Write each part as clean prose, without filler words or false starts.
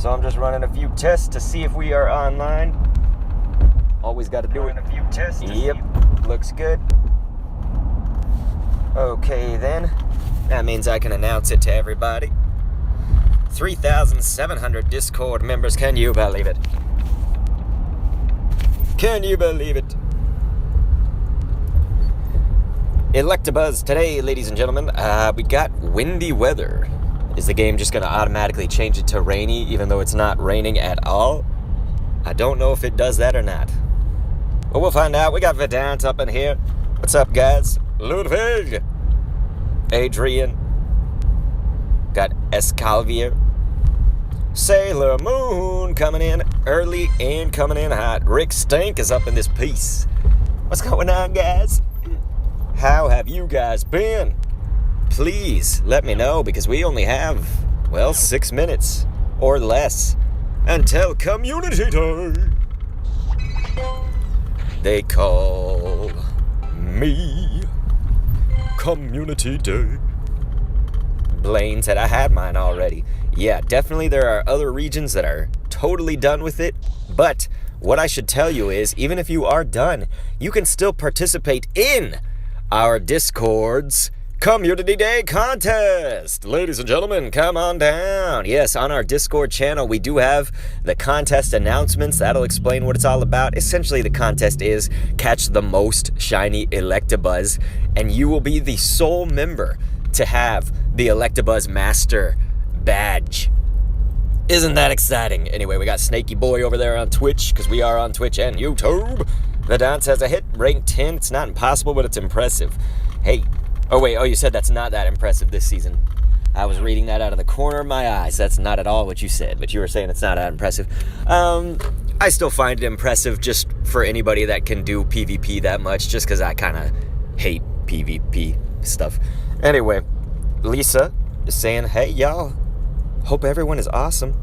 So I'm just running a few tests to see if we are online. Always got to do it. A few tests. Yep, looks good. Okay then, that means I can announce it to everybody. 3,700 Discord members, can you believe it? Can you believe it? Electabuzz today, ladies and gentlemen. We got windy weather. Is the game just going to automatically change it to rainy, even though it's not raining at all? I don't know if it does that or not. But we'll find out. We got Vedant up in here. What's up, guys? Ludwig. Adrian. Got Escalvier. Sailor Moon coming in early and coming in hot. Rick Stink is up in this piece. What's going on, guys? How have you guys been? Please let me know, because we only have, well, 6 minutes or less until Community Day. They call me Community Day. Blaine said I had mine already. Yeah, definitely there are other regions that are totally done with it, but what I should tell you is, even if you are done, you can still participate in our Discord's Community Day contest. Ladies and gentlemen, come on down. Yes, on our Discord channel, we do have the contest announcements. That'll explain what it's all about. Essentially, the contest is catch the most shiny Electabuzz, and you will be the sole member to have the Electabuzz Master badge. Isn't that exciting? Anyway, we got Snaky Boy over there on Twitch, because we are on Twitch and YouTube. The dance has a hit, rank 10. It's not impossible, but it's impressive. Hey. Oh, wait. Oh, you said that's not that impressive this season. I was reading that out of the corner of my eyes. That's not at all what you said, but you were saying it's not that impressive. I still find it impressive just for anybody that can do PvP that much, just because I kind of hate PvP stuff. Anyway, Lisa is saying, hey, y'all, hope everyone is awesome.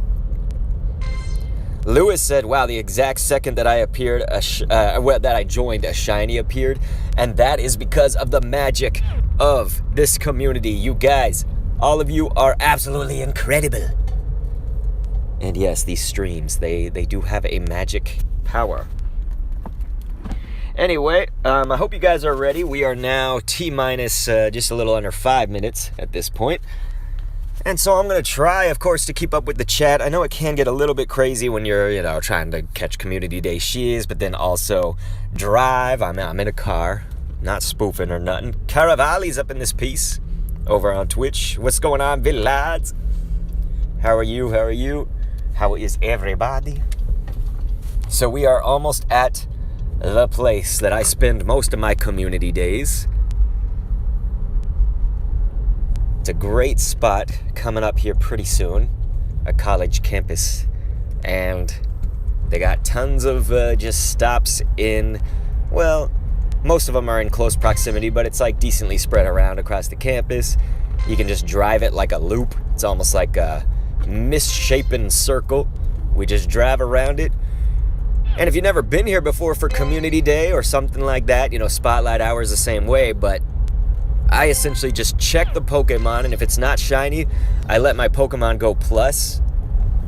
Lewis said, wow, the exact second that I appeared, that I joined, a shiny appeared, and that is because of the magic of this community. You guys, all of you are absolutely incredible. And yes, these streams, they do have a magic power. Anyway, I hope you guys are ready. We are now T-minus just a little under 5 minutes at this point. And so I'm going to try, of course, to keep up with the chat. I know it can get a little bit crazy when you're, trying to catch Community Day shiz, but then also drive. I'm in a car, not spoofing or nothing. Caravali's up in this piece over on Twitch. What's going on, lads? How are you? How are you? How is everybody? So we are almost at the place that I spend most of my community days. It's a great spot coming up here pretty soon, a college campus, and they got tons of just stops in, well, most of them are in close proximity, but it's like decently spread around across the campus. You can just drive it like a loop. It's almost like a misshapen circle. We just drive around it. And if you've never been here before for Community Day or something like that, Spotlight Hour is the same way, but I essentially just check the Pokemon, and if it's not shiny, I let my Pokemon Go Plus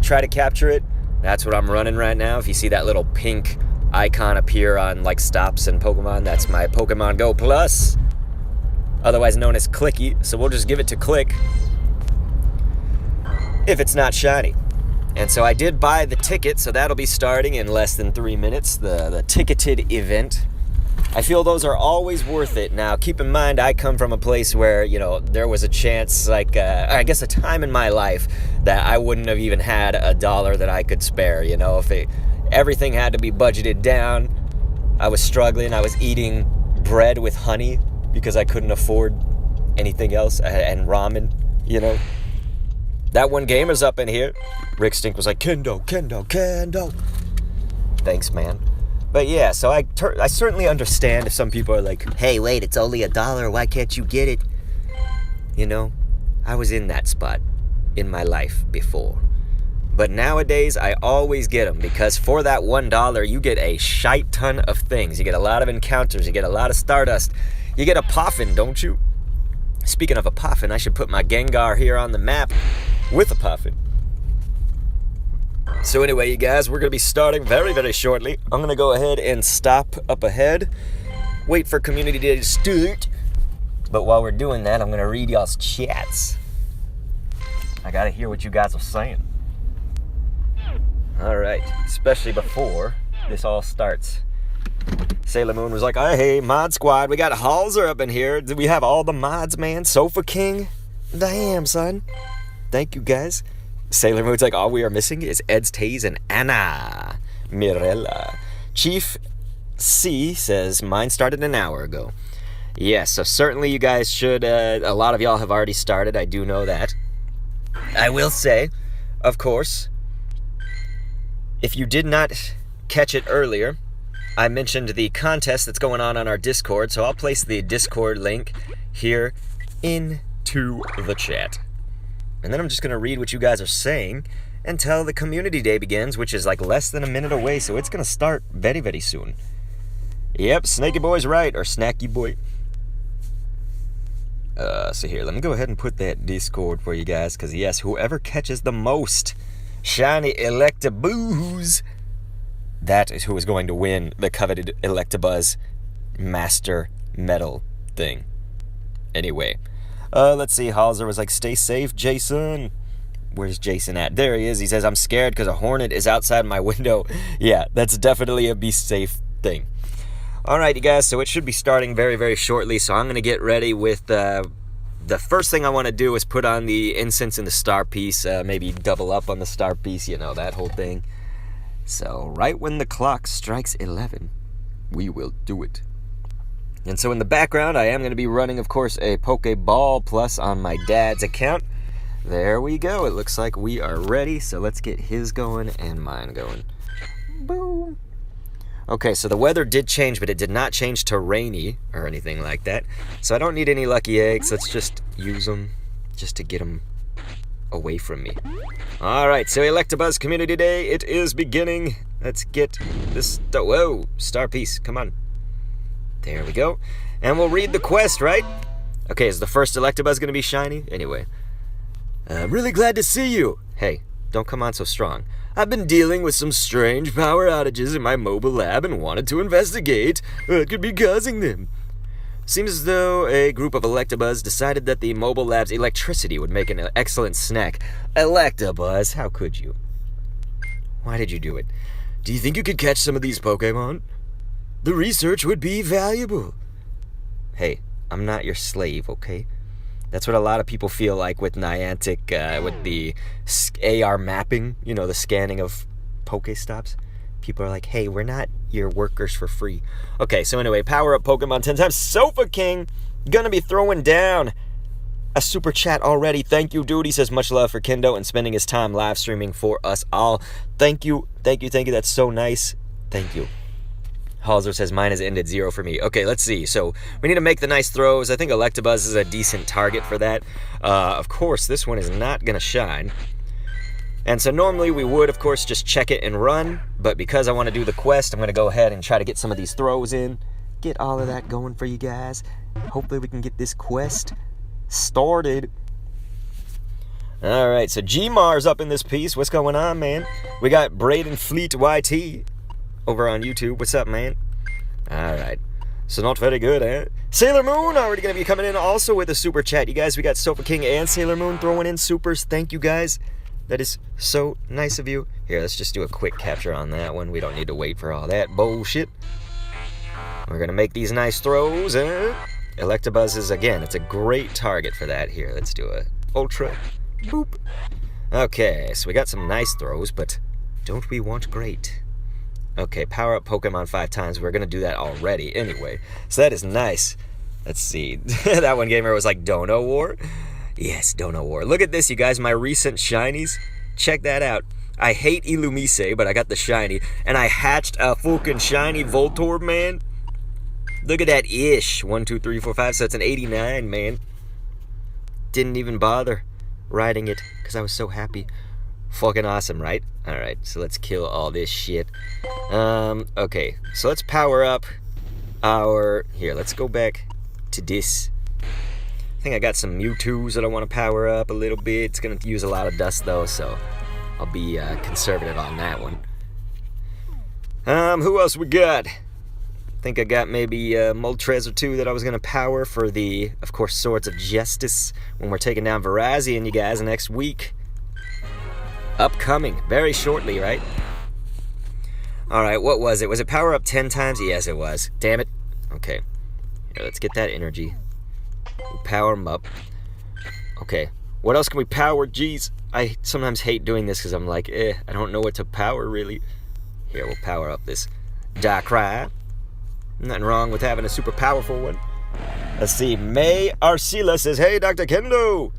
try to capture it. That's what I'm running right now. If you see that little pink icon appear on like stops and Pokemon, that's my Pokemon Go Plus, otherwise known as Clicky. So we'll just give it to Click if it's not shiny. And so I did buy the ticket, so that'll be starting in less than 3 minutes, the ticketed event. I feel those are always worth it. Now, keep in mind, I come from a place where, there was a chance, I guess a time in my life that I wouldn't have even had $1 that I could spare, if everything had to be budgeted down. I was struggling. I was eating bread with honey because I couldn't afford anything else, and ramen, That one gamer's up in here. Rick Stink was like, Kendo. Thanks, man. But yeah, so I certainly understand if some people are like, hey, wait, it's only $1. Why can't you get it? I was in that spot in my life before. But nowadays, I always get them, because for that $1, you get a shite ton of things. You get a lot of encounters. You get a lot of Stardust. You get a Poffin, don't you? Speaking of a Poffin, I should put my Gengar here on the map with a Poffin. So anyway, you guys, we're going to be starting very, very shortly. I'm going to go ahead and stop up ahead. Wait for community day to start. But while we're doing that, I'm going to read y'all's chats. I got to hear what you guys are saying. Alright, especially before this all starts. Sailor Moon was like, hey, mod squad, we got Halzer up in here. Do we have all the mods, man? Sofa King? Damn, son. Thank you, guys. Sailor Moon's like, all we are missing is Ed's Taze and Anna Mirella. Chief C says, mine started an hour ago. Yes, so certainly you guys should, a lot of y'all have already started, I do know that. I will say, of course, if you did not catch it earlier, I mentioned the contest that's going on our Discord, so I'll place the Discord link here into the chat. And then I'm just going to read what you guys are saying until the community day begins, which is like less than a minute away, so it's going to start very, very soon. Yep, Snaky Boy's right, or Snacky Boy. So here, let me go ahead and put that Discord for you guys, because yes, whoever catches the most shiny Electabuzz, that is who is going to win the coveted Electabuzz Master Medal thing. Anyway. Let's see, Halzer was like, stay safe, Jason. Where's Jason at? There he is. He says, I'm scared because a hornet is outside my window. Yeah, that's definitely a be safe thing. Alright, you guys, so it should be starting very, very shortly, so I'm going to get ready with, the first thing I want to do is put on the incense and the star piece, maybe double up on the star piece, you know, that whole thing. So, right when the clock strikes 11, we will do it. And so in the background, I am going to be running, of course, a Pokeball Plus on my dad's account. There we go. It looks like we are ready. So let's get his going and mine going. Boom. Okay, so the weather did change, but it did not change to rainy or anything like that. So I don't need any lucky eggs. Let's just use them just to get them away from me. All right, so Electabuzz Community Day, it is beginning. Let's get this. Whoa, star piece. Come on. There we go. And we'll read the quest, right? Okay, is the first Electabuzz going to be shiny? Anyway. I'm really glad to see you. Hey, don't come on so strong. I've been dealing with some strange power outages in my mobile lab and wanted to investigate what could be causing them. Seems as though a group of Electabuzz decided that the mobile lab's electricity would make an excellent snack. Electabuzz, how could you? Why did you do it? Do you think you could catch some of these Pokémon? The research would be valuable. Hey, I'm not your slave, okay? That's what a lot of people feel like with Niantic, with the AR mapping, you know, the scanning of Pokestops. People are like, hey, we're not your workers for free. Okay, so anyway, power up Pokemon 10 times. Sofa King, gonna be throwing down a super chat already. Thank you, dude. He says, much love for Kendo and spending his time live streaming for us all. Thank you, thank you, thank you. That's so nice. Thank you. Halzer says, mine has ended 0 for me. Okay, let's see. So, we need to make the nice throws. I think Electabuzz is a decent target for that. Of course, this one is not going to shine. And so, normally we would, of course, just check it and run. But because I want to do the quest, I'm going to go ahead and try to get some of these throws in. Get all of that going for you guys. Hopefully we can get this quest started. Alright, so Gmar's up in this piece. What's going on, man? We got Braden Fleet YT over on YouTube. What's up, man? Alright. So not very good, eh? Sailor Moon already going to be coming in also with a super chat. You guys, we got Sofa King and Sailor Moon throwing in supers. Thank you, guys. That is so nice of you. Here, let's just do a quick capture on that one. We don't need to wait for all that bullshit. We're going to make these nice throws. Electabuzz is, again, it's a great target for that. Here, let's do a ultra. Boop. Okay, so we got some nice throws, but don't we want great? Okay, power up Pokemon 5 times. We're going to do that already anyway. So that is nice. Let's see. That one gamer was like, Dono War? Yes, Dono War. Look at this, you guys. My recent shinies. Check that out. I hate Illumise, but I got the shiny. And I hatched a fucking shiny Voltorb, man. Look at that ish. 1, 2, 3, 4, 5. So it's an 89, man. Didn't even bother riding it because I was so happy. Fucking awesome, right? Alright, so let's kill all this shit. Okay, so let's power up our... Here, let's go back to this. I think I got some Mewtwo's that I want to power up a little bit. It's going to use a lot of dust, though, so I'll be conservative on that one. Who else we got? I think I got maybe Moltres or two that I was going to power for the, of course, Swords of Justice when we're taking down Virazion, you guys, next week. Upcoming, very shortly, right? Alright, what was it? Was it power up 10 times? Yes, it was. Damn it. Okay. Here, let's get that energy. We'll power them up. Okay. What else can we power? Jeez. I sometimes hate doing this because I'm like, I don't know what to power, really. Here, we'll power up this Darkrai. Nothing wrong with having a super powerful one. Let's see. May Arcela says, hey, Dr. Kendo.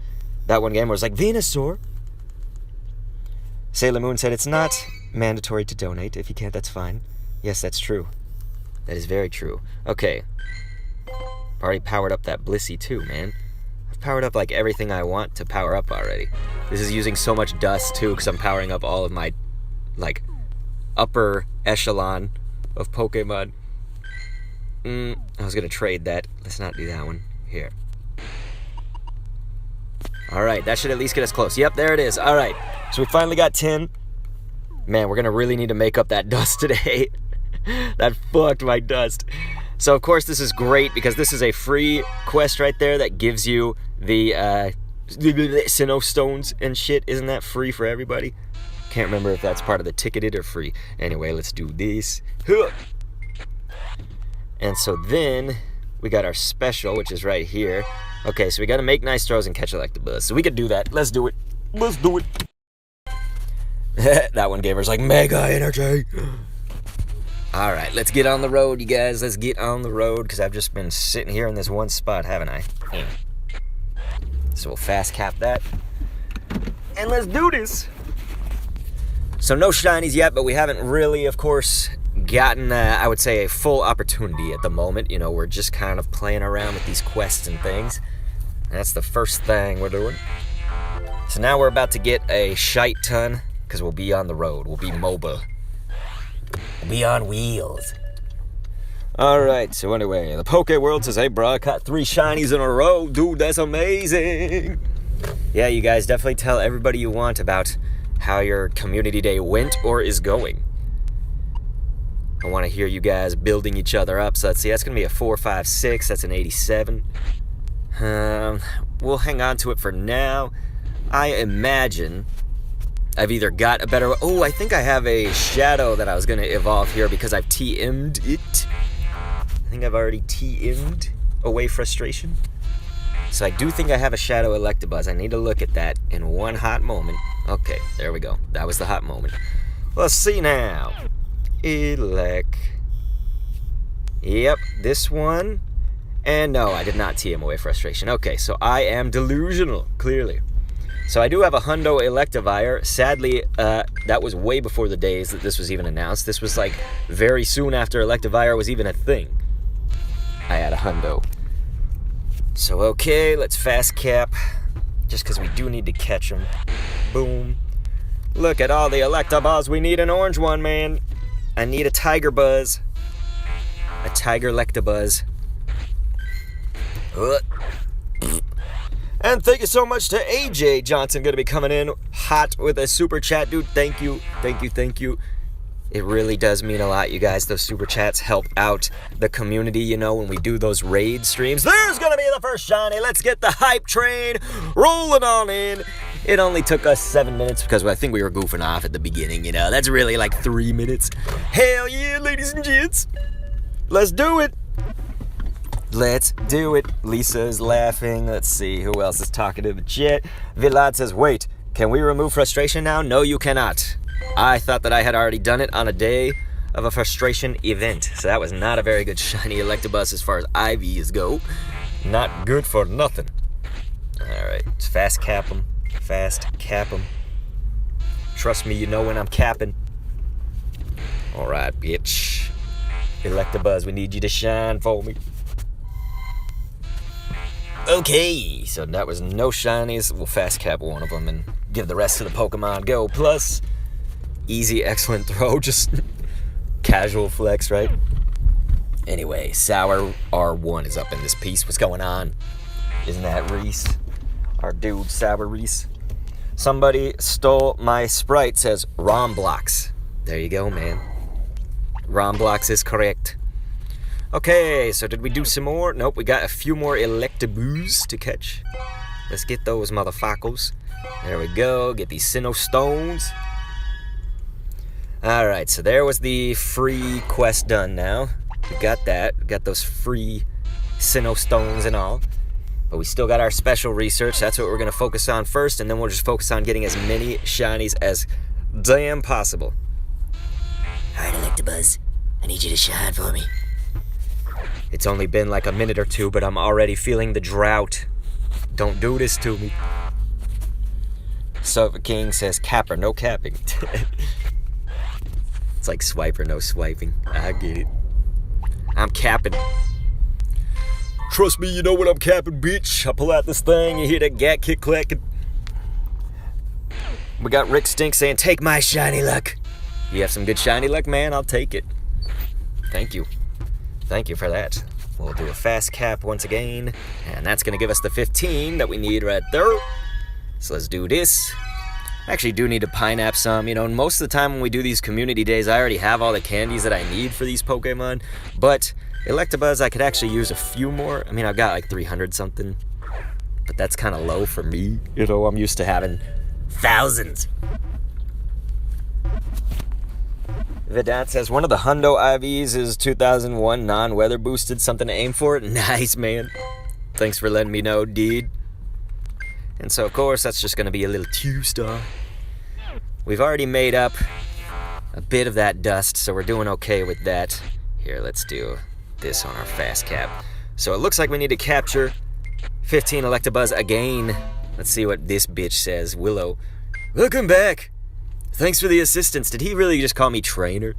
That one game was like, Venusaur. Sailor Moon said, it's not mandatory to donate. If you can't, that's fine. Yes, that's true. That is very true. Okay. Already powered up that Blissey too, man. I've powered up like everything I want to power up already. This is using so much dust too because I'm powering up all of my, like, upper echelon of Pokemon. I was going to trade that. Let's not do that one. Here. Alright, that should at least get us close. Yep, there it is. Alright, so we finally got 10. Man, we're going to really need to make up that dust today. That fucked my dust. So, of course, this is great because this is a free quest right there that gives you the Sinnoh Stones and shit. Isn't that free for everybody? Can't remember if that's part of the ticketed or free. Anyway, let's do this. And so then we got our special, which is right here. Okay, so we got to make nice throws and catch Electabuzz. So we can do that. Let's do it. Let's do it. That one gave us like mega energy. Alright, let's get on the road, you guys. Let's get on the road, because I've just been sitting here in this one spot, haven't I? So we'll fast cap that. And let's do this. So no shinies yet, but we haven't really, of course, gotten, I would say, a full opportunity at the moment. You know, we're just kind of playing around with these quests and things. And that's the first thing we're doing. So now we're about to get a shite ton, because we'll be on the road. We'll be mobile. We'll be on wheels. Alright, so anyway, the Poke World says, hey bro, I caught 3 shinies in a row. Dude, that's amazing. Yeah, you guys definitely tell everybody you want about how your community day went or is going. I want to hear you guys building each other up. So let's see, that's going to be a 4, 5, 6. That's an 87. We'll hang on to it for now. I imagine I've either got a better... Oh, I think I have a Shadow that I was going to evolve here because I've TM'd it. I think I've already TM'd away Frustration. So I do think I have a Shadow Electabuzz. I need to look at that in one hot moment. Okay, there we go. That was the hot moment. Let's see now. Yep, this one. And no, I did not TM away Frustration. Okay, so I am delusional, clearly. So I do have a Hundo Electivire. Sadly, that was way before the days that this was even announced. This was like very soon after Electivire was even a thing. I had a Hundo. So okay, let's fast cap. Just because we do need to catch them. Boom. Look at all the Electabuzz. We need an orange one, man. I need a Tiger Buzz. A Tiger Electabuzz. And thank you so much to AJ Johnson, going to be coming in hot with a super chat, dude. Thank you, thank you, thank you. It really does mean a lot, you guys. Those super chats help out the community, you know, when we do those raid streams. There's going to be the first shiny. Let's get the hype train rolling on in. It only took us 7 minutes because I think we were goofing off at the beginning, you know. That's really like 3 minutes. Hell yeah, ladies and gents. Let's do it. Let's do it. Lisa's laughing. Let's see who else is talking to the chat. Vilad says, wait, can we remove Frustration now? No, you cannot. I thought that I had already done it on a day of a Frustration event. So that was not a very good shiny Electabuzz as far as IVs go. Not good for nothing. Alright, let's fast cap them. Fast cap them. Trust me, you know when I'm capping. Alright, bitch. Electabuzz, we need you to shine for me. Okay, so that was no shinies. We'll fast cap one of them and give the rest of the Pokemon go. Plus, easy, excellent throw. Just casual flex, right? Anyway, Sour R1 is up in this piece. What's going on? Isn't that Reese? Our dude, Sour Reese. Somebody stole my Sprite, says ROM blocks. There you go, man. ROM blocks is correct. Okay, so did we do some more? Nope, we got a few more Electabuzz to catch. Let's get those motherfuckers. There we go, get these Sinnoh Stones. Alright, so there was the free quest done now. We got that. We got those free Sinnoh Stones and all. But we still got our special research. That's what we're going to focus on first, and then we'll just focus on getting as many shinies as damn possible. Alright, Electabuzz, I need you to shine for me. It's only been like a minute or two, but I'm already feeling the drought. Don't do this to me. Silver King says, capper, no capping. It's like swiper, no swiping. I get it. I'm capping. Trust me, you know what I'm capping, bitch. I pull out this thing, you hear that gat kick clacking. We got Rick Stink saying, take my shiny luck. You have some good shiny luck, man? I'll take it. Thank you. Thank you for that. We'll do a fast cap once again, and that's going to give us the 15 that we need right there. So let's do this. I actually do need to pineapple some. You know, most of the time when we do these community days, I already have all the candies that I need for these Pokemon, but Electabuzz, I could actually use a few more. I mean, I've got like 300 something, but that's kind of low for me. You know, I'm used to having thousands. Vedant says, one of the Hundo IVs is 2001 non-weather boosted, something to aim for. Nice, man. Thanks for letting me know, dude. And so, of course, that's just going to be a little 2-star. We've already made up a bit of that dust, so we're doing okay with that. Here, let's do this on our fast cap. So it looks like we need to capture 15 Electabuzz again. Let's see what this bitch says. Willow. Welcome back. Thanks for the assistance. Did he really just call me trainer?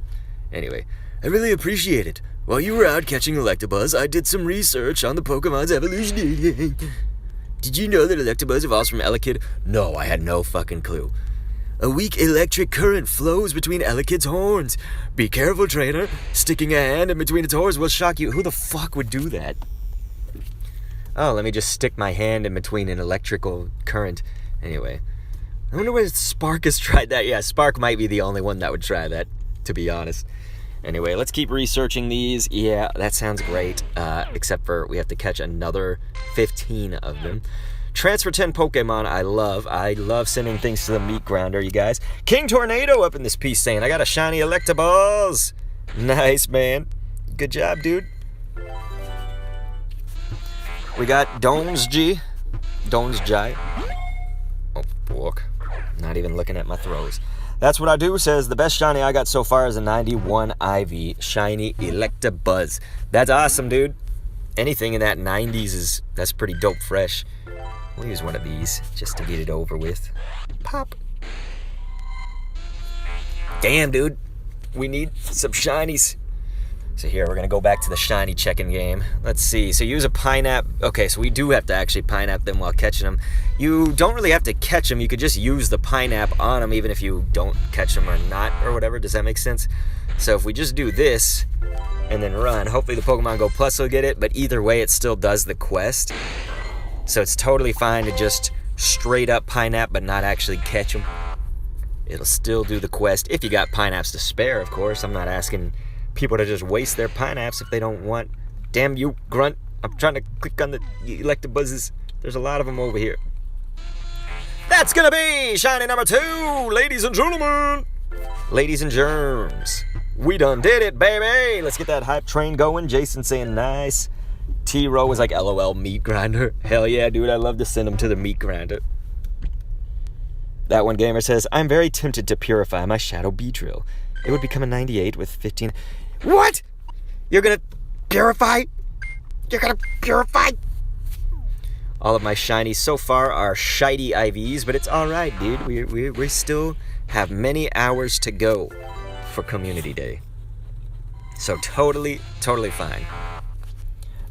Anyway, I really appreciate it. While you were out catching Electabuzz, I did some research on the Pokemon's evolution. Did you know that Electabuzz evolves from Elekid? No, I had no fucking clue. A weak electric current flows between Elekid's horns. Be careful, trainer. Sticking a hand in between its horns will shock you. Who the fuck would do that? Oh, let me just stick my hand in between an electrical current. Anyway. I wonder whether Spark has tried that. Yeah, Spark might be the only one that would try that, to be honest. Anyway, let's keep researching these. Yeah, that sounds great. Except for we have to catch another 15 of them. Transfer 10 Pokemon I love. I love sending things to the meat grinder, you guys. King Tornado up in this piece saying, I got a shiny Electabuzz. Nice, man. Good job, dude. We got Donsji. Oh, fuck. Not even looking at my throws. That's what I do, says the best shiny I got so far is a 91 IV shiny Electabuzz. That's awesome, dude. Anything in that 90s that's pretty dope fresh. We'll use one of these just to get it over with. Pop. Damn, dude. We need some shinies. So here, we're going to go back to the shiny checking game. Let's see. So use a pineapple. Okay, so we do have to actually pineapple them while catching them. You don't really have to catch them. You could just use the pineapple on them even if you don't catch them or not or whatever. Does that make sense? So if we just do this and then run, hopefully the Pokemon Go Plus will get it. But either way, it still does the quest. So it's totally fine to just straight up pineapple but not actually catch them. It'll still do the quest if you got pineapples to spare, of course. I'm not asking people to just waste their pineapples if they don't want. Damn you, Grunt. I'm trying to click on the Electabuzzes. There's a lot of them over here. That's gonna be shiny number 2, ladies and gentlemen. Ladies and germs. We done did it, baby. Let's get that hype train going. Jason saying nice. T-Row was like, LOL, meat grinder. Hell yeah, dude. I love to send them to the meat grinder. That one gamer says, I'm very tempted to purify my Shadow Beedrill. It would become a 98 with 15... What? You're gonna purify? You're gonna purify? All of my shinies so far are shiny IVs, but it's alright, dude. We still have many hours to go for Community Day. So totally fine.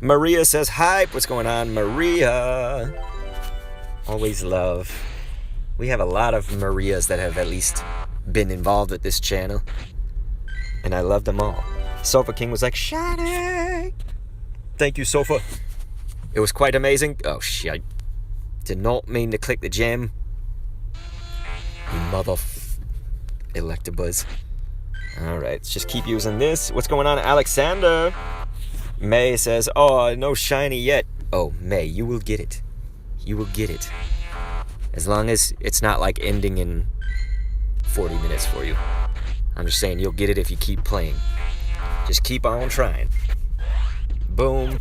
Maria says, hype. What's going on, Maria? Always love. We have a lot of Marias that have at least been involved with this channel. And I love them all. Sofa King was like, shiny. Thank you, Sofa. It was quite amazing. Oh, shit. I did not mean to click the gem. You Electabuzz. Alright, let's just keep using this. What's going on, Alexander? May says, oh, no shiny yet. Oh, May, you will get it. You will get it. As long as it's not like ending in 40 minutes for you. I'm just saying you'll get it if you keep playing. Just keep on trying. Boom.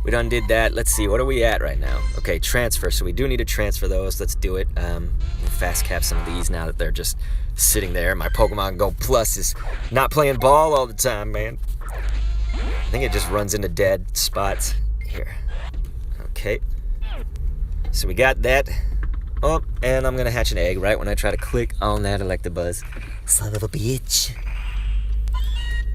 We done did that. Let's see, what are we at right now? Okay, transfer. So we do need to transfer those. Let's do it. We'll fast cap some of these now that they're just sitting there. My Pokemon Go Plus is not playing ball all the time, man. I think it just runs into dead spots. Here. Okay. So we got that. Oh, and I'm going to hatch an egg right when I try to click on that Electabuzz. Son of a bitch.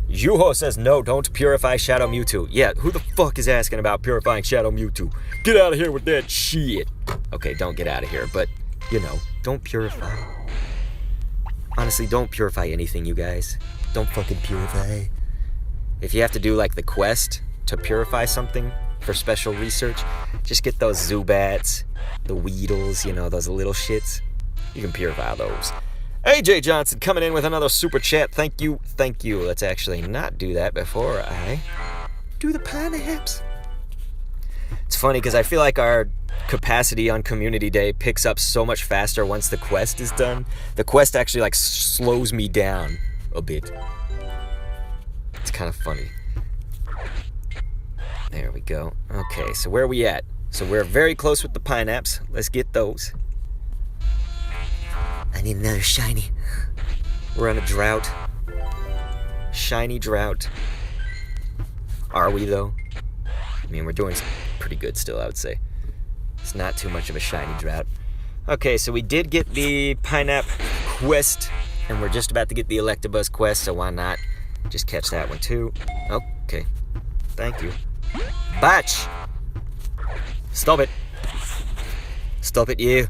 Yuho says, no, don't purify Shadow Mewtwo. Yeah, who the fuck is asking about purifying Shadow Mewtwo? Get out of here with that shit. Okay, don't get out of here, but, you know, don't purify. Honestly, don't purify anything, you guys. Don't fucking purify. If you have to do, like, the quest to purify something for special research, just get those Zubats, the Weedles, you know, those little shits. You can purify those. AJ Johnson coming in with another super chat. Thank you, thank you. Let's actually not do that before I do the pineapples. It's funny because I feel like our capacity on Community Day picks up so much faster once the quest is done. The quest actually like slows me down a bit. It's kind of funny. There we go. Okay, so where are we at? So we're very close with the pineapples. Let's get those. I need another shiny. We're on a drought. Shiny drought. Are we, though? I mean, we're doing pretty good still, I would say. It's not too much of a shiny drought. Okay, so we did get the pineapple quest, and we're just about to get the Electabuzz quest, so why not just catch that one, too? Okay. Thank you. Batch! Stop it. Stop it, you.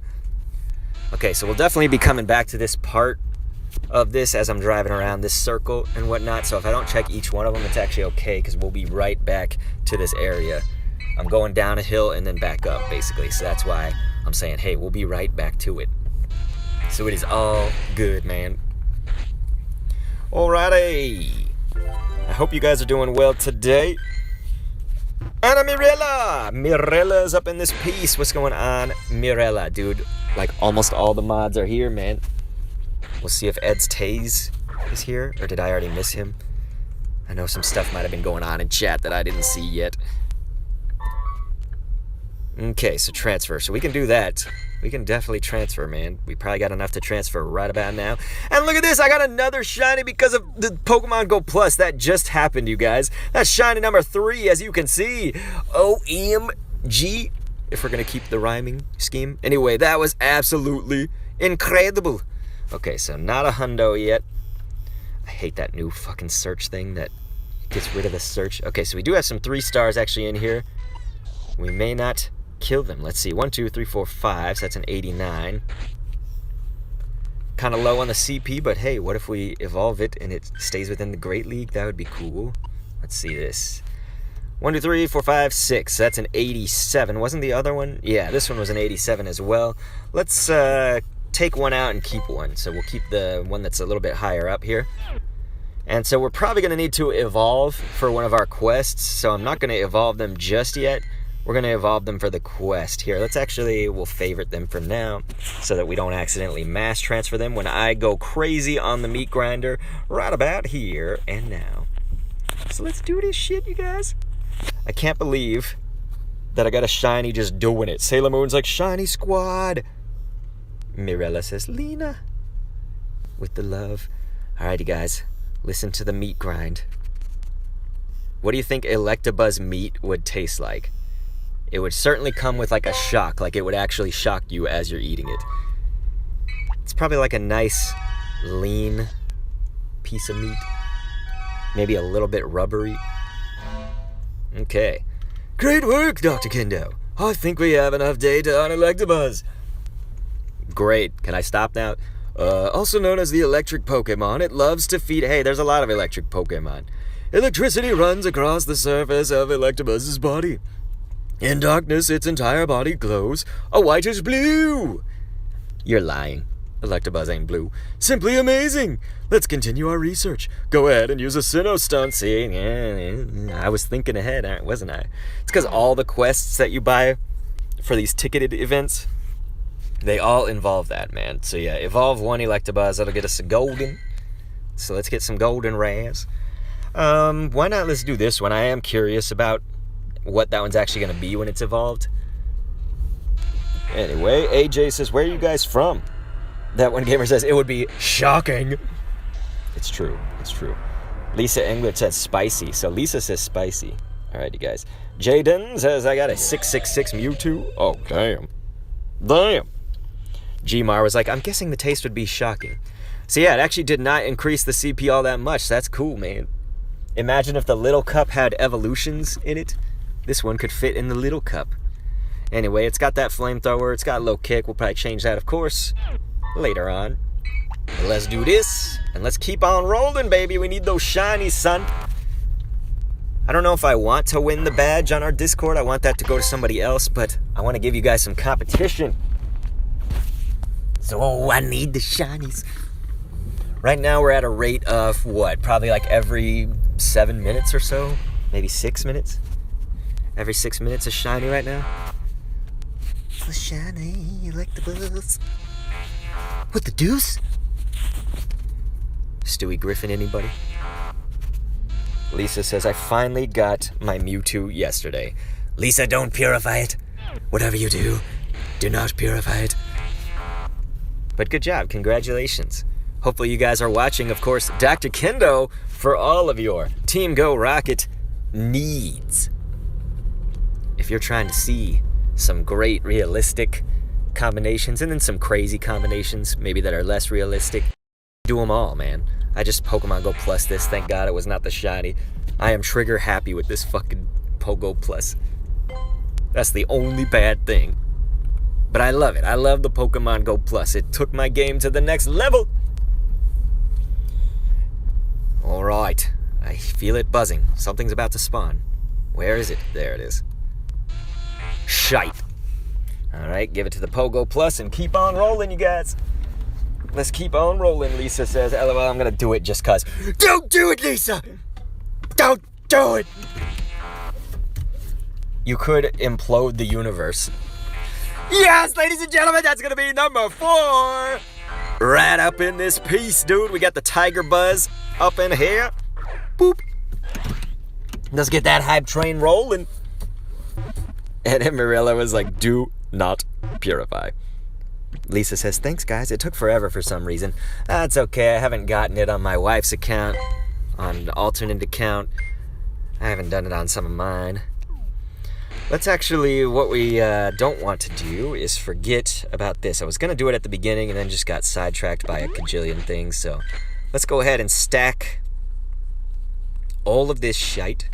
Okay, so we'll definitely be coming back to this part of this as I'm driving around this circle and whatnot. So if I don't check each one of them, it's actually okay because we'll be right back to this area. I'm going down a hill and then back up, basically. So that's why I'm saying, hey, we'll be right back to it. So it is all good, man. Alrighty. I hope you guys are doing well today. Anna Mirella! Mirella's up in this piece. What's going on, Mirella, dude? Like, almost all the mods are here, man. We'll see if Ed's Taze is here, or did I already miss him? I know some stuff might have been going on in chat that I didn't see yet. Okay, so transfer. So we can do that. We can definitely transfer, man. We probably got enough to transfer right about now. And look at this, I got another shiny because of the Pokemon Go Plus. That just happened, you guys. That's shiny number 3, as you can see. OMG, if we're going to keep the rhyming scheme. Anyway, that was absolutely incredible. Okay, so not a hundo yet. I hate that new fucking search thing that gets rid of the search. Okay, so we do have some 3 stars actually in here. We may not kill them. Let's see. 1, 2, 3, 4, 5. So that's an 89. Kind of low on the CP, but hey, what if we evolve it and it stays within the Great League? That would be cool. Let's see this. 1, 2, 3, 4, 5, 6. That's an 87. Wasn't the other one? Yeah, this one was an 87 as well. Let's take one out and keep one. So we'll keep the one that's a little bit higher up here. And so we're probably going to need to evolve for one of our quests. So I'm not going to evolve them just yet. We're going to evolve them for the quest. Here, we'll favorite them for now so that we don't accidentally mass transfer them when I go crazy on the meat grinder right about here and now. So let's do this shit, you guys. I can't believe that I got a shiny just doing it. Sailor Moon's like, shiny squad. Mirella says, Lena, with the love. Alrighty, guys, listen to the meat grind. What do you think Electabuzz meat would taste like? It would certainly come with like a shock, like it would actually shock you as you're eating it. It's probably like a nice, lean piece of meat. Maybe a little bit rubbery. Okay. Great work, Dr. Kendo. I think we have enough data on Electabuzz. Great. Can I stop now? Also known as the electric Pokemon, it loves to feed... Hey, there's a lot of electric Pokemon. Electricity runs across the surface of Electabuzz's body. In darkness, its entire body glows a whitish blue. You're lying. Electabuzz ain't blue. Simply amazing! Let's continue our research. Go ahead and use a Sinnoh stunt. See, I was thinking ahead, wasn't I? It's because all the quests that you buy for these ticketed events, they all involve that, man. So yeah, evolve one Electabuzz. That'll get us a golden. So let's get some golden rares. Why not? Let's do this one. I am curious about what that one's actually going to be when it's evolved. Anyway, AJ says, where are you guys from? That one gamer says, it would be shocking. It's true. It's true. Lisa Englert says spicy. So Lisa says spicy. Alright, you guys. Jaden says, I got a 666 Mewtwo. Oh, damn. Damn. Gmar was like, I'm guessing the taste would be shocking. So yeah, it actually did not increase the CP all that much. That's cool, man. Imagine if the little cup had evolutions in it. This one could fit in the little cup. Anyway, it's got that flamethrower. It's got a low kick. We'll probably change that, of course, later on. But let's do this, and let's keep on rolling, baby. We need those shinies, son. I don't know if I want to win the badge on our Discord. I want that to go to somebody else, but I want to give you guys some competition. So I need the shinies. Right now, we're at a rate of, what, probably like every 7 minutes or so? Maybe 6 minutes? Every 6 minutes a shiny right now? The shiny Electabuzz. What the deuce? Stewie Griffin, anybody? Lisa says, I finally got my Mewtwo yesterday. Lisa, don't purify it. Whatever you do not purify it. But good job. Congratulations. Hopefully you guys are watching, of course, Dr. Kendo for all of your Team Go Rocket needs. If you're trying to see some great realistic combinations and then some crazy combinations, maybe that are less realistic, do them all, man. I just Pokemon Go Plus this. Thank God it was not the shiny. I am trigger happy with this fucking Pogo Plus. That's the only bad thing. But I love it. I love the Pokemon Go Plus. It took my game to the next level. Alright. I feel it buzzing. Something's about to spawn. Where is it? There it is. Shite. Alright, give it to the Pogo Plus and keep on rolling, you guys. Let's keep on rolling, Lisa says. LOL, I'm gonna do it just cause. Don't do it, Lisa! Don't do it! You could implode the universe. Yes, ladies and gentlemen, that's gonna be number 4. Right up in this piece, dude. We got the Tiger Buzz up in here. Boop. Let's get that hype train rolling. And Emerilla was like, do not purify. Lisa says, thanks, guys. It took forever for some reason. That's okay. I haven't gotten it on my wife's account, on the alternate account. I haven't done it on some of mine. Let's actually, what we don't want to do is forget about this. I was going to do it at the beginning and then just got sidetracked by a cajillion things. So let's go ahead and stack all of this shite.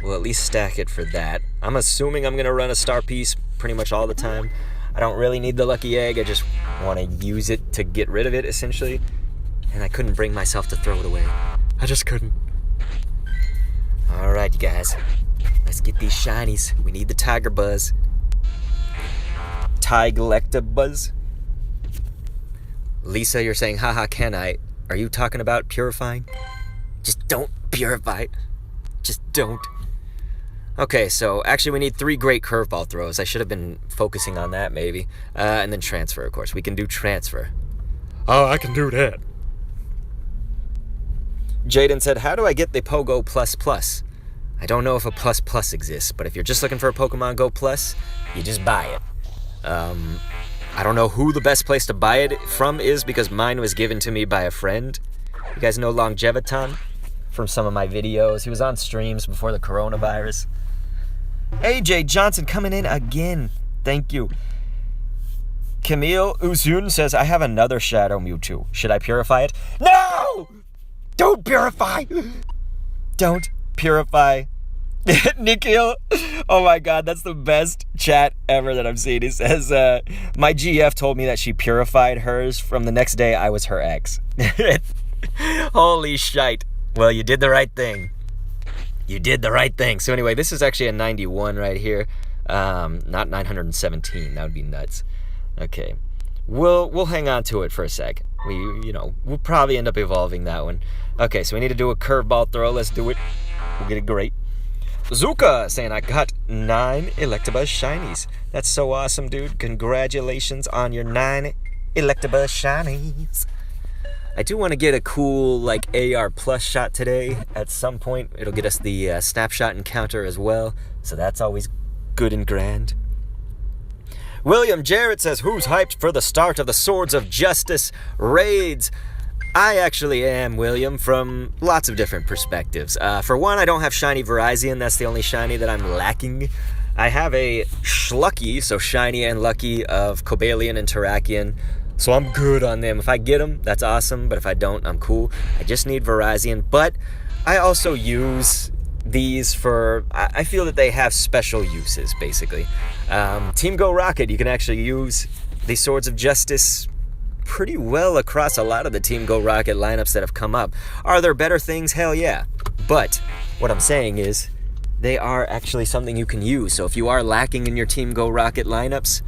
We'll at least stack it for that. I'm assuming I'm going to run a star piece pretty much all the time. I don't really need the lucky egg. I just want to use it to get rid of it, essentially. And I couldn't bring myself to throw it away. I just couldn't. All right, you guys. Let's get these shinies. We need the Tiger Buzz. Electabuzz. Lisa, you're saying, haha, can I? Are you talking about purifying? Just don't purify. Just don't. Okay, so actually we need 3 great curveball throws. I should have been focusing on that, maybe. And then transfer, of course. We can do transfer. Oh, I can do that. Jaden said, how do I get the Pogo Plus Plus? I don't know if a Plus Plus exists, but if you're just looking for a Pokemon Go Plus, you just buy it. I don't know who the best place to buy it from is because mine was given to me by a friend. You guys know Longeviton from some of my videos. He was on streams before the coronavirus. AJ Johnson coming in again. Thank you. Camille Uzun says, I have another Shadow Mewtwo. Should I purify it? No! Don't purify! Don't purify. Nikhil, oh my god, that's the best chat ever that I've seen. He says, my GF told me that she purified hers from the next day I was her ex. Holy shite. Well, you did the right thing. You did the right thing. So anyway, this is actually a 91 right here. Not 917. That would be nuts. Okay. we'll hang on to it for a sec. We'll probably end up evolving that one. Okay, so we need to do a curveball throw. Let's do it. We'll get it great. Zuka saying, I got 9 Electabuzz shinies. That's so awesome, dude. Congratulations on your 9 Electabuzz shinies. I do want to get a cool, AR plus shot today at some point. It'll get us the snapshot encounter as well. So that's always good and grand. William Jarrett says, who's hyped for the start of the Swords of Justice raids? I actually am, William, from lots of different perspectives. For one, I don't have shiny Virizion. That's the only shiny that I'm lacking. I have a Schlucky, so shiny and lucky, of Cobalion and Terrakion. So I'm good on them. If I get them, that's awesome. But if I don't, I'm cool. I just need Virizion. But I also use these for... I feel that they have special uses, basically. Team Go Rocket, you can actually use the Swords of Justice pretty well across a lot of the Team Go Rocket lineups that have come up. Are there better things? Hell yeah. But what I'm saying is they are actually something you can use. So if you are lacking in your Team Go Rocket lineups,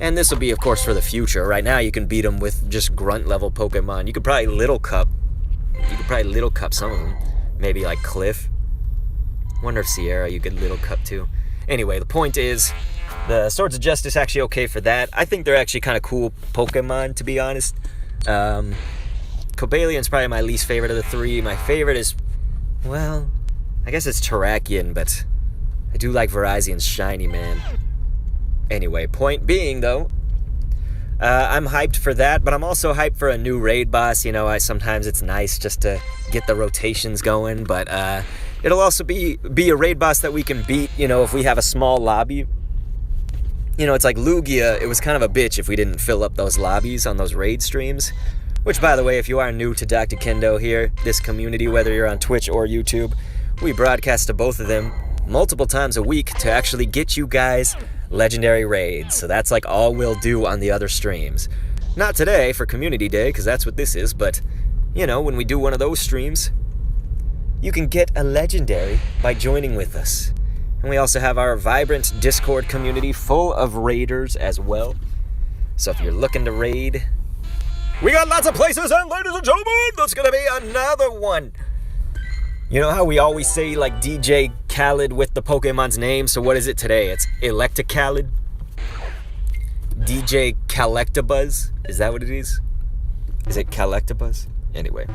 and this will be, of course, for the future. Right now, you can beat them with just grunt-level Pokemon. You could probably Little Cup some of them. Maybe like Cliff. Wonder if Sierra you could Little Cup too. Anyway, the point is, the Swords of Justice actually okay for that. I think they're actually kind of cool Pokemon, to be honest. Cobalion's probably my least favorite of the 3. My favorite is, well, I guess it's Terrakion, but I do like Virizion's shiny, man. Anyway, point being, though, I'm hyped for that, but I'm also hyped for a new raid boss. Sometimes it's nice just to get the rotations going, but it'll also be a raid boss that we can beat, if we have a small lobby. It's like Lugia. It was kind of a bitch if we didn't fill up those lobbies on those raid streams. Which, by the way, if you are new to Dr. Kendo here, this community, whether you're on Twitch or YouTube, we broadcast to both of them multiple times a week to actually get you guys legendary raids. So that's all we'll do on the other streams. Not today for Community Day, because that's what this is, but, when we do one of those streams, you can get a legendary by joining with us. And we also have our vibrant Discord community full of raiders as well. So if you're looking to raid, we got lots of places, and ladies and gentlemen, that's going to be another one. You know how we always say, DJ Khaled with the Pokemon's name? So what is it today? It's Electakhaled? DJ Electabuzz? Is that what it is? Is it Electabuzz? Anyway.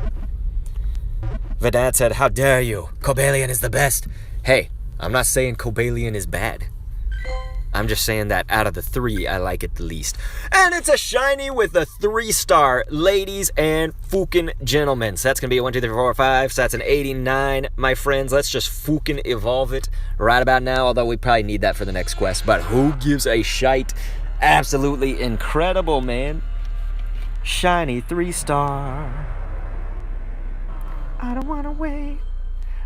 Vedant said, how dare you? Cobalion is the best. Hey, I'm not saying Cobalion is bad. I'm just saying that out of the 3, I like it the least. And it's a shiny with a 3-star, ladies and fucking gentlemen. So that's going to be a 1, 2, 3, 4, 5. So that's an 89, my friends. Let's just fucking evolve it right about now. Although we probably need that for the next quest. But who gives a shite? Absolutely incredible, man. Shiny 3-star. I don't want to wait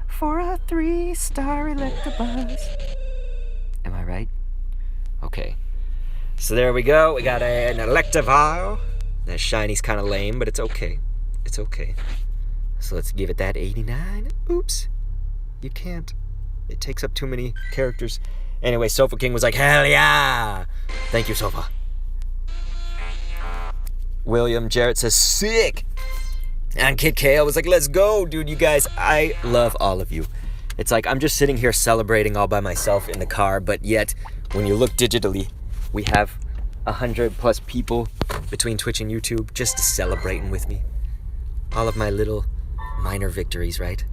for a 3-star Electabuzz. Am I right? Okay, so there we go. We got an Electivire. That shiny's kind of lame, but it's okay. It's okay. So let's give it that 89. Oops. You can't. It takes up too many characters. Anyway, Sofa King was like, hell yeah! Thank you, Sofa. William Jarrett says, sick! And Kid Kale was like, let's go, dude. You guys, I love all of you. It's like I'm just sitting here celebrating all by myself in the car, but yet, when you look digitally, we have 100+ people between Twitch and YouTube just celebrating with me. All of my little minor victories, right?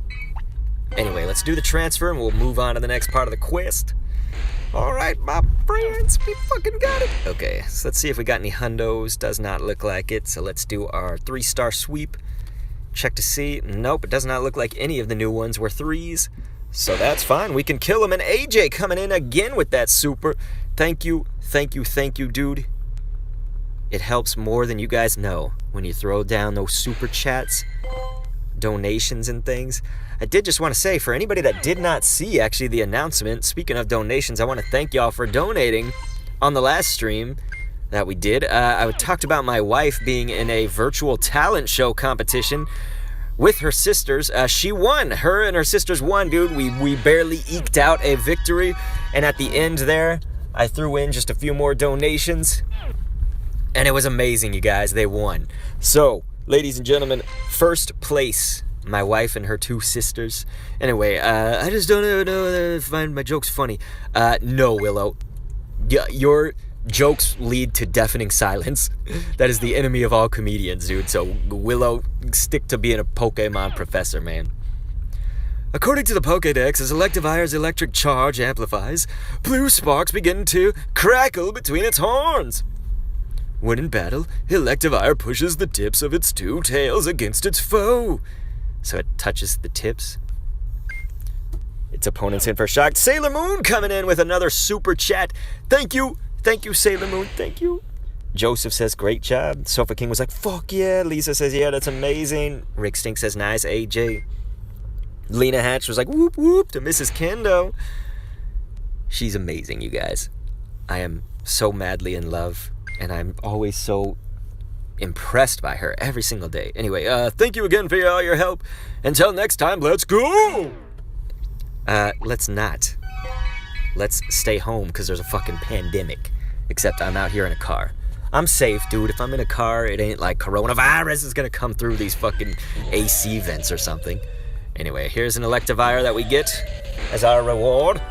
Anyway, let's do the transfer and we'll move on to the next part of the quest. Alright, my friends, we fucking got it. Okay, so let's see if we got any hundos. Does not look like it, so let's do our 3-star sweep. Check to see. Nope, it does not look like any of the new ones were 3s. So that's fine. We can kill him. And AJ coming in again with that super. Thank you, dude. It helps more than you guys know when you throw down those super chats, donations, and things. I did just want to say, for anybody that did not see actually the announcement, speaking of donations, I want to thank y'all for donating on the last stream that we did. I talked about my wife being in a virtual talent show competition with her sisters. She won. Her and her sisters won, dude. We barely eked out a victory. And at the end there, I threw in just a few more donations. And it was amazing, you guys. They won. So, ladies and gentlemen, first place, my wife and her 2 sisters. Anyway, I just don't know if I find my jokes funny. No, Willow. Your jokes lead to deafening silence. That is the enemy of all comedians, dude. So, Willow, stick to being a Pokemon professor, man. According to the Pokédex, as Electivire's electric charge amplifies, blue sparks begin to crackle between its horns. When in battle, Electabuzz pushes the tips of its 2 tails against its foe. So it touches the tips. Its opponent's in for a shock. Sailor Moon coming in with another super chat. Thank you. Thank you, Sailor Moon. Thank you. Joseph says, great job. Sofa King was like, fuck yeah. Lisa says, yeah, that's amazing. Rick Stink says, nice. AJ. Lena Hatch was like, whoop whoop to Mrs. Kendo. She's amazing, you guys. I am so madly in love, and I'm always so impressed by her every single day. Anyway, thank you again for all your help. Until next time, let's go! Let's not. Let's stay home, because there's a fucking pandemic. Except I'm out here in a car. I'm safe, dude. If I'm in a car, it ain't like coronavirus is gonna come through these fucking AC vents or something. Anyway, here's an Electivire that we get as our reward.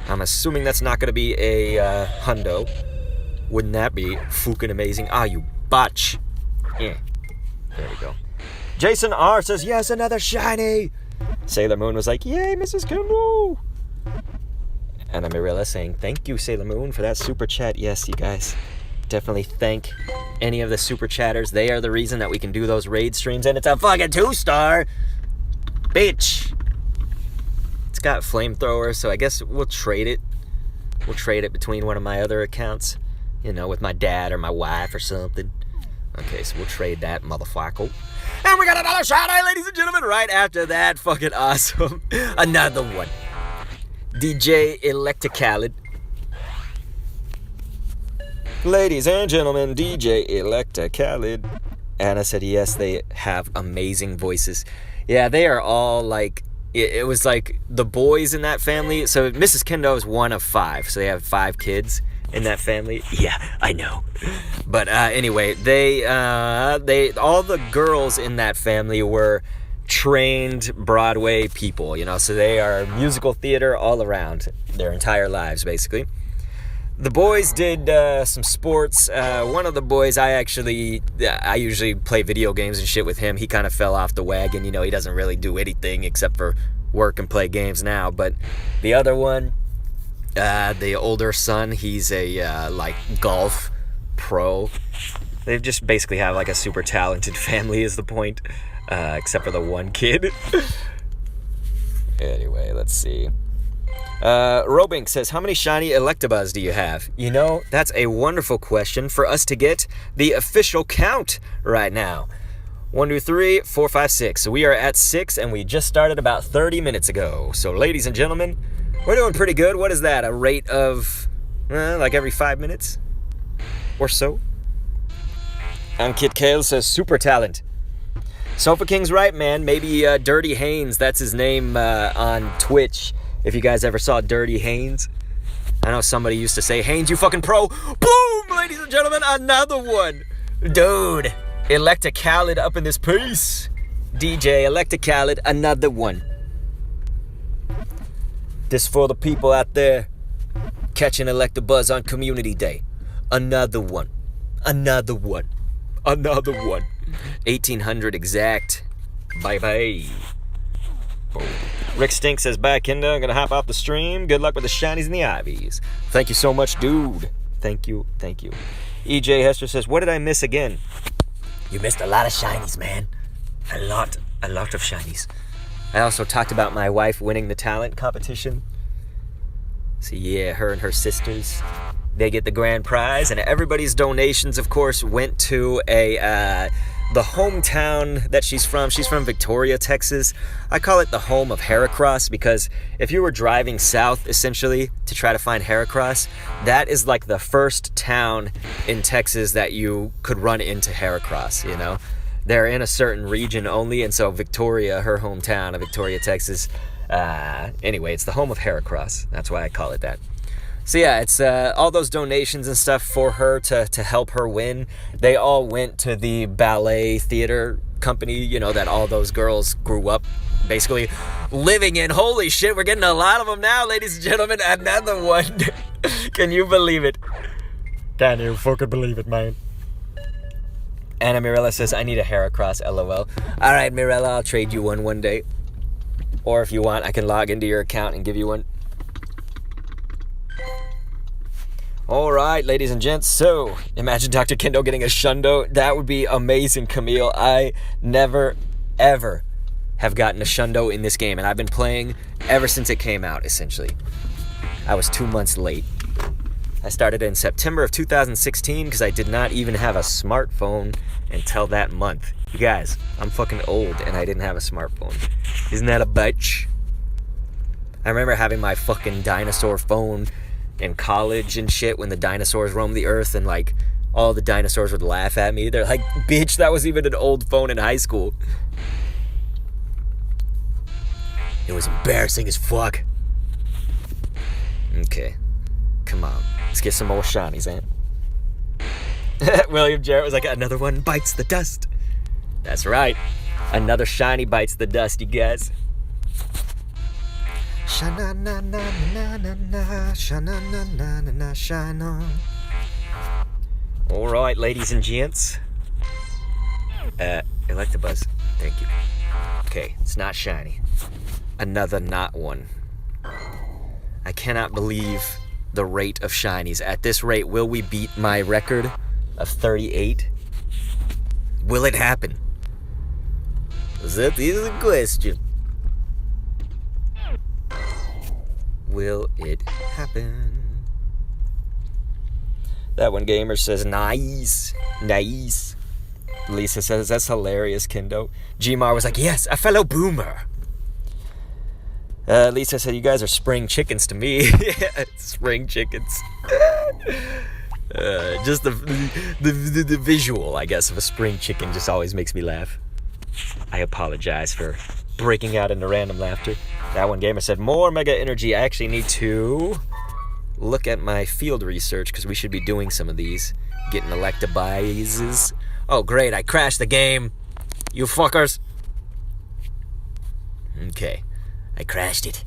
I'm assuming that's not going to be a hundo. Wouldn't that be fucking amazing? Ah, you botch. Yeah. There we go. Jason R. says, yes, another shiny. Sailor Moon was like, yay, Mrs. Kendall. And Amarilla saying, thank you, Sailor Moon, for that super chat. Yes, you guys. Definitely thank any of the super chatters. They are the reason that we can do those raid streams. And it's a fucking 2-star. Bitch. It's got flamethrower, so I guess we'll trade it. We'll trade it between one of my other accounts. You know, with my dad or my wife or something. Okay, so we'll trade that, motherfucker. And we got another shot, ladies and gentlemen, right after that. Fucking awesome. Another one. DJ Electabuzz. Ladies and gentlemen, DJ Electabuzz. Anna said, yes, they have amazing voices. Yeah, they are all like, it was like the boys in that family. So Mrs. Kendo is one of 5. So they have 5 kids in that family. Yeah, I know. But anyway, they all the girls in that family were trained Broadway people, you know. So they are musical theater all around their entire lives, basically. The boys did some sports. One of the boys, I usually play video games and shit with him. He kind of fell off the wagon. You know, he doesn't really do anything except for work and play games now. But the other one, the older son, he's a like golf pro. They just basically have like a super talented family is the point, except for the one kid. Anyway, let's see. Robink says, how many shiny Electabuzz do you have? You know, that's a wonderful question for us to get the official count right now. 1, 2, 3, 4, 5, 6. So we are at 6, and we just started about 30 minutes ago. So, ladies and gentlemen, we're doing pretty good. What is that? A rate of, like every 5 minutes or so? Ankit Kale says, super talent. Sofa King's right, man. Maybe Dirty Haynes, that's his name on Twitch. If you guys ever saw Dirty Haynes. I know somebody used to say, Haynes, you fucking pro. Boom, ladies and gentlemen, another one. Dude, Electabuzz up in this piece. DJ Electabuzz, another one. This for the people out there catching Electabuzz on Community Day. Another one. Another one. Another one. 1800 exact. Bye-bye. Rick Stink says, bye, Kenda. I'm going to hop off the stream. Good luck with the shinies and the ivies. Thank you so much, dude. Thank you. Thank you. EJ Hester says, what did I miss again? You missed a lot of shinies, man. A lot of shinies. I also talked about my wife winning the talent competition. So yeah, her and her sisters, they get the grand prize. And everybody's donations, of course, went to the hometown that she's from. She's from Victoria, Texas. I call it the home of Heracross because if you were driving south, essentially, to try to find Heracross, that is like the first town in Texas that you could run into Heracross, you know? They're in a certain region only, and so Victoria, her hometown of Victoria, Texas, anyway, it's the home of Heracross. That's why I call it that. So yeah, it's all those donations and stuff for her to help her win. They all went to the ballet theater company, you know, that all those girls grew up basically living in. Holy shit, we're getting a lot of them now, ladies and gentlemen. Another one. Can you believe it? Can you fucking believe it, man? Anna Mirella says, I need a Heracross, LOL. Alright, Mirella, I'll trade you one day. Or if you want, I can log into your account and give you one. Alright, ladies and gents, so imagine Dr. Kendo getting a Shundo. That would be amazing, Camille. I never, ever have gotten a Shundo in this game, and I've been playing ever since it came out, essentially. I was 2 months late. I started in September of 2016 because I did not even have a smartphone until that month. You guys, I'm fucking old and I didn't have a smartphone. Isn't that a bitch? I remember having my fucking dinosaur phone in college and shit when the dinosaurs roamed the earth and like all the dinosaurs would laugh at me. They're like, bitch, that was even an old phone in high school. It was embarrassing as fuck. Okay, come on. Let's get some more shinies, man. William Jarrett was like, another one bites the dust. That's right. Another shiny bites the dust, you guys. Sha-na-na-na-na-na-na, sha-na-na-na-na-na, shine on. Alright, ladies and gents. Electabuzz, thank you. Okay, it's not shiny. Another not one. I cannot believe the rate of shinies. At this rate, will we beat my record of 38? Will it happen? That is the question. Will it happen? That one gamer says, nice. Nice. Lisa says, that's hilarious, Kendo. Gmar was like, yes, a fellow boomer. Lisa said, you guys are spring chickens to me. Spring chickens. Just the visual, I guess, of a spring chicken just always makes me laugh. I apologize for breaking out into random laughter. That one gamer said, more Mega Energy. I actually need to look at my field research because we should be doing some of these. Getting Electabuzzes. Oh, great. I crashed the game. You fuckers. Okay. I crashed it.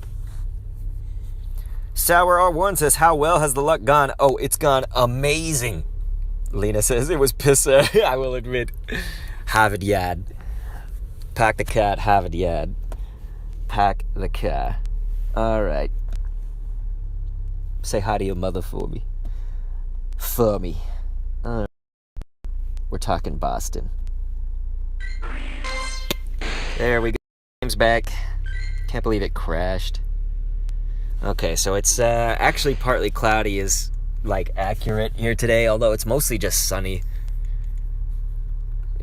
Sour R1 says, how well has the luck gone? Oh, it's gone amazing. Lena says, it was pisser. I will admit. Harvard Yard. Pack the cat, Harvard Yard. Pack the car. Alright. Say hi to your mother for me. For me. We're talking Boston. There we go. Game's back. Can't believe it crashed. Okay, so it's actually partly cloudy is like accurate here today, although it's mostly just sunny.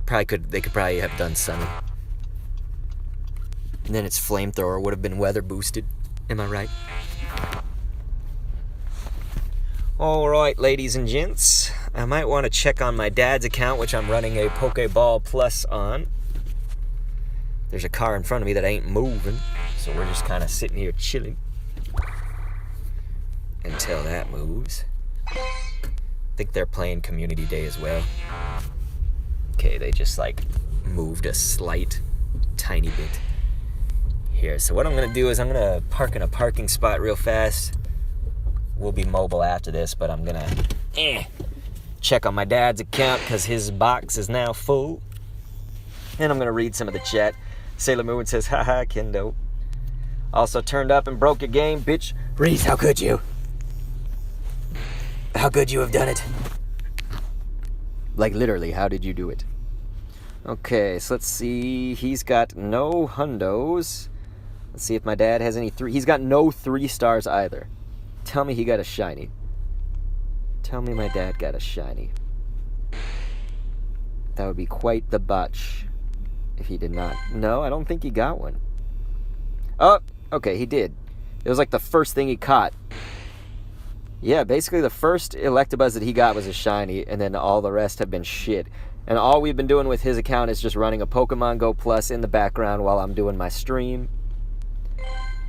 They could probably have done sunny. And then its flamethrower would have been weather boosted. Am I right? Alright, ladies and gents. I might want to check on my dad's account, which I'm running a Pokeball Plus on. There's a car in front of me that ain't moving, so we're just kind of sitting here chilling until that moves. I think they're playing Community Day as well. Okay, they just like moved a slight, tiny bit here. So what I'm gonna do is I'm gonna park in a parking spot real fast. We'll be mobile after this, but I'm gonna check on my dad's account because his box is now full. And I'm gonna read some of the chat. Sailor Moon says, haha, Kendo. Also turned up and broke your game, bitch. Reese, how could you? How could you have done it? Like, literally, how did you do it? Okay, so let's see. He's got no hundos. Let's see if my dad has any three. He's got no 3 stars either. Tell me he got a shiny. Tell me my dad got a shiny. That would be quite the botch if he did not. No, I don't think he got one. Oh, okay, he did. It was like the first thing he caught. Yeah, basically the first Electabuzz that he got was a shiny, and then all the rest have been shit. And all we've been doing with his account is just running a Pokemon Go Plus in the background while I'm doing my stream.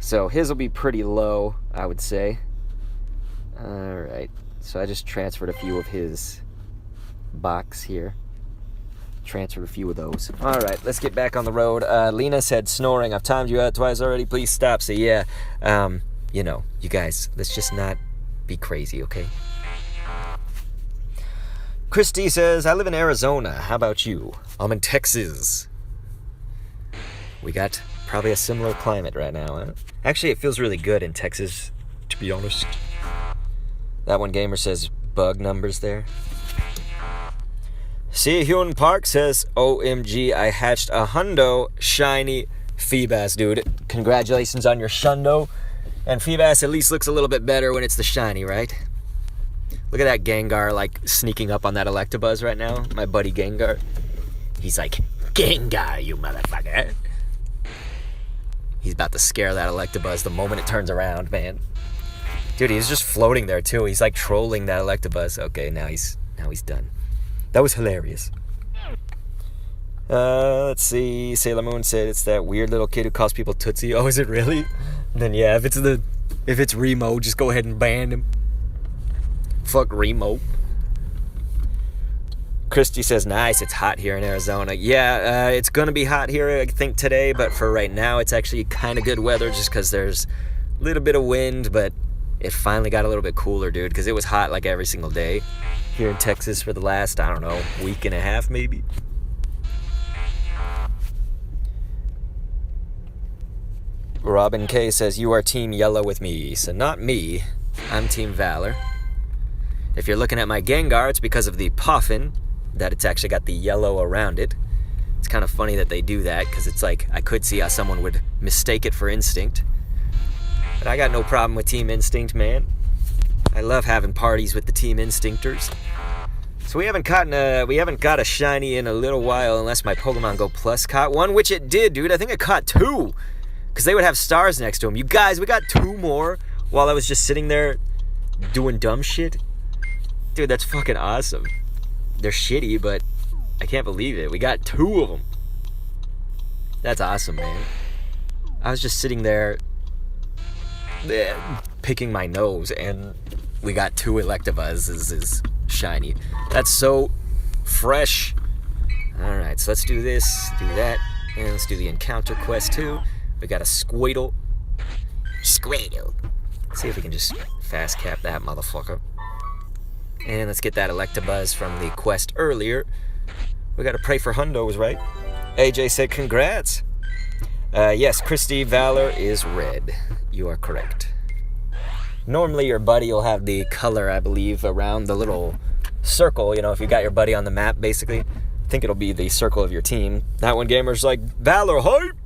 So his will be pretty low, I would say. Alright, so I just transferred a few of his box here. Transferred a few of those. Alright, let's get back on the road. Lena said snoring. I've timed you out twice already. Please stop. So yeah, you know, you guys, let's just not be crazy, okay? Christy says, I live in Arizona. How about you? I'm in Texas. We got probably a similar climate right now, huh? Actually, it feels really good in Texas, to be honest. That one gamer says bug numbers there. See, Hyun Park says, OMG, I hatched a hundo shiny Feebas, dude. Congratulations on your shundo. And Feebas at least looks a little bit better when it's the shiny, right? Look at that Gengar, like, sneaking up on that Electabuzz right now. My buddy Gengar. He's like, Gengar, you motherfucker. He's about to scare that Electabuzz the moment it turns around, man. Dude, he's just floating there, too. He's, like, trolling that Electabuzz. Okay, now he's done. That was hilarious. Let's see. Sailor Moon said it's that weird little kid who calls people Tootsie. Oh, is it really? Then, yeah, if it's Remo, just go ahead and ban him. Fuck Remo. Christy says, nice, it's hot here in Arizona. Yeah, it's gonna be hot here, I think, today, but for right now, it's actually kind of good weather just because there's a little bit of wind, but it finally got a little bit cooler, dude, because it was hot like every single day here in Texas for the last, I don't know, week and a half, maybe. Robin K says, you are Team Yellow with me. So not me, I'm Team Valor. If you're looking at my Gengar, it's because of the Puffin, that it's actually got the yellow around it. It's kind of funny that they do that, because it's like, I could see how someone would mistake it for Instinct. But I got no problem with Team Instinct, man. I love having parties with the Team Instinctors. So we haven't got a shiny in a little while, unless my Pokemon Go Plus caught one, which it did, dude. I think it caught 2, because they would have stars next to them. You guys, we got 2 more while I was just sitting there doing dumb shit. Dude, that's fucking awesome. They're shitty, but I can't believe it. We got 2 of them. That's awesome, man. I was just sitting there picking my nose, and we got 2 Electabuzzes shiny. That's so fresh. Alright, so let's do this, do that, and let's do the encounter quest too. We got a Squirtle. Squirtle. See if we can just fast cap that motherfucker. And let's get that Electabuzz from the quest earlier. We gotta pray for hundos, right? AJ said congrats. Yes, Christy, Valor is red. You are correct. Normally your buddy will have the color, I believe, around the little circle. You know, if you got your buddy on the map, basically. I think it'll be the circle of your team. That one gamer's like, Valor, hype!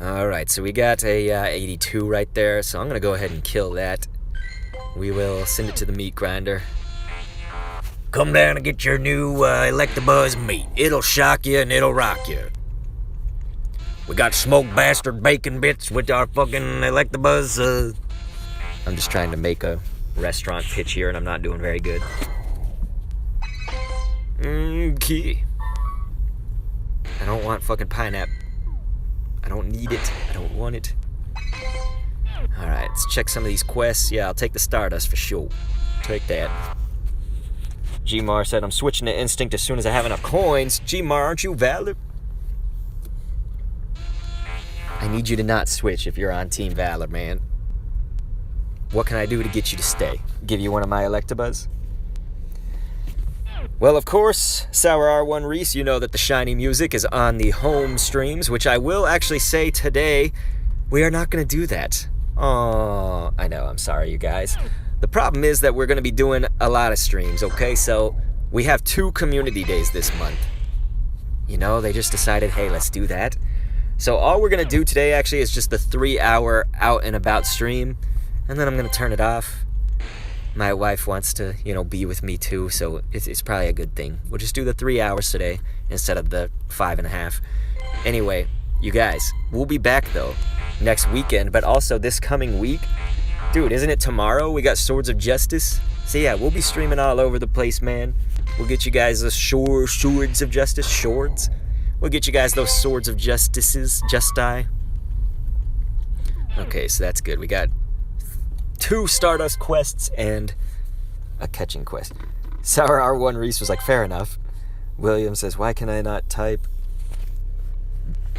Alright, so we got a 82 right there, so I'm going to go ahead and kill that. We will send it to the meat grinder. Come down and get your new Electabuzz meat. It'll shock you and it'll rock you. We got smoked bastard bacon bits with our fucking Electabuzz. I'm just trying to make a restaurant pitch here and I'm not doing very good. Okay. I don't want fucking pineapple. I don't need it. I don't want it. Alright, let's check some of these quests. Yeah, I'll take the Stardust for sure. Take that. Gmar said, I'm switching to Instinct as soon as I have enough coins. Gmar, aren't you Valor? I need you to not switch if you're on Team Valor, man. What can I do to get you to stay? Give you one of my Electabuzz? Well, of course, Sour R1 Reese, you know that the shiny music is on the home streams, which I will actually say today, we are not going to do that. Oh, I know, I'm sorry, you guys. The problem is that we're going to be doing a lot of streams, okay? So, we have 2 community days this month. You know, they just decided, hey, let's do that. So, all we're going to do today, actually, is just the 3-hour out and about stream, and then I'm going to turn it off. My wife wants to, you know, be with me too, so it's probably a good thing. We'll just do the 3 hours today instead of the 5.5. Anyway, you guys, we'll be back, though, next weekend, but also this coming week. Dude, isn't it tomorrow? We got Swords of Justice. So yeah, we'll be streaming all over the place, man. We'll get you guys the Swords of Justice. Swords? We'll get you guys those Swords of Justices. Justi. Okay, so that's good. We got 2 Stardust quests and a catching quest. Sour R1 Reese was like, fair enough. William says, why can I not type?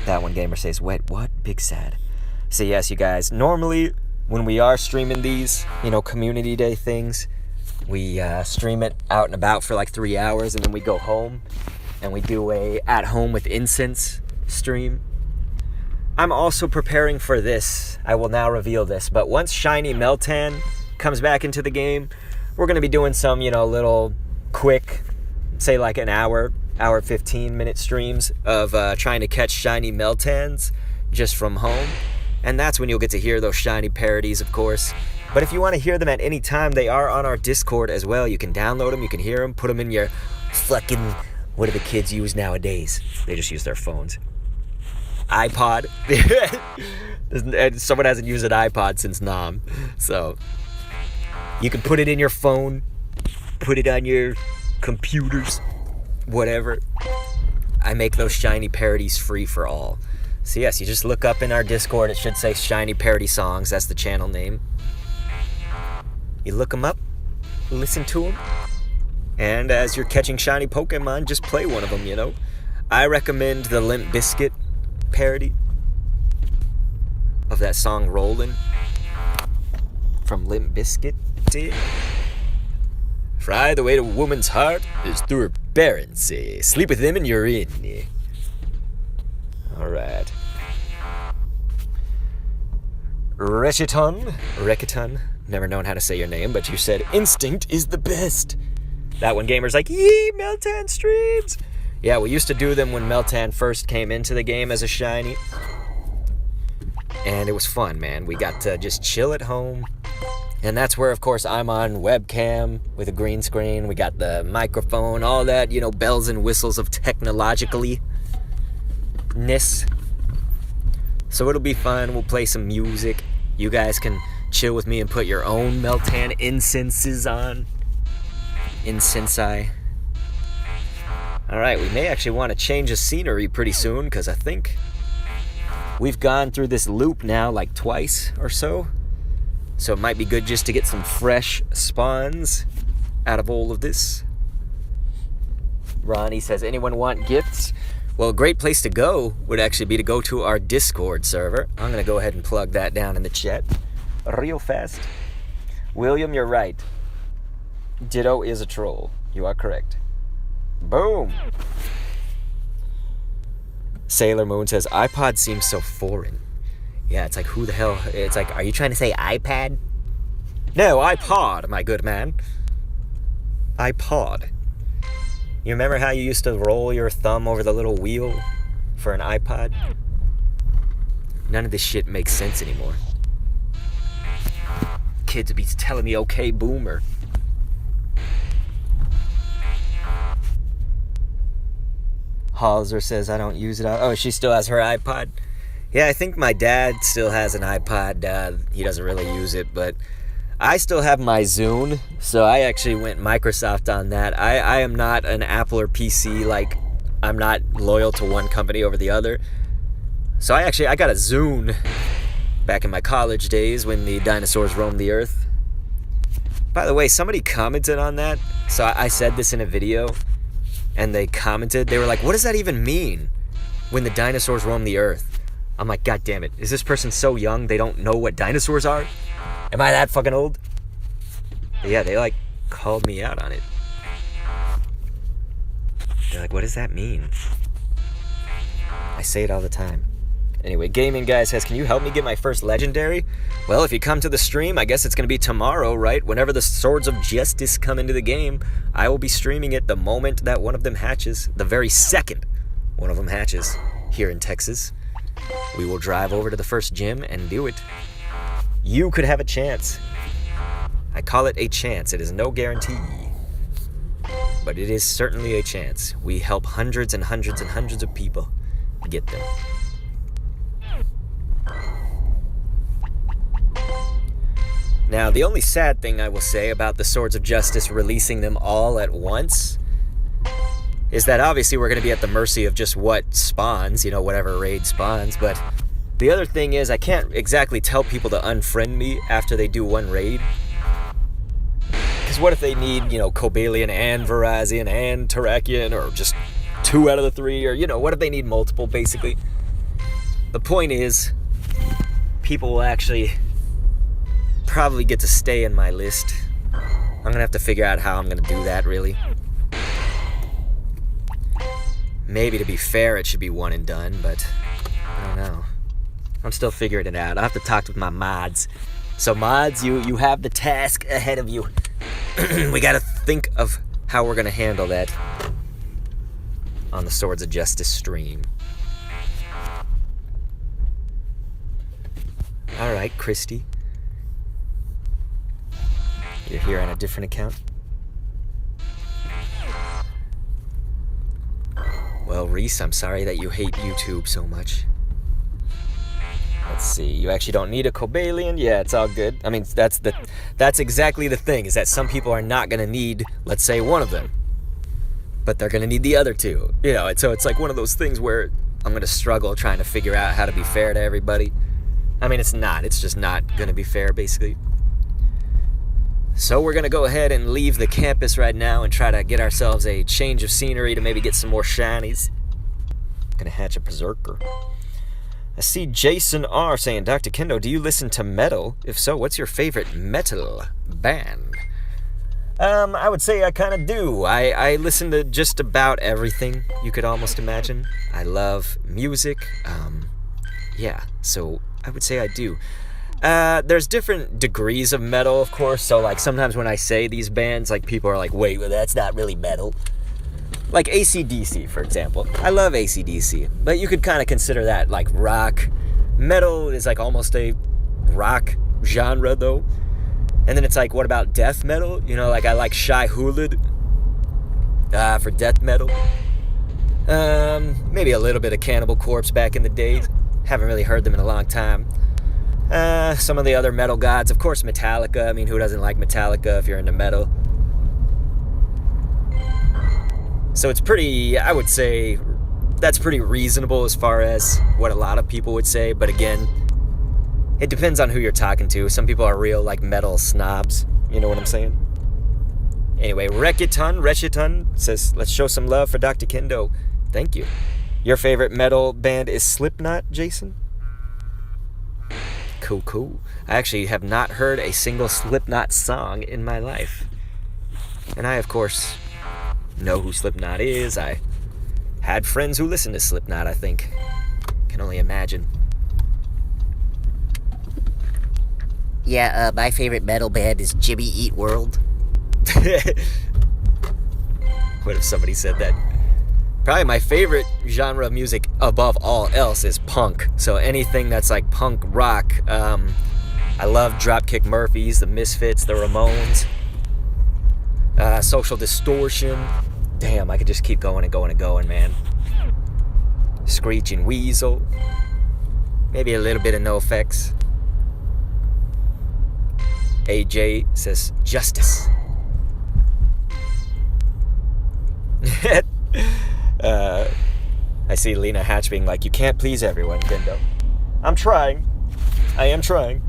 That one gamer says, wait, what? Big sad. So yes, you guys, normally when we are streaming these, community day things, we stream it out and about for like 3 hours, and then we go home and we do a at home with incense stream. I'm also preparing for this. I will now reveal this, but once Shiny Meltan comes back into the game, we're going to be doing some, little quick, say like an hour 15-minute streams of trying to catch Shiny Meltans just from home. And that's when you'll get to hear those shiny parodies, of course. But if you want to hear them at any time, they are on our Discord as well. You can download them, you can hear them, put them in your fucking, what do the kids use nowadays? They just use their phones. iPod. Someone hasn't used an iPod since Nam. So, you can put it in your phone, put it on your computers, whatever. I make those shiny parodies free for all. So yes, you just look up in our Discord, it should say Shiny Parody Songs, that's the channel name. You look them up, listen to them, and as you're catching shiny Pokemon, just play one of them, I recommend the Limp Bizkit parody of that song Rollin' from Limp Bizkit. Fry the way to a woman's heart is through her parents. Sleep with them and you're in. Alright. Rekiton. Never known how to say your name, but you said instinct is the best. That one gamer's like, yee, Meltan streams. Yeah, we used to do them when Meltan first came into the game as a shiny. And it was fun, man. We got to just chill at home. And that's where, of course, I'm on webcam with a green screen. We got the microphone, all that, bells and whistles of technologically-ness. So it'll be fun. We'll play some music. You guys can chill with me and put your own Meltan incenses on. Incensi. Alright, we may actually want to change the scenery pretty soon, because I think we've gone through this loop now like twice or so. So it might be good just to get some fresh spawns out of all of this. Ronnie says, anyone want gifts? Well, a great place to go would actually be to go to our Discord server. I'm going to go ahead and plug that down in the chat real fast. William, you're right. Ditto is a troll. You are correct. Boom. Sailor Moon says, iPod seems so foreign. Yeah, it's like, who the hell? It's like, are you trying to say iPad? No, iPod, my good man. iPod. You remember how you used to roll your thumb over the little wheel for an iPod? None of this shit makes sense anymore. Kids would be telling me, okay, boomer. Halzer says, I don't use it. Oh, she still has her iPod? Yeah, I think my dad still has an iPod. He doesn't really use it, but I still have my Zune, so I actually went Microsoft on that. I am not an Apple or PC, like, I'm not loyal to one company over the other. So I got a Zune back in my college days when the dinosaurs roamed the earth. By the way, somebody commented on that. So I said this in a video, and they commented. They were like, what does that even mean, when the dinosaurs roamed the earth? I'm like, God damn it. Is this person so young they don't know what dinosaurs are? Am I that fucking old? But yeah, they like called me out on it. They're like, what does that mean? I say it all the time. Anyway, Gaming Guy says, can you help me get my first legendary? Well, if you come to the stream, I guess it's going to be tomorrow, right? Whenever the Swords of Justice come into the game, I will be streaming it the moment that one of them hatches. The very second one of them hatches here in Texas. We will drive over to the first gym and do it. You could have a chance. I call it a chance. It is no guarantee. But it is certainly a chance. We help hundreds and hundreds and hundreds of people get them. Now, the only sad thing I will say about the Swords of Justice releasing them all at once is that obviously we're going to be at the mercy of just what spawns, whatever raid spawns, but The other thing is I can't exactly tell people to unfriend me after they do one raid. Because what if they need, Cobalion and Virizion and Terrakion, or just 2 out of the 3, or, what if they need multiple, basically? The point is, people will actually probably get to stay in my list. I'm going to have to figure out how I'm going to do that, really. Maybe to be fair, it should be one and done, but I don't know. I'm still figuring it out. I'll have to talk with my mods. So mods, you have the task ahead of you. We gotta think of how we're gonna handle that on the Swords of Justice stream. Alright, Christy. You're here on a different account? Well, Reese, I'm sorry that you hate YouTube so much. Let's see, you actually don't need a Cobalion? Yeah, it's all good. I mean, that's exactly the thing, is that some people are not going to need, let's say, one of them. But they're going to need the other 2. And so it's like one of those things where I'm going to struggle trying to figure out how to be fair to everybody. I mean, it's just not going to be fair, basically. So we're going to go ahead and leave the campus right now and try to get ourselves a change of scenery to maybe get some more shinies. Going to hatch a Berserker. I see Jason R. saying, Dr. Kendo, do you listen to metal? If so, what's your favorite metal band? I would say I kind of do. I listen to just about everything you could almost imagine. I love music. So I would say I do. There's different degrees of metal, of course. So, like, sometimes when I say these bands, like, people are like, wait, well, that's not really metal. Like AC/DC, for example. I love AC/DC, but you could kind of consider that like rock. Metal is like almost a rock genre, though. And then it's like, what about death metal? Like I like Shai Hulud for death metal. Maybe a little bit of Cannibal Corpse back in the day. Haven't really heard them in a long time. Some of the other metal gods, of course, Metallica. I mean, who doesn't like Metallica if you're into metal? So it's pretty, I would say, that's pretty reasonable as far as what a lot of people would say. But again, it depends on who you're talking to. Some people are real, like, metal snobs. You know what I'm saying? Anyway, Reshiton says, let's show some love for Dr. Kendo. Thank you. Your favorite metal band is Slipknot, Jason? Cool. I actually have not heard a single Slipknot song in my life. And I, of course, know who Slipknot is. I had friends who listened to Slipknot, I think. Can only imagine. Yeah, my favorite metal band is Jimmy Eat World. What if somebody said that? Probably my favorite genre of music above all else is punk. So anything that's like punk rock. I love Dropkick Murphys, the Misfits, the Ramones, Social Distortion. Damn, I could just keep going and going and going, man. Screeching Weasel. Maybe a little bit of NoFX. AJ says, Justice. I see Lena Hatch being like, you can't please everyone, Kendo. I'm trying. I am trying.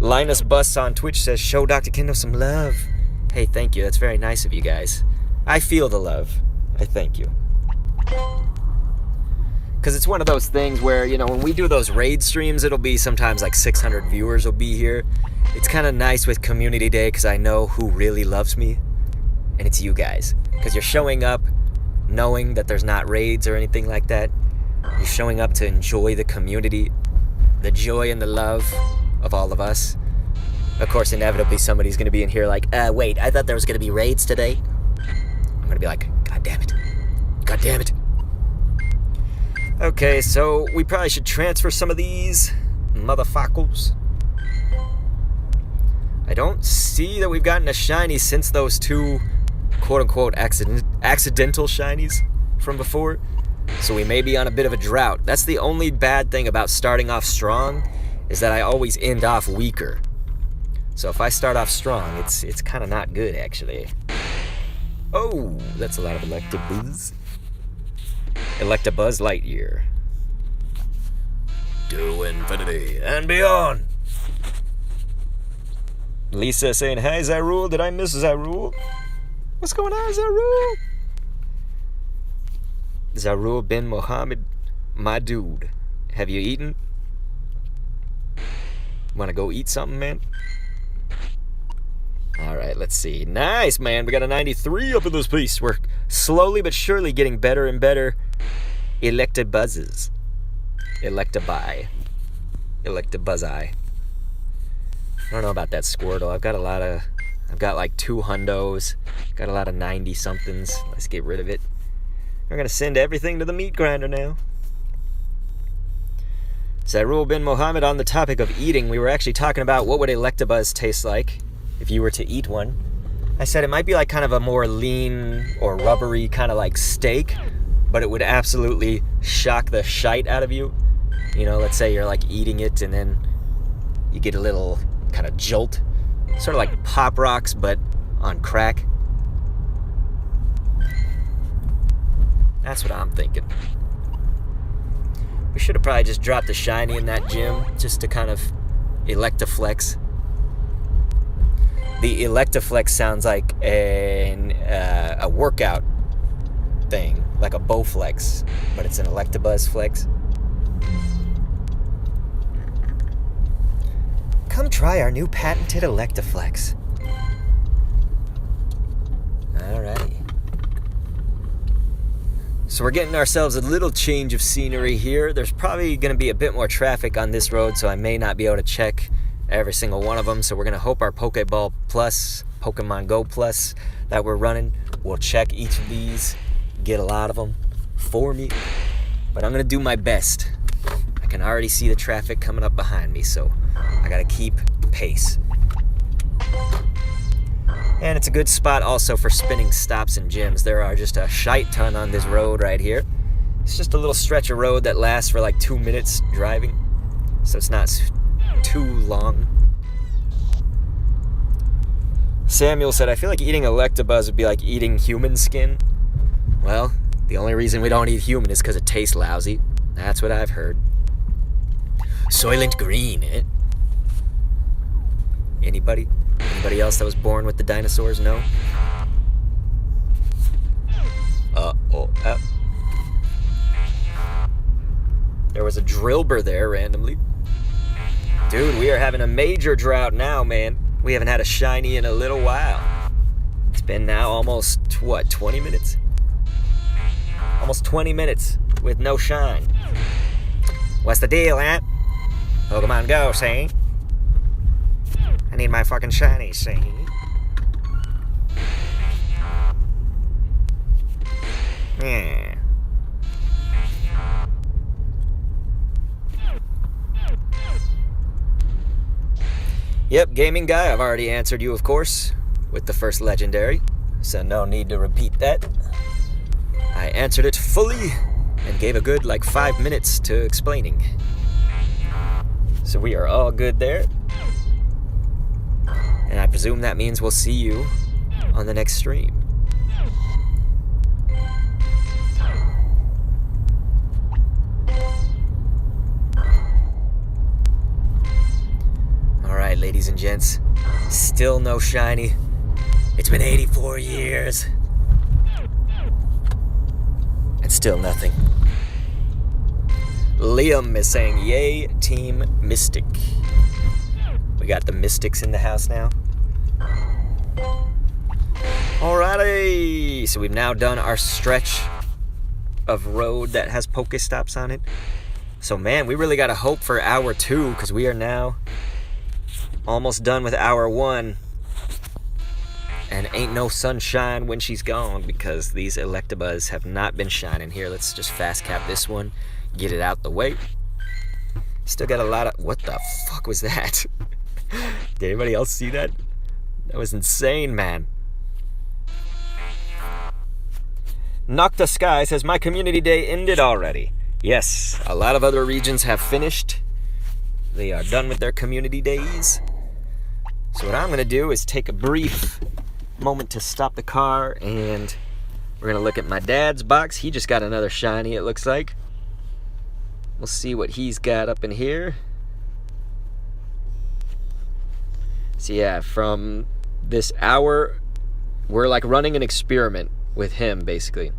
Linus Buss on Twitch says, show Dr. Kendo some love. Hey, thank you. That's very nice of you guys. I feel the love. I thank you. Because it's one of those things where, when we do those raid streams, it'll be sometimes like 600 viewers will be here. It's kind of nice with Community Day because I know who really loves me. And it's you guys. Because you're showing up knowing that there's not raids or anything like that. You're showing up to enjoy the community, the joy and the love of all of us. Of course, inevitably somebody's going to be in here like, wait, I thought there was going to be raids today. I'm going to be like, God damn it. God damn it. Okay, so we probably should transfer some of these motherfuckers. I don't see that we've gotten a shiny since those two quote-unquote accidental shinies from before. So we may be on a bit of a drought. That's the only bad thing about starting off strong, is that I always end off weaker. So if I start off strong, it's kind of not good, actually. Oh, that's a lot of Electabuzz. Electabuzz Lightyear. to infinity and beyond. Lisa saying, hi, Zyrule. Did I miss Zyrule? What's going on, Zyrule? Zyrule bin Mohammed, my dude. Have you eaten? Want to go eat something, man? Alright, let's see. Nice, man. We got a 93 up in this piece. We're slowly but surely getting better and better. Electabuzzes. Electabuzz. I don't know about that Squirtle. I've got like 2 hundos. Got a lot of 90 somethings. Let's get rid of it. We're gonna send everything to the meat grinder now. Zyrule bin Mohammed, on the topic of eating, we were actually talking about what would Electabuzz taste like if you were to eat one. I said it might be like kind of a more lean or rubbery kind of like steak, but it would absolutely shock the shite out of you. You know, let's say you're like eating it and then you get a little kind of jolt. Sort of like Pop Rocks, but on crack. That's what I'm thinking. We should have probably just dropped a shiny in that gym just to kind of Electaflex. The Electaflex sounds like a workout thing, like a Bowflex, but it's an Electabuzz flex. Come try our new patented Electaflex. Alrighty. So we're getting ourselves a little change of scenery here. There's probably going to be a bit more traffic on this road, so I may not be able to check every single one of them. So we're going to hope our Pokeball Plus, Pokemon Go Plus that we're running will check each of these, get a lot of them for me. But I'm going to do my best. I can already see the traffic coming up behind me, so I got to keep pace. And it's a good spot also for spinning stops and gyms. There are just a shite ton on this road right here. It's just a little stretch of road that lasts for like 2 minutes driving, so it's not too long. Samuel said, I feel like eating Electabuzz would be like eating human skin. Well, the only reason we don't eat human is because it tastes lousy. That's what I've heard. Soylent Green, eh? Anybody? Anybody else that was born with the dinosaurs? No? There was a Drillbur there randomly. Dude, we are having a major drought now, man. We haven't had a shiny in a little while. It's been now almost, 20 minutes? Almost 20 minutes with no shine. What's the deal, eh? Pokemon Go, see? I need my fucking shiny, see? Yeah. Yep, gaming guy, I've already answered you, of course, with the first legendary, so no need to repeat that. I answered it fully and gave a good, 5 minutes to explaining. So we are all good there. And I presume that means we'll see you on the next stream. Alright, ladies and gents. Still no shiny. It's been 84 years. And still nothing. Liam is saying, yay, Team Mystic. We got the Mystics in the house now. Alrighty. So we've now done our stretch of road that has Pokestops on it. So man, we really got to hope for hour 2, because we are now almost done with hour 1. And ain't no sunshine when she's gone, because these Electabuzz have not been shining. Here, let's just fast cap this one. Get it out the way. Still got a lot of... What the fuck was that? Did anybody else see that? That was insane, man. Nocta Sky says, my community day ended already. Yes, a lot of other regions have finished. They are done with their community days. So what I'm going to do is take a brief moment to stop the car, and we're going to look at my dad's box. He just got another shiny, it looks like. We'll see what he's got up in here. So yeah, from this hour, we're like running an experiment with him, basically.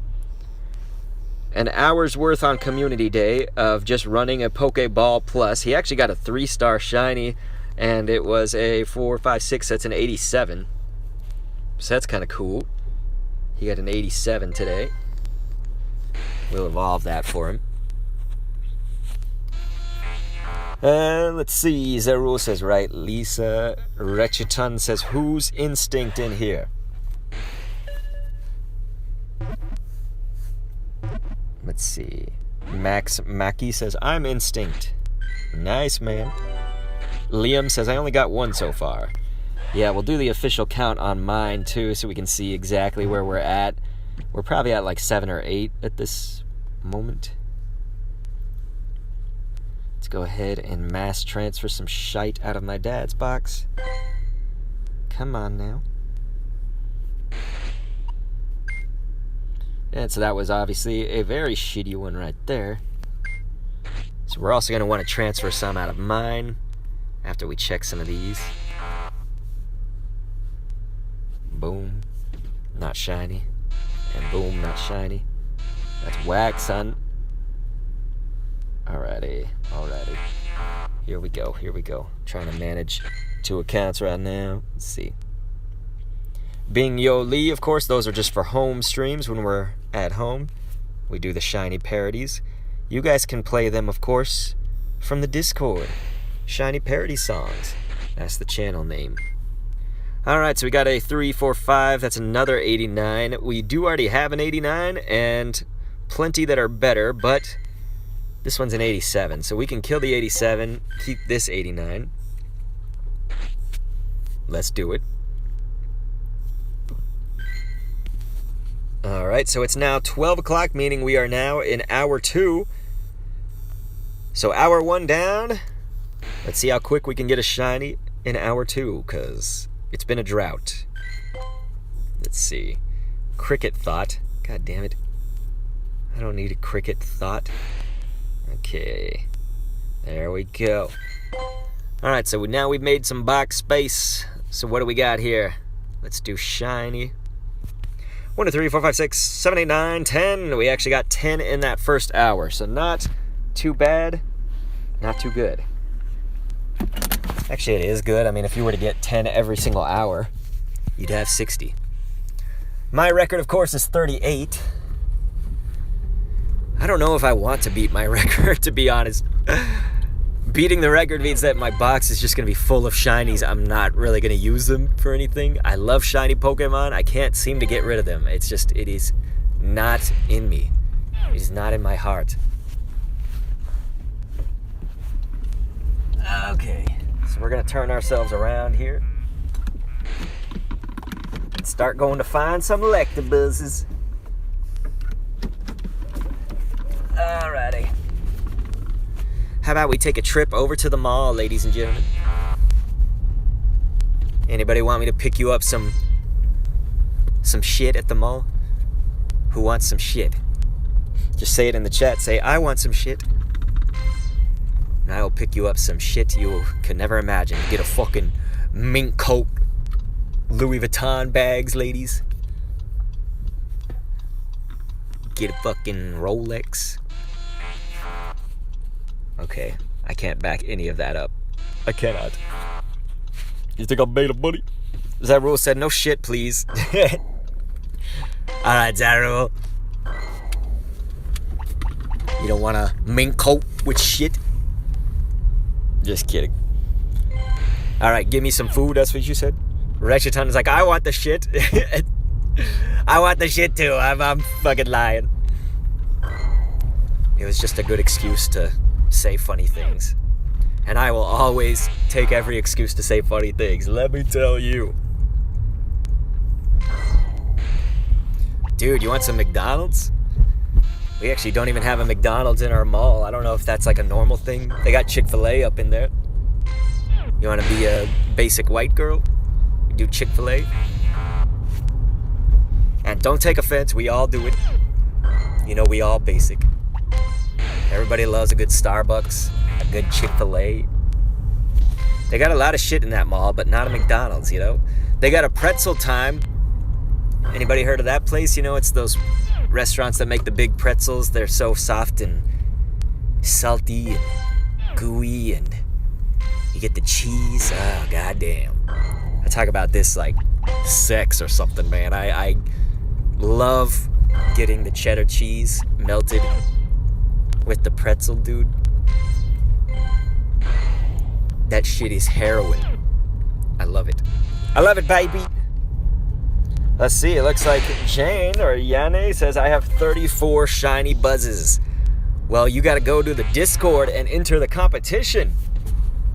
An hour's worth on Community Day of just running a Pokeball Plus. He actually got a 3-star shiny, and it was a 4, 5, 6, that's an 87. So that's kind of cool. He got an 87 today. We'll evolve that for him. Let's see. Zerul says right. Lisa Rechiton says, who's Instinct in here? Let's see. Max Mackie says, I'm Instinct. Nice, man. Liam says, I only got one so far. Yeah, we'll do the official count on mine, too, so we can see exactly where we're at. We're probably at like 7 or 8 at this moment. Let's go ahead and mass transfer some shite out of my dad's box. Come on now. And so that was obviously a very shitty one right there. So we're also going to want to transfer some out of mine after we check some of these. Boom. Not shiny. And boom, not shiny. That's whack, son. Alrighty. Here we go. Trying to manage 2 accounts right now. Let's see. Bing Yo Lee, of course, those are just for home streams when we're at home. We do the shiny parodies. You guys can play them, of course, from the Discord. Shiny parody songs. That's the channel name. Alright, so we got a 3, 4, 5. That's another 89. We do already have an 89 and plenty that are better, but this one's an 87. So we can kill the 87, keep this 89. Let's do it. Alright, so it's now 12 o'clock, meaning we are now in hour 2. So hour 1 down. Let's see how quick we can get a shiny in hour 2, because it's been a drought. Let's see. Cricket Thought. God damn it. I don't need a Cricket Thought. Okay. There we go. Alright, so now we've made some box space. So what do we got here? Let's do shiny. 1, 2, 3, 4, 5, 6, 7, 8, 9, 10. We actually got 10 in that first hour. So not too bad. Not too good. Actually, it is good. I mean, if you were to get 10 every single hour, you'd have 60. My record, of course, is 38. I don't know if I want to beat my record, to be honest. Beating the record means that my box is just going to be full of shinies. I'm not really going to use them for anything. I love shiny Pokemon. I can't seem to get rid of them. It's just, it is not in me. It is not in my heart. Okay, so we're going to turn ourselves around here. And start going to find some Electabuzzes. Alrighty. How about we take a trip over to the mall, ladies and gentlemen? Anybody want me to pick you up some shit at the mall? Who wants some shit? Just say it in the chat. Say, I want some shit. And I will pick you up some shit you could never imagine. Get a fucking mink coat. Louis Vuitton bags, ladies. Get a fucking Rolex. Okay, I can't back any of that up. I cannot. You think I'm made of money? Zyrule said, no shit, please. Alright, Zyrule. You don't want a mink coat with shit? Just kidding. Alright, give me some food, that's what you said? Rechiton is like, I want the shit. I want the shit too. I'm fucking lying. It was just a good excuse to say funny things. And I will always take every excuse to say funny things. Let me tell you. Dude, you want some McDonald's? We actually don't even have a McDonald's in our mall. I don't know if that's like a normal thing. They got Chick-fil-A up in there. You want to be a basic white girl? You do Chick-fil-A? And don't take offense, we all do it. You know, we all basic. Everybody loves a good Starbucks, a good Chick-fil-A. They got a lot of shit in that mall, but not a McDonald's, you know? They got a Pretzel Time. Anybody heard of that place? You know, it's those restaurants that make the big pretzels. They're so soft and salty and gooey, and you get the cheese. Oh, goddamn. I talk about this like sex or something, man. I love getting the cheddar cheese melted with the pretzel, dude. That shit is heroin. I love it. I love it, baby. Let's see. It looks like Jane or Yane says, I have 34 shiny buzzes. Well, you got to go to the Discord and enter the competition.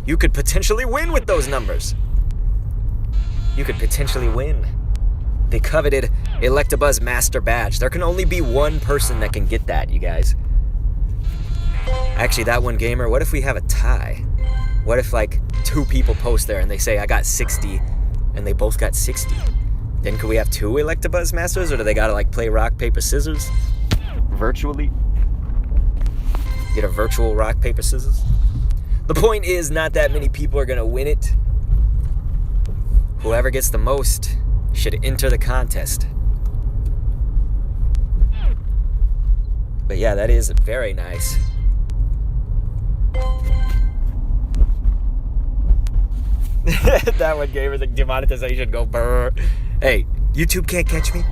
You could potentially win with those numbers. You could potentially win the coveted Electabuzz Master Badge. There can only be one person that can get that, you guys. Actually, that one gamer, what if we have a tie? What if like 2 people post there and they say, I got 60, and they both got 60? Then could we have 2 Electabuzz Masters, or do they gotta like play rock, paper, scissors? Virtually? Get a virtual rock, paper, scissors? The point is, not that many people are gonna win it. Whoever gets the most should enter the contest. But yeah, that is very nice. That one gave her the demonetization. Go brr. Hey, YouTube can't catch me.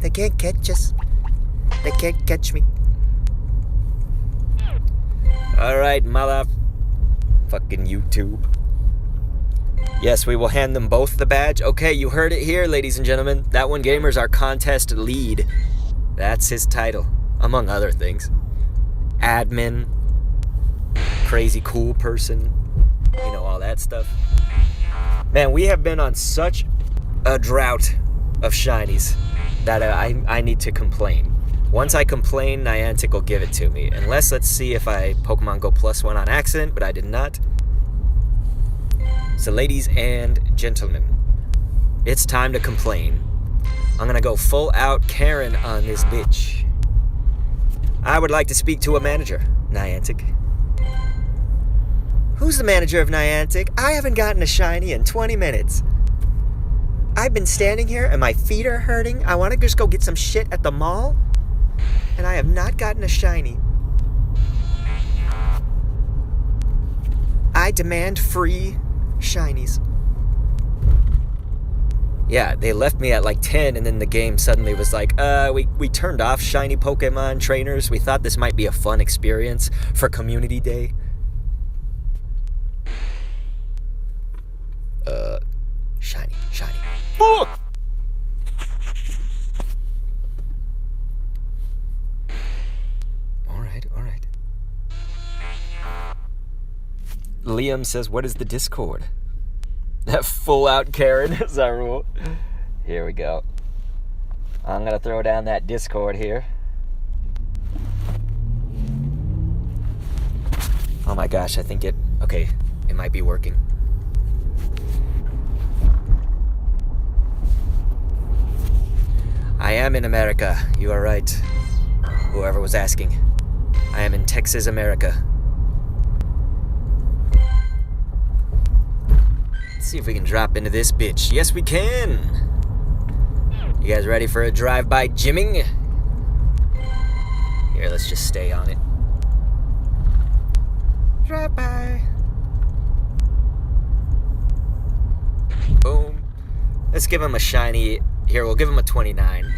They can't catch us. They can't catch me. Alright, mother fucking YouTube. Yes, we will hand them both the badge. Okay, you heard it here, ladies and gentlemen. That one gamer's our contest lead. That's his title, among other things. Admin, crazy cool person, you know, all that stuff. Man, we have been on such a drought of shinies that I need to complain. Once I complain, Niantic will give it to me. Unless, let's see if I Pokemon Go Plus one on accident, but I did not. So ladies and gentlemen, it's time to complain. I'm gonna go full out Karen on this bitch. I would like to speak to a manager, Niantic. Who's the manager of Niantic? I haven't gotten a shiny in 20 minutes. I've been standing here and my feet are hurting. I want to just go get some shit at the mall, and I have not gotten a shiny. I demand free shinies. Yeah, they left me at like 10, and then the game suddenly was like, we turned off shiny Pokemon trainers. We thought this might be a fun experience for Community Day. Shiny. Fuck! Alright. Liam says, what is the Discord? That full out Karen, is that rule? Here we go. I'm gonna throw down that Discord here. Oh my gosh, I think it might be working. I am in America, you are right. Whoever was asking. I am in Texas, America. Let's see if we can drop into this bitch. Yes, we can! You guys ready for a drive-by gymming? Here, let's just stay on it. Drive-by. Boom. Let's give him a shiny. Here, we'll give him a 29.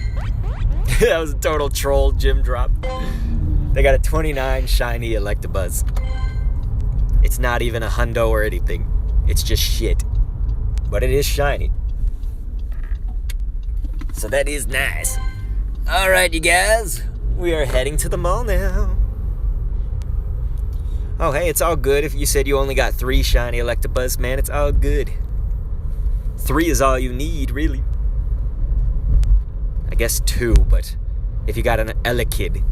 That was a total troll gym drop. They got a 29 shiny Electabuzz. It's not even a hundo or anything. It's just shit. But it is shiny. So that is nice. Alright, you guys. We are heading to the mall now. Oh, hey, it's all good. If you said you only got 3 shiny Electabuzz, man, it's all good. 3 is all you need, really. I guess 2, but if you got an Elekid.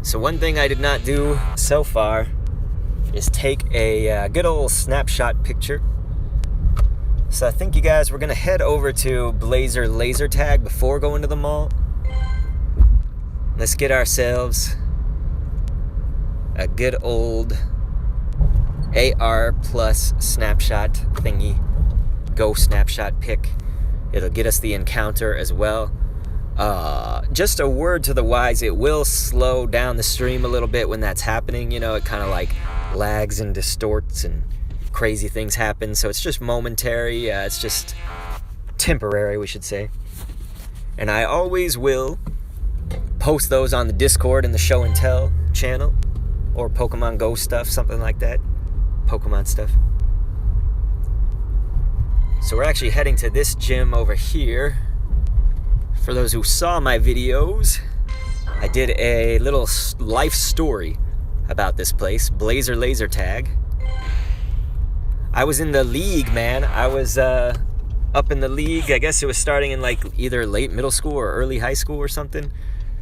So one thing I did not do so far is take a good old snapshot picture. So I think you guys, we're gonna head over to Blazer Laser Tag before going to the mall. let's get ourselves a good old AR plus snapshot thingy. Go snapshot pick. It'll get us the encounter as well. Just a word to the wise, it will slow down the stream a little bit when that's happening. You know, it kind of like lags and distorts and crazy things happen. So it's just momentary. It's just temporary, we should say. And I always will post those on the Discord and the Show and Tell channel, or Pokemon Go stuff, something like that. Pokemon stuff. So we're actually heading to this gym over here. For those who saw my videos, I did a little life story about this place, Blazer Laser Tag. I was in the league, man. I was up in the league. I guess it was starting in like either late middle school or early high school or something.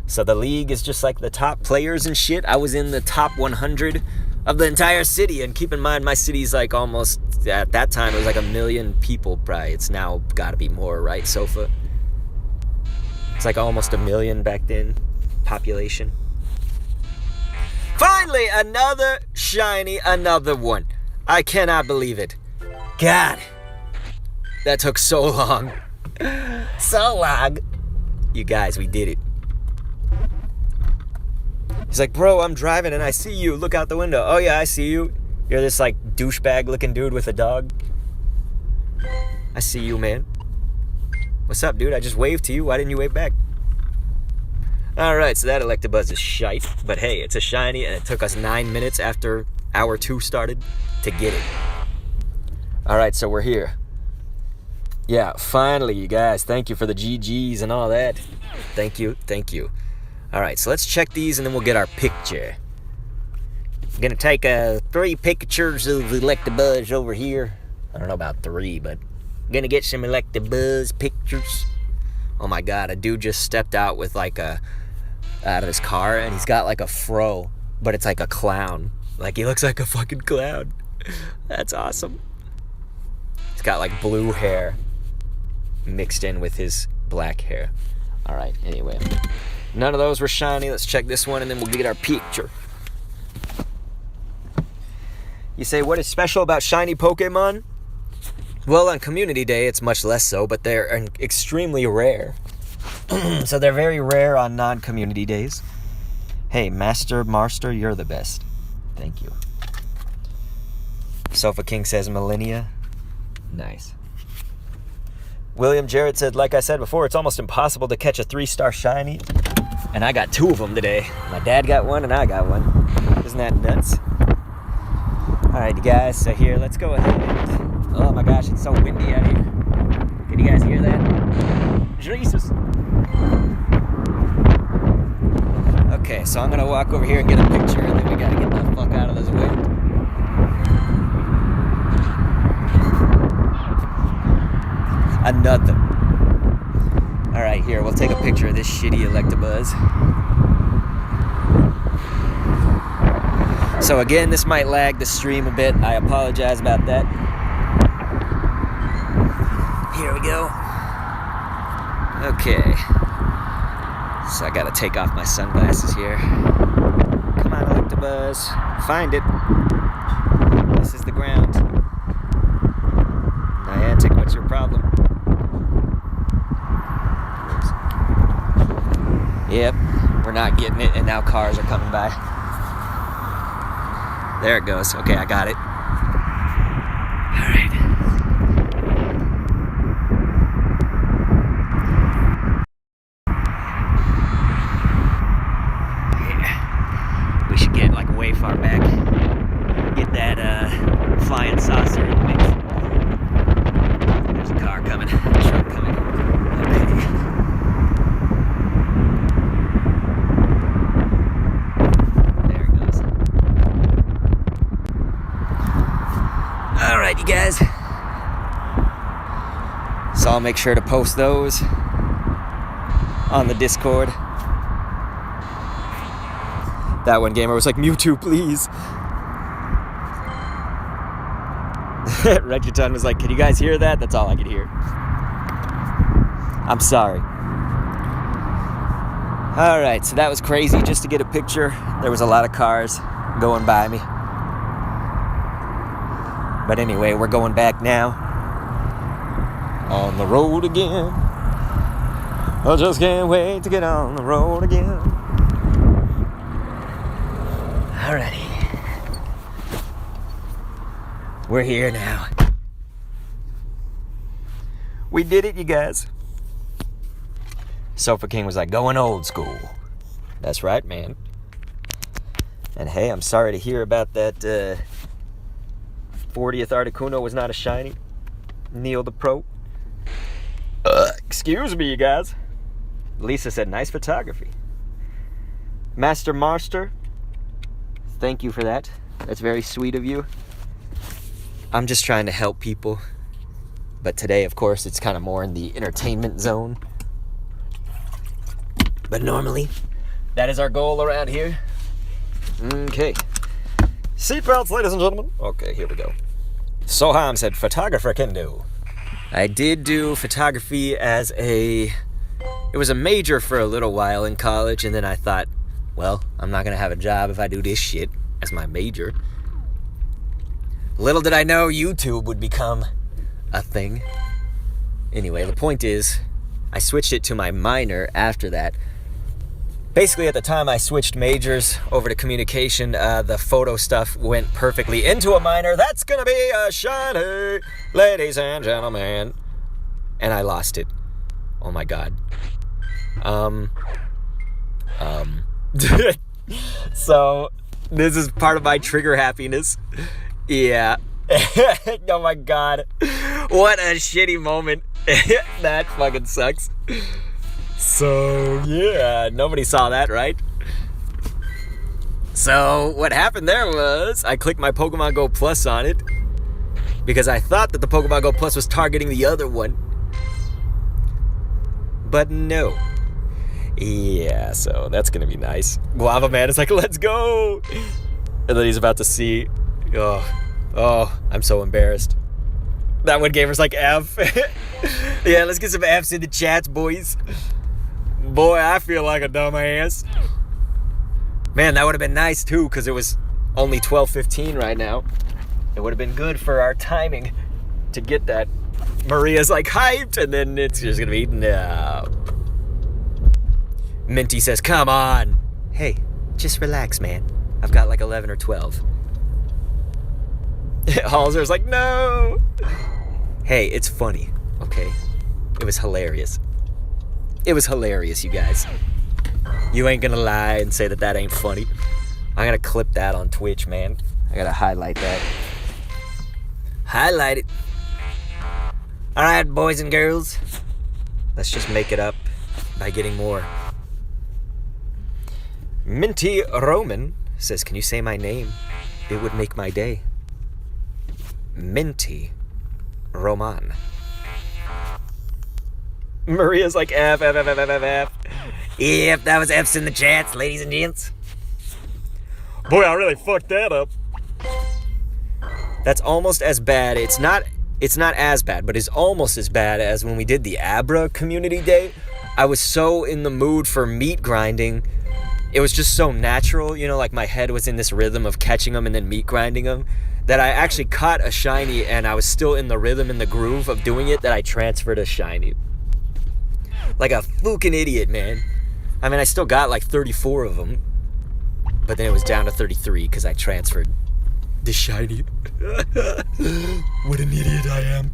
So the league is just like the top players and shit. I was in the top 100 of the entire city. And keep in mind, my city's like almost, at that time, it was like 1 million people probably. It's now got to be more, right, Sofa? It's like almost 1 million back then, population. Finally, another shiny, another one. I cannot believe it. God, that took so long. So long. You guys, we did it. He's like, bro, I'm driving and I see you. Look out the window. Oh yeah, I see you. You're this like douchebag looking dude with a dog. I see you, man. What's up, dude? I just waved to you. Why didn't you wave back? Alright, so that Electabuzz is shite. But hey, it's a shiny and it took us 9 minutes after hour 2 started to get it. Alright, so we're here. Yeah, finally, you guys. Thank you for the GGs and all that. Thank you, thank you. Alright, so let's check these and then we'll get our picture. I'm gonna take 3 pictures of Electabuzz over here. I don't know about 3, but I'm gonna get some Electabuzz pictures. Oh my god, a dude just stepped out with like out of his car and he's got like a fro, but it's like a clown. Like he looks like a fucking clown. That's awesome. He's got like blue hair mixed in with his black hair. Alright, anyway. None of those were shiny. Let's check this one and then we'll get our picture. You say, what is special about shiny Pokemon? Well, on Community Day, it's much less so, but they're extremely rare. So they're very rare on non-community days. Hey, Master, you're the best. Thank you. Sofa King says millennia. Nice. William Jarrett said, like I said before, it's almost impossible to catch a 3-star shiny. And I got 2 of them today. My dad got one and I got one. Isn't that nuts? Alright, you guys, so here, let's go ahead. Oh my gosh, it's so windy out here. Can you guys hear that? Jesus. Okay, so I'm gonna walk over here and get a picture, and then we gotta get the fuck out of this wind. Another. Alright, here, we'll take a picture of this shitty Electabuzz. So again, this might lag the stream a bit. I apologize about that. Here we go. Okay. So I gotta take off my sunglasses here. Come on, Electabuzz. Find it. This is the ground. Niantic, what's your problem? Yep, we're not getting it, and now cars are coming by. There it goes. Okay, I got it. Alright. Yeah. We should get like way far back. Get that flying saucer in the mix. There's a car coming. A truck coming. Okay. Alright, you guys. So I'll make sure to post those on the Discord. That one gamer was like, Mewtwo, please. Regiton was like, can you guys hear that? That's all I could hear. I'm sorry. Alright, so that was crazy just to get a picture. There was a lot of cars going by me. But anyway, we're going back now. On the road again. I just can't wait to get on the road again. Alrighty. We're here now. We did it, you guys. Sofa King was like, going old school. That's right, man. And hey, I'm sorry to hear about that 40th Articuno was not a shiny. Neil the Pro. Excuse me, you guys. Lisa said, nice photography. Master Marster, thank you for that. That's very sweet of you. I'm just trying to help people. But today, of course, it's kind of more in the entertainment zone. But normally, that is our goal around here. Okay. Seatbelts, ladies and gentlemen. Okay, here we go. Soham said, photographer can do. I did do photography as it was a major for a little while in college, and then I thought, well, I'm not going to have a job if I do this shit as my major. Little did I know YouTube would become a thing. Anyway, the point is, I switched it to my minor after that. Basically, at the time I switched majors over to communication, the photo stuff went perfectly into a minor. That's gonna be a shiny, ladies and gentlemen. And I lost it. Oh my god. So, this is part of my trigger happiness. Yeah. Oh my god. What a shitty moment. That fucking sucks. So, yeah, nobody saw that, right? So, what happened there was, I clicked my Pokemon Go Plus on it, because I thought that the Pokemon Go Plus was targeting the other one. But no. Yeah, so that's gonna be nice. Guava Man is like, let's go! And then he's about to see, oh, I'm so embarrassed. That one gamer's like, F. Yeah, let's get some Fs in the chats, boys. Boy, I feel like a dumbass. Man, that would have been nice too, because it was only 12:15 right now. It would have been good for our timing to get that. Maria's like hyped, and then it's just gonna be no. Minty says, come on. Hey, just relax, man. I've got like 11 or 12. Halser's like, no. Hey, it's funny, okay? It was hilarious. It was hilarious, you guys. You ain't gonna lie and say that that ain't funny. I gotta clip that on Twitch, man. I gotta highlight that. Highlight it. Alright, boys and girls. Let's just make it up by getting more. Minty Roman says, can you say my name? It would make my day. Minty Roman. Maria's like, F. Yep, that was F's in the chats, ladies and gents. Boy, I really fucked that up. That's almost as bad. It's not as bad, but it's almost as bad as when we did the Abra community day. I was so in the mood for meat grinding. It was just so natural, you know, like my head was in this rhythm of catching them and then meat grinding them, that I actually caught a shiny and I was still in the rhythm and the groove of doing it, that I transferred a shiny. Like a fucking idiot, man. I mean, I still got like 34 of them, but then it was down to 33 because I transferred the shiny. What an idiot I am.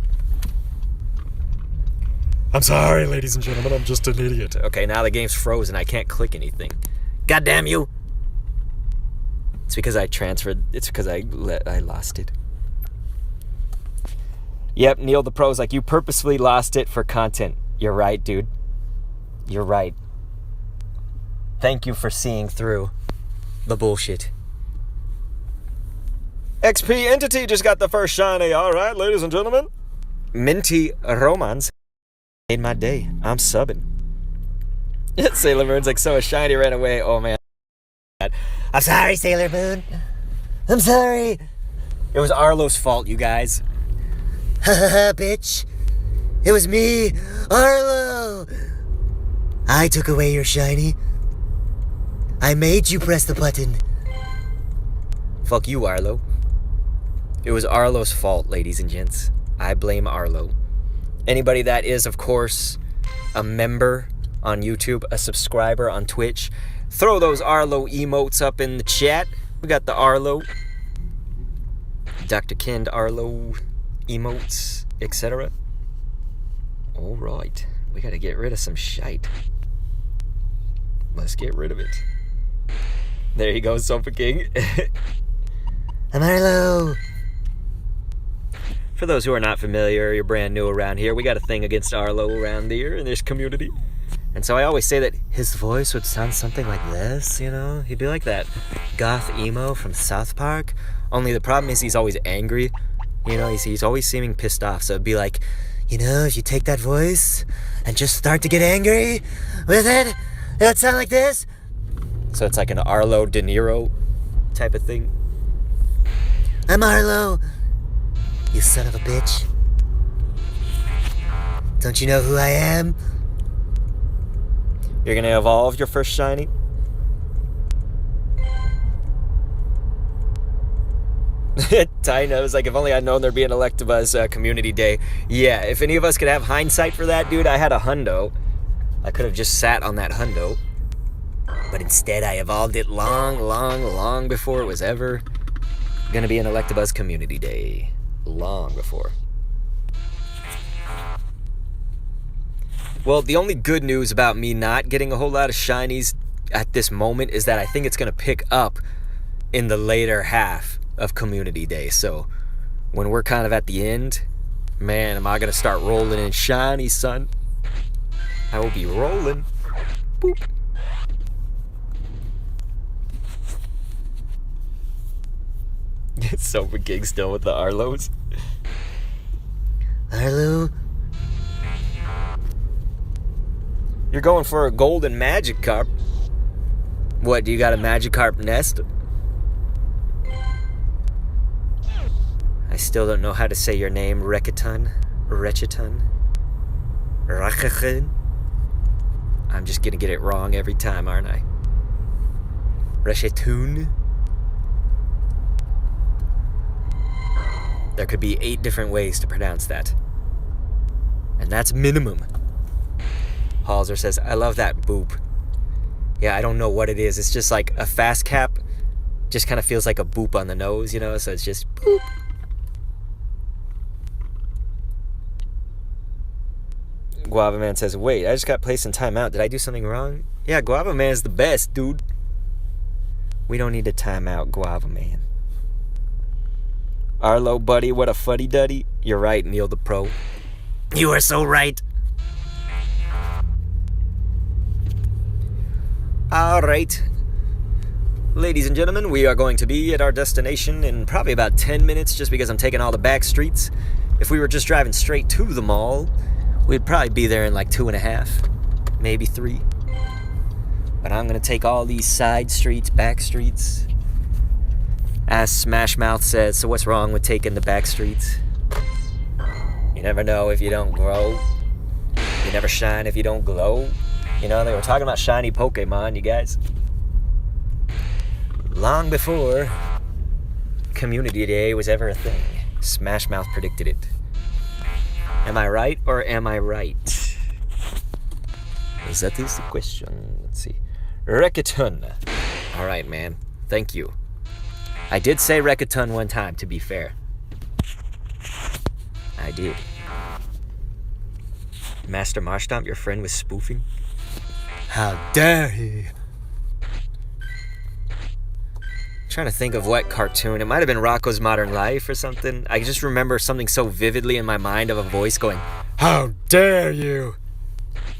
I'm sorry, ladies and gentlemen, I'm just an idiot. Okay, now the game's frozen. I can't click anything. God damn you. It's because I transferred. It's because I lost it. Yep, Neil the Pro's like, you purposefully lost it for content. You're right, dude. You're right. Thank you for seeing through the bullshit. XP Entity just got the first shiny. All right, ladies and gentlemen. Minty Romans made my day. I'm subbing. Sailor Moon's like, so a shiny ran away. Oh, man. I'm sorry, Sailor Moon. I'm sorry. It was Arlo's fault, you guys. Haha, bitch. It was me, Arlo. I took away your shiny. I made you press the button. Fuck you, Arlo. It was Arlo's fault, ladies and gents. I blame Arlo. Anybody that is, of course, a member on YouTube, a subscriber on Twitch, throw those Arlo emotes up in the chat. We got the Arlo, Dr. Kend Arlo emotes, etc. Alright, we gotta get rid of some shite. Let's get rid of it. There you go, Sofa King. I'm Arlo. For those who are not familiar, you're brand new around here, we got a thing against Arlo around here in this community. And so I always say that his voice would sound something like this, you know? He'd be like that goth emo from South Park. Only the problem is he's always angry. You know, he's always seeming pissed off. So it'd be like, you know, if you take that voice and just start to get angry with it, it would sound like this. So it's like an Arlo De Niro type of thing. I'm Arlo, you son of a bitch. Don't you know who I am? You're gonna evolve your first shiny? Tyna was like, if only I'd known there'd be an Electabuzz community day. Yeah, if any of us could have hindsight for that, dude, I had a hundo. I could have just sat on that hundo. But instead, I evolved it long before it was ever gonna be an Electabuzz community day. Long before. Well, the only good news about me not getting a whole lot of shinies at this moment is that I think it's gonna pick up in the later half of community day. So when we're kind of at the end, man, am I gonna start rolling in shinies, son. I will be rolling. Boop. It's so gig still with the Arlos. Arlo? You're going for a golden Magikarp. What, do you got a Magikarp nest? I still don't know how to say your name, Rekiton. Rechiton. Rakachin. I'm just gonna get it wrong every time, aren't I? Reshetun. There could be 8 different ways to pronounce that. And that's minimum. Halzer says, I love that boop. Yeah, I don't know what it is. It's just like a fast cap. Just kind of feels like a boop on the nose, you know? So it's just boop. Guava Man says, wait, I just got placed in timeout. Did I do something wrong? Yeah, Guava Man is the best, dude. We don't need a timeout, Guava Man. Arlo, buddy, what a fuddy-duddy. You're right, Neil the Pro. You are so right. Alright. Ladies and gentlemen, we are going to be at our destination in probably about 10 minutes just because I'm taking all the back streets. If we were just driving straight to the mall, we'd probably be there in like 2.5, maybe 3. But I'm going to take all these side streets, back streets. As Smash Mouth says, so what's wrong with taking the back streets? You never know if you don't grow. You never shine if you don't glow. You know, they were talking about shiny Pokemon, you guys. Long before Community Day was ever a thing, Smash Mouth predicted it. Am I right or am I right? That is the question. Let's see. Rekiton. Alright, man. Thank you. I did say Rekiton one time, to be fair. I did. Master Marshtomp, your friend was spoofing? How dare he? I'm trying to think of what cartoon. It might have been Rocco's Modern Life or something. I just remember something so vividly in my mind of a voice going, how dare you?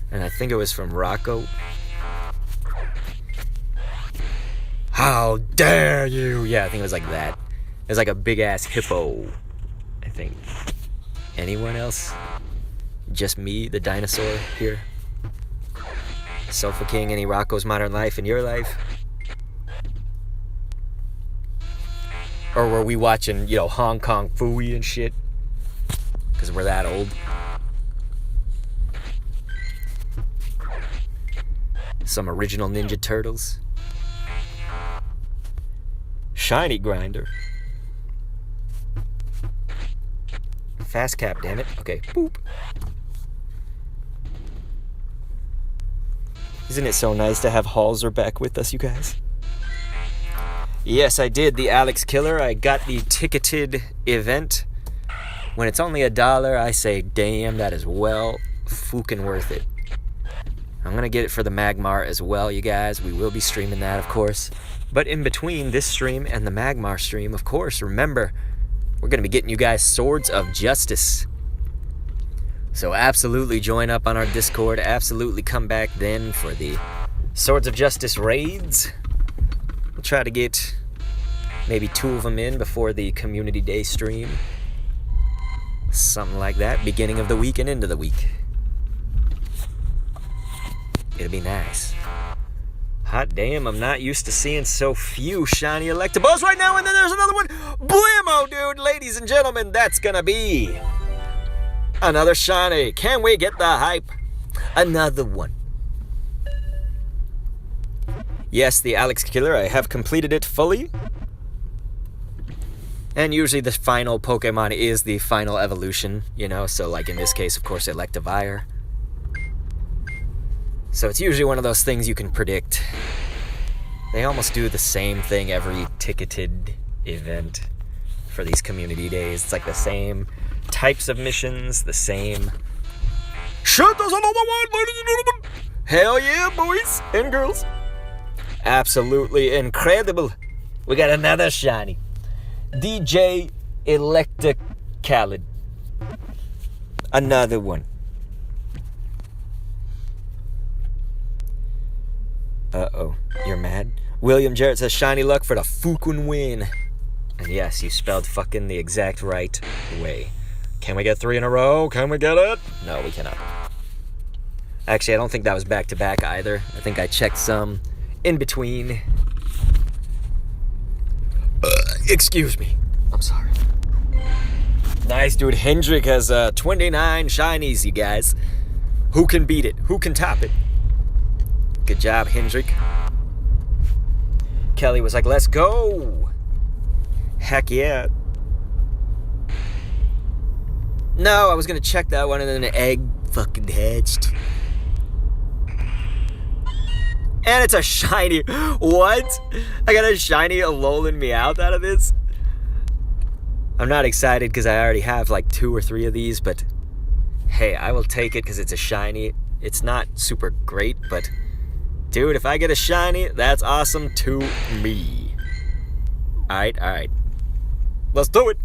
And I think it was from Rocco. How dare you? Yeah, I think it was like that. It was like a big-ass hippo, I think. Anyone else? Just me, the dinosaur, here? Sofa King, any Rocco's Modern Life in your life? Or were we watching, you know, Hong Kong Phooey and shit? Because we're that old. Some original Ninja Turtles. Shiny grinder. Fast cap, damn it. Okay, boop. Isn't it so nice to have Halser back with us, you guys? Yes, I did the Alex Killer. I got the ticketed event. When it's only $1, I say, damn, that is well fucking worth it. I'm going to get it for the Magmar as well, you guys. We will be streaming that, of course. But in between this stream and the Magmar stream, of course, remember, we're going to be getting you guys Swords of Justice. So absolutely join up on our Discord. Absolutely come back then for the Swords of Justice raids. We'll try to get maybe 2 of them in before the Community Day stream. Something like that. Beginning of the week and into the week. It'll be nice. Hot damn, I'm not used to seeing so few shiny Electabuzz right now, and then there's another one. Blammo, dude, ladies and gentlemen, that's gonna be another shiny. Can we get the hype? Another one. Yes, the Alex Killer, I have completed it fully. And usually the final Pokemon is the final evolution, you know, so like in this case, of course, Electivire. So it's usually one of those things you can predict. They almost do the same thing every ticketed event for these community days. It's like the same types of missions, the same... Shit, there's another one, ladies and gentlemen! Hell yeah, boys and girls. Absolutely incredible. We got another shiny. DJ Electabuzz. Another one. Uh-oh, you're mad? William Jarrett says shiny luck for the fucking win. And yes, you spelled fucking the exact right way. Can we get 3 in a row? Can we get it? No, we cannot. Actually, I don't think that was back-to-back either. I think I checked some in between. Excuse me. I'm sorry. Nice, dude. Hendrick has 29 shinies, you guys. Who can beat it? Who can top it? Good job, Hendrick. Kelly was like, let's go. Heck yeah. No, I was going to check that one and then an egg fucking hatched. And it's a shiny. What? I got a shiny Alolan Meowth out of this? I'm not excited because I already have like 2 or 3 of these, but hey, I will take it because it's a shiny. It's not super great, but dude, if I get a shiny, that's awesome to me. Alright. Let's do it.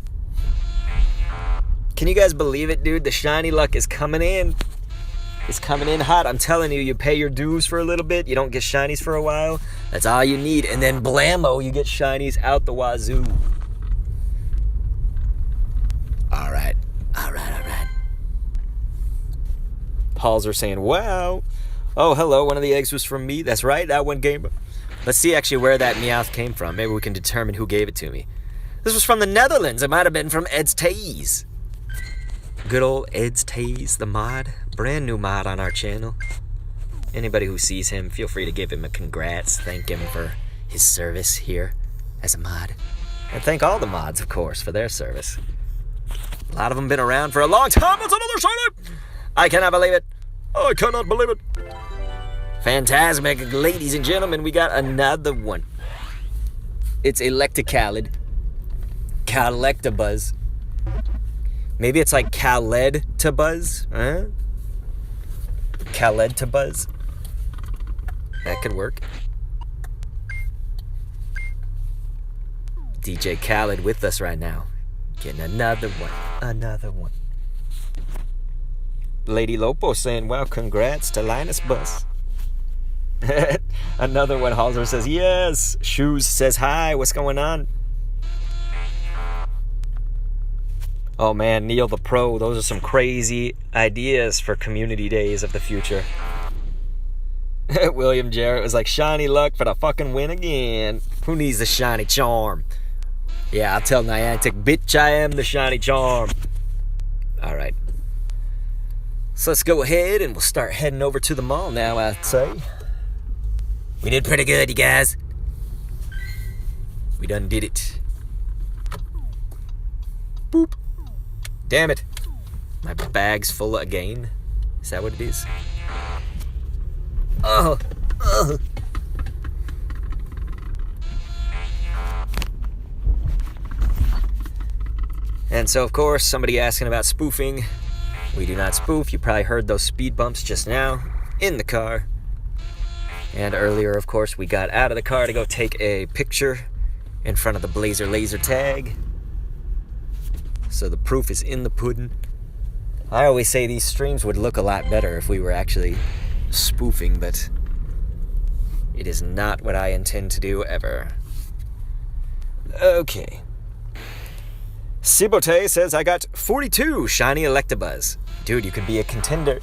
Can you guys believe it, dude? The shiny luck is coming in. It's coming in hot. I'm telling you, you pay your dues for a little bit. You don't get shinies for a while. That's all you need. And then blammo, you get shinies out the wazoo. Alright. Pauls are saying, wow. Oh, hello. One of the eggs was from me. That's right. That one came. Let's see actually where that Meowth came from. Maybe we can determine who gave it to me. This was from the Netherlands. It might have been from Ed's Taze. Good old Ed's Taze, the mod. Brand new mod on our channel. Anybody who sees him, feel free to give him a congrats. Thank him for his service here as a mod. And thank all the mods, of course, for their service. A lot of them been around for a long time. That's another shiny! I cannot believe it. I cannot believe it. Fantastic, ladies and gentlemen. We got another one. It's Electabuzz. Electabuzz. Maybe it's like Electabuzz, huh? Electabuzz. That could work. DJ Khaled with us right now. Getting another one. Lady Lopo saying, wow, congrats to Linus Bus. Another one. Halser says, yes. Shoes says, hi, what's going on? Oh man, Neil the Pro, those are some crazy ideas for community days of the future. William Jarrett was like, shiny luck for the fucking win again. Who needs the shiny charm? Yeah, I'll tell Niantic, bitch, I am the shiny charm. Alright. So let's go ahead and we'll start heading over to the mall now, I'd say. We did pretty good, you guys. We done did it. Boop. Damn it. My bag's full again. Is that what it is? Oh. Oh. And so, of course, somebody asking about spoofing. We do not spoof. You probably heard those speed bumps just now in the car. And earlier, of course, we got out of the car to go take a picture in front of the Blazer laser tag. So the proof is in the pudding. I always say these streams would look a lot better if we were actually spoofing, but it is not what I intend to do ever. Okay. Sibote says, I got 42 shiny Electabuzz. Dude, you could be a contender.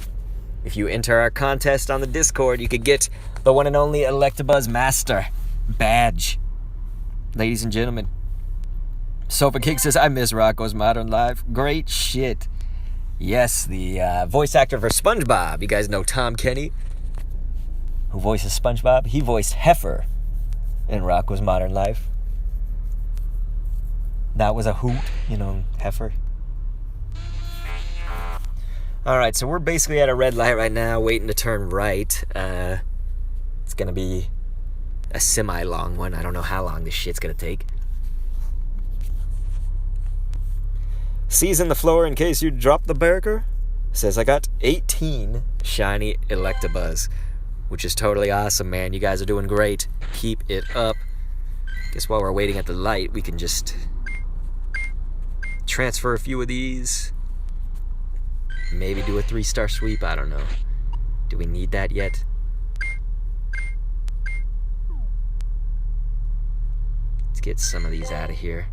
If you enter our contest on the Discord, you could get the one and only Electabuzz Master badge. Ladies and gentlemen. Sofa King says, I miss Rocco's Modern Life. Great shit. Yes, the voice actor for SpongeBob. You guys know Tom Kenny, who voices SpongeBob. He voiced Heifer in Rocco's Modern Life. That was a hoot, you know, Heifer. Alright, so we're basically at a red light right now, waiting to turn right. It's gonna be a semi-long one. I don't know how long this shit's gonna take. Season the floor in case you drop the burger. Says, I got 18 shiny Electabuzz, which is totally awesome, man. You guys are doing great. Keep it up. Guess while we're waiting at the light, we can just transfer a few of these. Maybe do a 3-star sweep. I don't know. Do we need that yet? Let's get some of these out of here.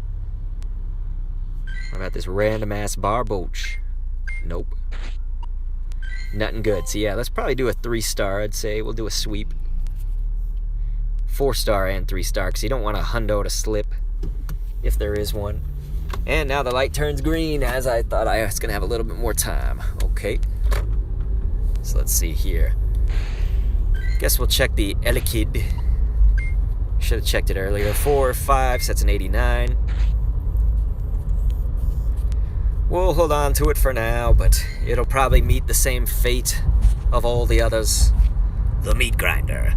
What about this random ass Barboach? Nope. Nothing good. So yeah, let's probably do a 3-star, I'd say. We'll do a sweep. 4-star and 3-star, because you don't want a hundo to slip, if there is one. And now the light turns green, as I thought I was going to have a little bit more time. Okay. So let's see here. Guess we'll check the Elekid. Should have checked it earlier. 4 or 5, so that's an 89. We'll hold on to it for now, but it'll probably meet the same fate of all the others. The meat grinder.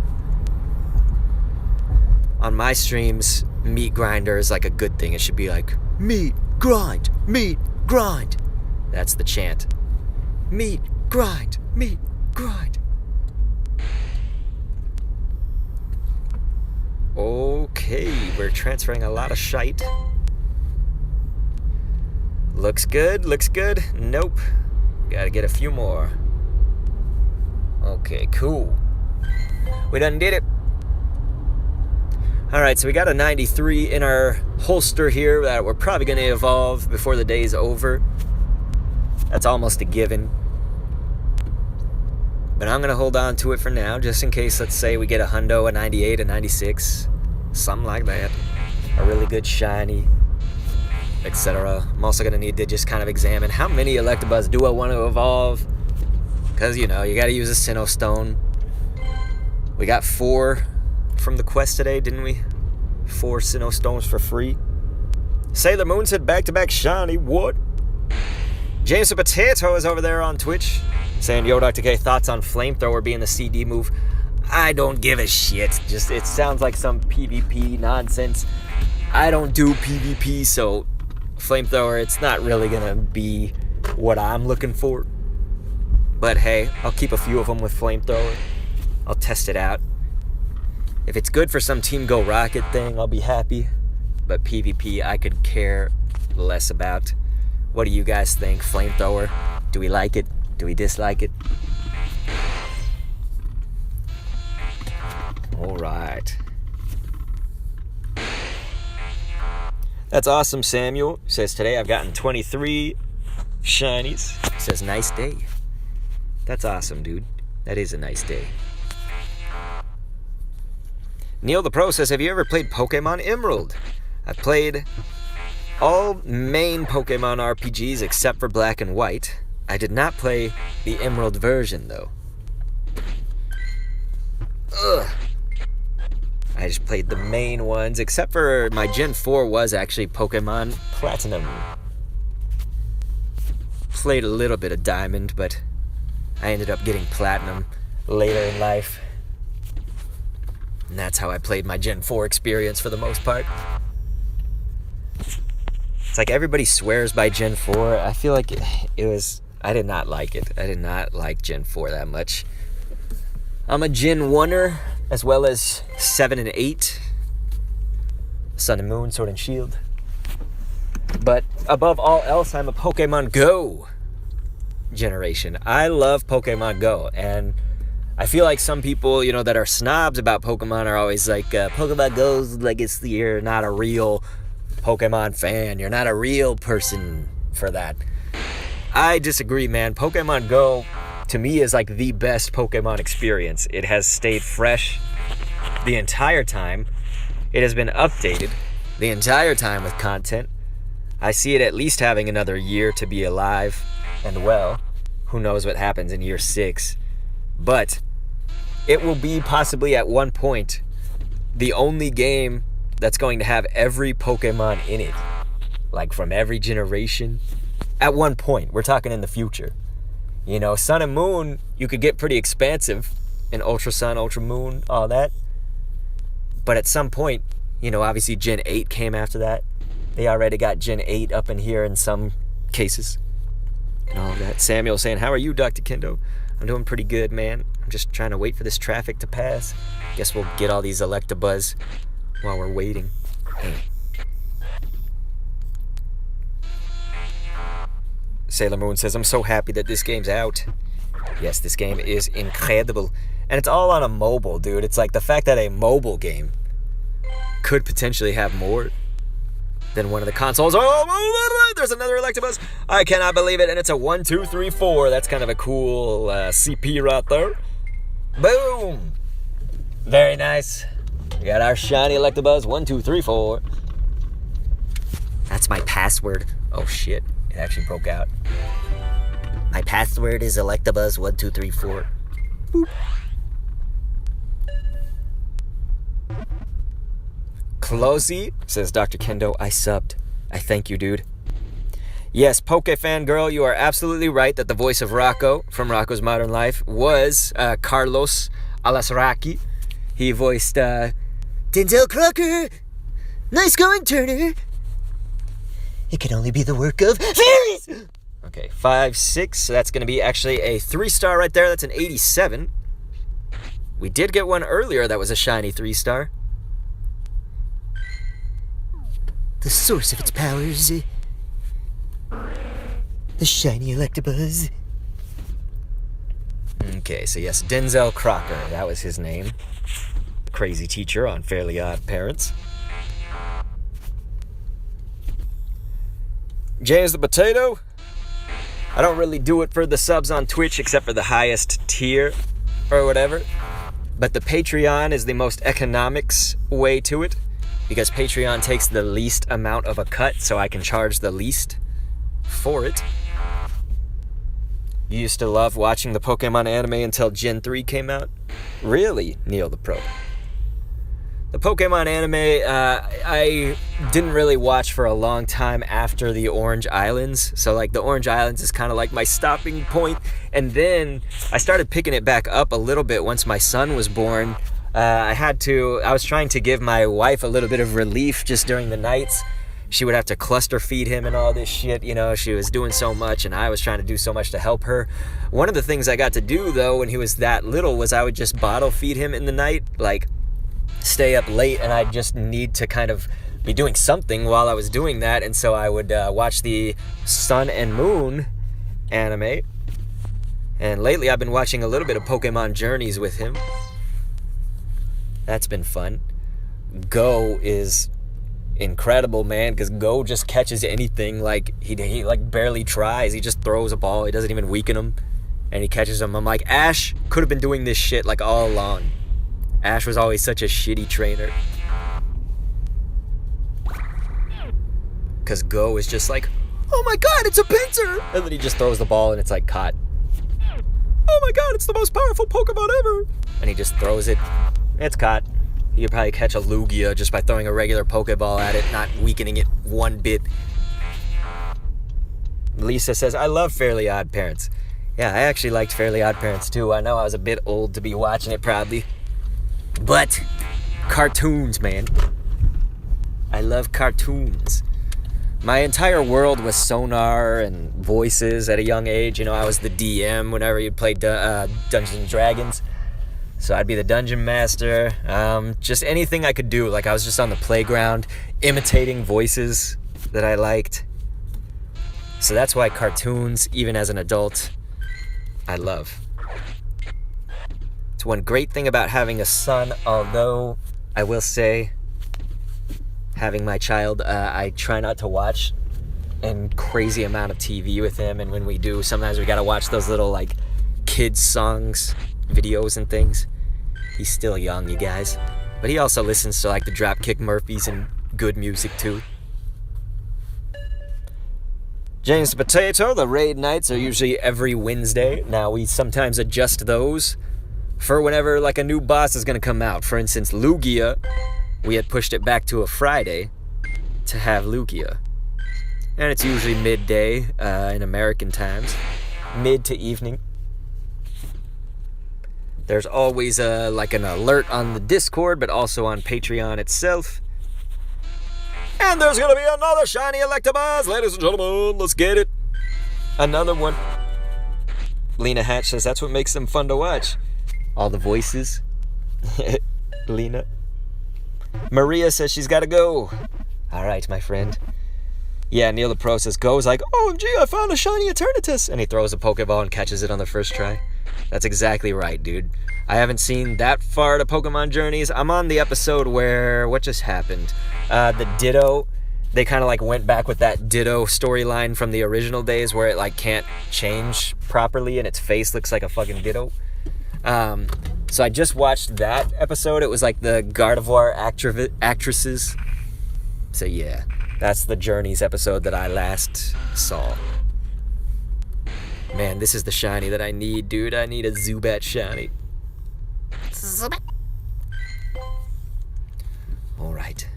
On my streams, meat grinder is like a good thing. It should be like, meat, grind, meat, grind. That's the chant. Meat, grind, meat, grind. Okay, we're transferring a lot of shite. Looks good, looks good. Nope. Gotta get a few more. Okay, cool. We done did it. Alright, so we got a 93 in our holster here that we're probably going to evolve before the day's over. That's almost a given. But I'm going to hold on to it for now, just in case, let's say, we get a hundo, a 98, a 96. Something like that. A really good shiny, etc. I'm also going to need to just kind of examine how many Electabuzz do I want to evolve. Because, you know, you got to use a Sinnoh Stone. We got 4 from the quest today, didn't we? 4 Sinnoh Stones for free. Sailor Moon said back-to-back shiny. What? James the Potato is over there on Twitch saying, yo, Dr. K, thoughts on Flamethrower being the CD move? I don't give a shit. Just, it sounds like some PvP nonsense. I don't do PvP, so Flamethrower, it's not really gonna be what I'm looking for. But hey, I'll keep a few of them with Flamethrower. I'll test it out. If it's good for some Team Go Rocket thing, I'll be happy. But PvP, I could care less about. What do you guys think? Flamethrower? Do we like it? Do we dislike it? Alright. That's awesome, Samuel. Says, today I've gotten 23 shinies. Says, nice day. That's awesome, dude. That is a nice day. Neil the Pro says, have you ever played Pokemon Emerald? I've played all main Pokemon RPGs except for Black and White. I did not play the Emerald version, though. Ugh. I just played the main ones, except for my Gen 4 was actually Pokemon Platinum. Played a little bit of Diamond, but I ended up getting Platinum later in life. And that's how I played my Gen 4 experience for the most part. It's like everybody swears by Gen 4. I feel like it was... I did not like it. I did not like Gen 4 that much. I'm a Gen 1er, as well as 7 and 8. Sun and Moon, Sword and Shield. But above all else, I'm a Pokemon Go generation. I love Pokemon Go, and I feel like some people, you know, that are snobs about Pokemon are always like, Pokemon Go's like you're not a real Pokemon fan. You're not a real person for that. I disagree, man. Pokemon Go, to me, is like the best Pokemon experience. It has stayed fresh the entire time. It has been updated the entire time with content. I see it at least having another year to be alive and well. Who knows what happens in year 6. But it will be possibly at one point the only game that's going to have every Pokemon in it. Like from every generation. At one point. We're talking in the future. You know, Sun and Moon, you could get pretty expansive in Ultra Sun, Ultra Moon, all that. But at some point, you know, obviously Gen 8 came after that. They already got Gen 8 up in here in some cases. And all that. Samuel saying, how are you, Dr. Kendo? I'm doing pretty good, man. I'm just trying to wait for this traffic to pass. Guess we'll get all these Electabuzz while we're waiting. Sailor Moon says, I'm so happy that this game's out. Yes, this game is incredible. And it's all on a mobile, dude. It's like the fact that a mobile game could potentially have more than one of the consoles. Oh, there's another Electabuzz. I cannot believe it. And it's a 1, 2, 3, 4. That's kind of a cool CP right there. Boom. Very nice. We got our shiny Electabuzz. 1, 2, 3, 4. That's my password. Oh, shit. It actually broke out. My password is Electabuzz 1, 2, 3, 4. Boop. Closey says, Dr. Kendo, I subbed. I thank you, dude. Yes, Pokefangirl, you are absolutely right that the voice of Rocco from Rocco's Modern Life was Carlos Alasraki. He voiced Denzel Crocker. Nice going, Turner. It can only be the work of fairies. Okay, 5, 6. So that's going to be actually a 3-star right there. That's an 87. We did get one earlier that was a shiny 3-star. The source of its powers. The shiny Electabuzz. Okay, so yes, Denzel Crocker. That was his name. Crazy teacher on Fairly Odd Parents. James the Potato. I don't really do it for the subs on Twitch except for the highest tier or whatever. But the Patreon is the most economics way to it. Because Patreon takes the least amount of a cut, so I can charge the least for it. You used to love watching the Pokemon anime until Gen 3 came out? Really, Neil the Pro? The Pokemon anime, I didn't really watch for a long time after the Orange Islands. So, like, the Orange Islands is kind of like my stopping point. And then I started picking it back up a little bit once my son was born. I was trying to give my wife a little bit of relief just during the nights. She would have to cluster feed him and all this shit, you know, she was doing so much and I was trying to do so much to help her. One of the things I got to do, though, when he was that little was I would just bottle feed him in the night, like, stay up late, and I'd just need to kind of be doing something while I was doing that, and so I would watch the Sun and Moon anime. And lately I've been watching a little bit of Pokemon Journeys with him. That's been fun. Go is incredible, man, because Go just catches anything. Like, he like barely tries. He just throws a ball. He doesn't even weaken them, and he catches them. I'm like, Ash could have been doing this shit like all along. Ash was always such a shitty trainer. Because Go is just like, oh my god, it's a pincer! And then he just throws the ball and it's like caught. Oh my god, it's the most powerful Pokemon ever! And he just throws it. It's caught. You could probably catch a Lugia just by throwing a regular Pokeball at it, not weakening it one bit. Lisa says, I love Fairly Odd Parents. Yeah, I actually liked Fairly Odd Parents too. I know I was a bit old to be watching it probably. But cartoons, man. I love cartoons. My entire world was sonar and voices at a young age. You know, I was the DM whenever you'd play Dungeons and Dragons. So I'd be the dungeon master. Just anything I could do. Like I was just on the playground imitating voices that I liked. So that's why cartoons, even as an adult, I love. It's one great thing about having a son, although I will say, having my child, I try not to watch a crazy amount of TV with him, and when we do, sometimes we gotta watch those little like kids songs, videos and things. He's still young, you guys, but he also listens to like the Dropkick Murphys and good music too. James the Potato, the raid nights are usually every Wednesday. Now we sometimes adjust those for whenever like a new boss is gonna come out. For instance, Lugia, we had pushed it back to a Friday to have Lugia. And it's usually midday in American times, mid to evening. There's always like an alert on the Discord, but also on Patreon itself. And there's going to be another shiny Electabuzz, ladies and gentlemen. Let's get it. Another one. Lena Hatch says that's what makes them fun to watch. All the voices. Lena. Maria says she's got to go. All right, my friend. Yeah, Neil the Pro says goes like, OMG, I found a shiny Eternatus. And he throws a Pokeball and catches it on the first try. That's exactly right, dude. I haven't seen that far to Pokemon Journeys. I'm on the episode where, what just happened? The Ditto, they kind of like went back with that Ditto storyline from the original days where it like can't change properly and its face looks like a fucking Ditto. So I just watched that episode. It was like the Gardevoir actresses. So yeah, that's the Journeys episode that I last saw. Man, this is the shiny that I need, dude. I need a Zubat shiny. Zubat. All right.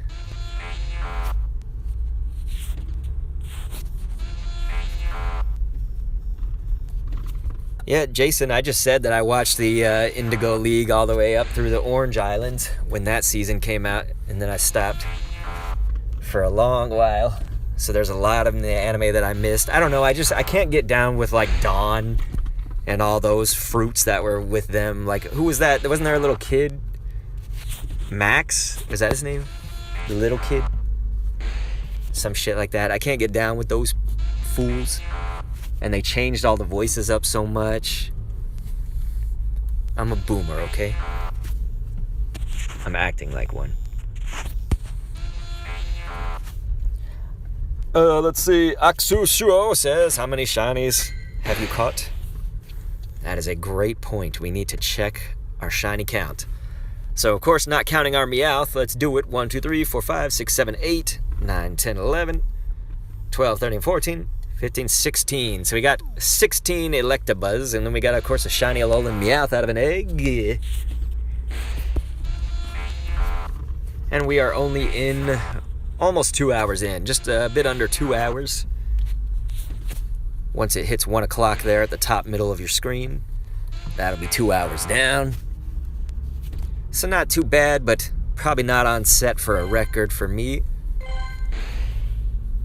Yeah, Jason, I just said that I watched the Indigo League all the way up through the Orange Islands when that season came out, and then I stopped for a long while. So there's a lot of the anime that I missed. I don't know, I can't get down with like Dawn and all those fruits that were with them. Like, who was that? Wasn't there a little kid? Max? Was that his name? The little kid? Some shit like that. I can't get down with those fools. And they changed all the voices up so much. I'm a boomer, okay? I'm acting like one. Let's see. Aksu Shuo says, how many shinies have you caught? That is a great point. We need to check our shiny count. So, of course, not counting our Meowth, let's do it. 1, 2, 3, 4, 5, 6, 7, 8, 9, 10, 11, 12, 13, 14, 15, 16. So we got 16 Electabuzz, and then we got, of course, a shiny Alolan Meowth out of an egg. And we are only in almost 2 hours in, just a bit under 2 hours. Once it hits 1 o'clock there at the top middle of your screen, that'll be 2 hours down. So not too bad, but probably not on set for a record for me.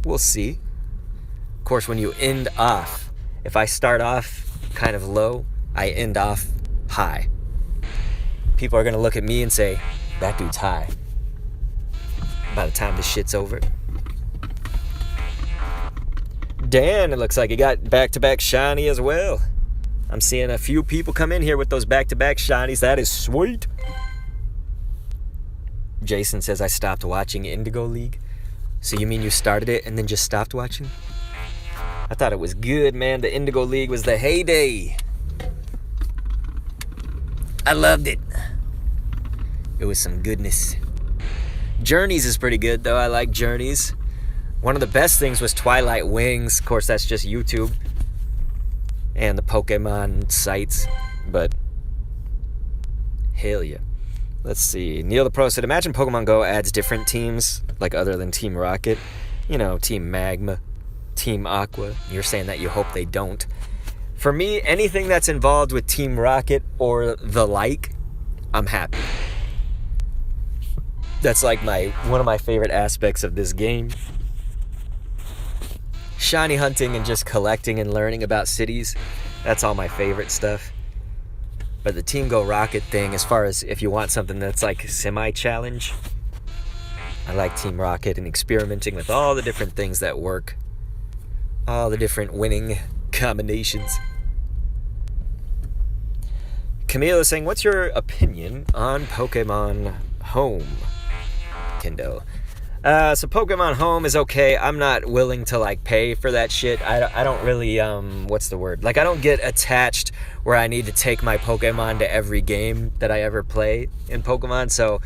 We'll see. Of course, when you end off, if I start off kind of low, I end off high. People are going to look at me and say, that dude's high. By the time this shit's over. Dan, it looks like he got back-to-back shiny as well. I'm seeing a few people come in here with those back-to-back shinies. That is sweet. Jason says I stopped watching Indigo League. So you mean you started it and then just stopped watching? I thought it was good, man. The Indigo League was the heyday. I loved it. It was some goodness. Journeys is pretty good, though. I like Journeys. One of the best things was Twilight Wings. Of course, that's just YouTube and the Pokemon sites. But hell yeah. Let's see. Neil the Pro said, imagine Pokemon Go adds different teams, like other than Team Rocket. You know, Team Magma, Team Aqua. You're saying that you hope they don't. For me, anything that's involved with Team Rocket or the like, I'm happy. That's like one of my favorite aspects of this game. Shiny hunting and just collecting and learning about cities, that's all my favorite stuff. But the Team Go Rocket thing, as far as if you want something that's like semi-challenge, I like Team Rocket and experimenting with all the different things that work. All the different winning combinations. Camille is saying, what's your opinion on Pokemon Home, Kendo? So Pokemon Home is okay. I'm not willing to like pay for that shit. I don't really what's the word? Like I don't get attached where I need to take my Pokemon to every game that I ever play in Pokemon. So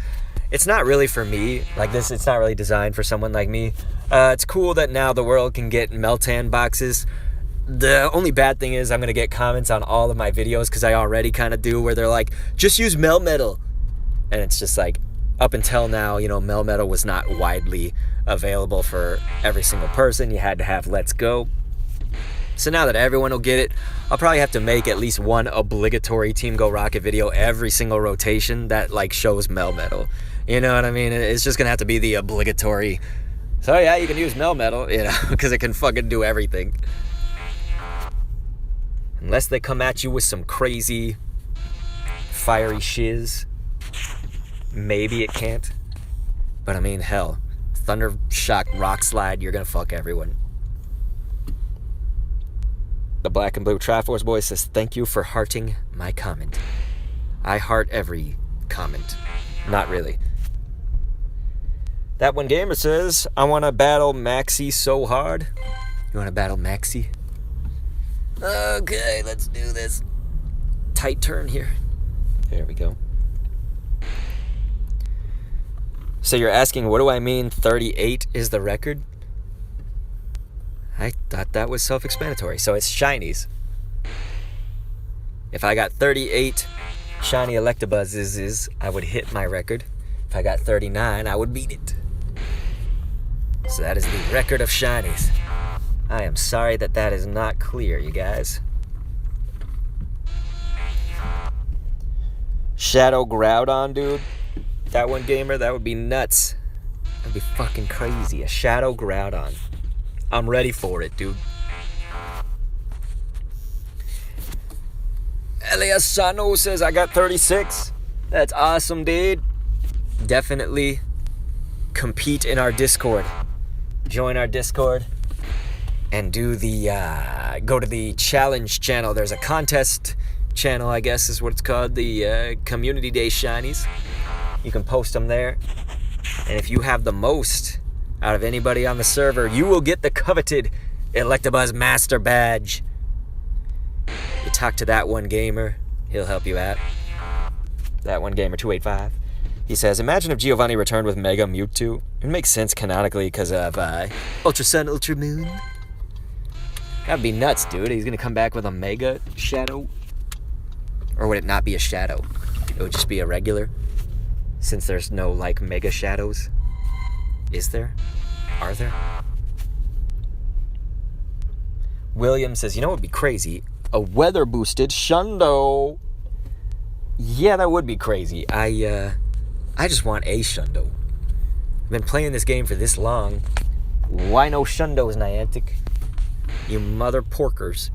it's not really for me. Like this, it's not really designed for someone like me. It's cool that now the world can get Meltan boxes. The only bad thing is I'm gonna get comments on all of my videos because I already kind of do, where they're like, just use Melmetal, and it's just like, up until now, you know, Melmetal was not widely available for every single person. You had to have Let's Go. So now that everyone will get it, I'll probably have to make at least one obligatory Team Go Rocket video every single rotation that like shows Melmetal. You know what I mean? It's just gonna have to be the obligatory. So yeah, you can use Melmetal, you know, because it can fucking do everything. Unless they come at you with some crazy fiery shiz. Maybe it can't. But I mean, hell. Thunder Shock Rock Slide, you're gonna fuck everyone. The Black and Blue Triforce boy says, thank you for hearting my comment. I heart every comment. Not really. That one gamer says, I want to battle Maxie so hard. You want to battle Maxie? Okay, let's do this. Tight turn here. There we go. So you're asking, what do I mean 38 is the record? I thought that was self-explanatory. So it's shinies. If I got 38 shiny Electabuzzes, I would hit my record. If I got 39, I would beat it. So that is the record of shinies. I am sorry that is not clear, you guys. Shadow Groudon, dude. That one gamer, that would be nuts. That'd be fucking crazy. A Shadow Groudon. I'm ready for it, dude. Elias Sano says, I got 36. That's awesome, dude. Definitely compete in our Discord. Join our Discord. And do the, go to the challenge channel. There's a contest channel, I guess is what it's called. The Community Day Shinies. You can post them there. And if you have the most out of anybody on the server, you will get the coveted Electabuzz Master Badge. You talk to that one gamer, he'll help you out. That one gamer 285. He says, imagine if Giovanni returned with Mega Mewtwo. It makes sense canonically because of Ultra Sun, Ultra Moon. That'd be nuts, dude. He's gonna come back with a Mega Shadow. Or would it not be a Shadow? It would just be a regular. Since there's no, like, Mega Shadows. Is there? Are there? William says, you know what would be crazy? A weather-boosted Shundo. Yeah, that would be crazy. I just want a Shundo. I've been playing this game for this long. Why no Shundos, Niantic? You mother porkers.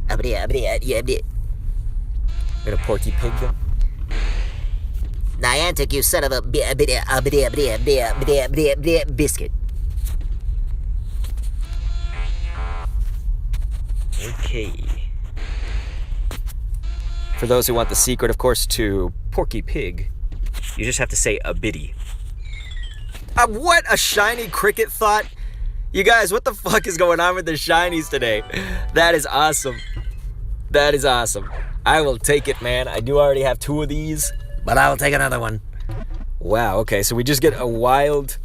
I'm gonna Porky Pig them. Niantic, you son of a biscuit. Okay. For those who want the secret, of course, to Porky Pig, you just have to say a biddy. What? A shiny cricket thought? You guys, what the fuck is going on with the shinies today? That is awesome. That is awesome. I will take it, man. I do already have 2 of these, but I will take another one. Wow, okay, so we just get a wild,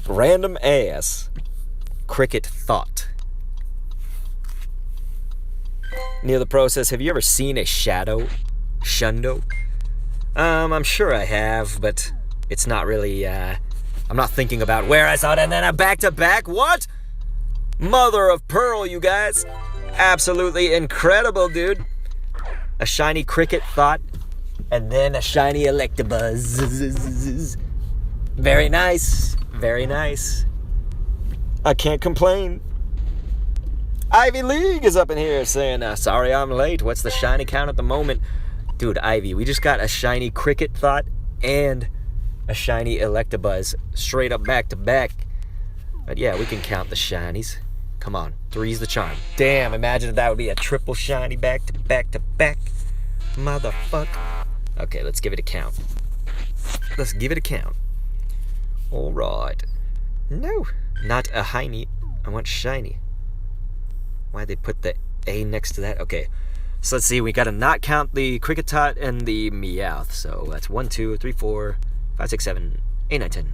random ass cricket thought. Near the Pro says, have you ever seen a Shundo? I'm sure I have, but it's not really, I'm not thinking about where I saw it, and then a back-to-back, what? Mother of pearl, you guys. Absolutely incredible, dude. A shiny cricket thought, and then a shiny Electabuzz. Very nice, very nice. I can't complain. Ivy League is up in here saying, sorry I'm late. What's the shiny count at the moment? Dude, Ivy, we just got a shiny cricket thought and a shiny Electabuzz straight up back to back. But yeah, we can count the shinies. Come on, 3's the charm. Damn, imagine if that would be a triple shiny back to back to back. Motherfucker. Okay, let's give it a count. Let's give it a count. Alright. No, not a hiney. I want shiny. Why'd they put the A next to that? Okay. So let's see, we gotta not count the Kricketot and the Meowth. So that's 1, 2, 3, 4, 5, 6, 7, 8, 9, 10,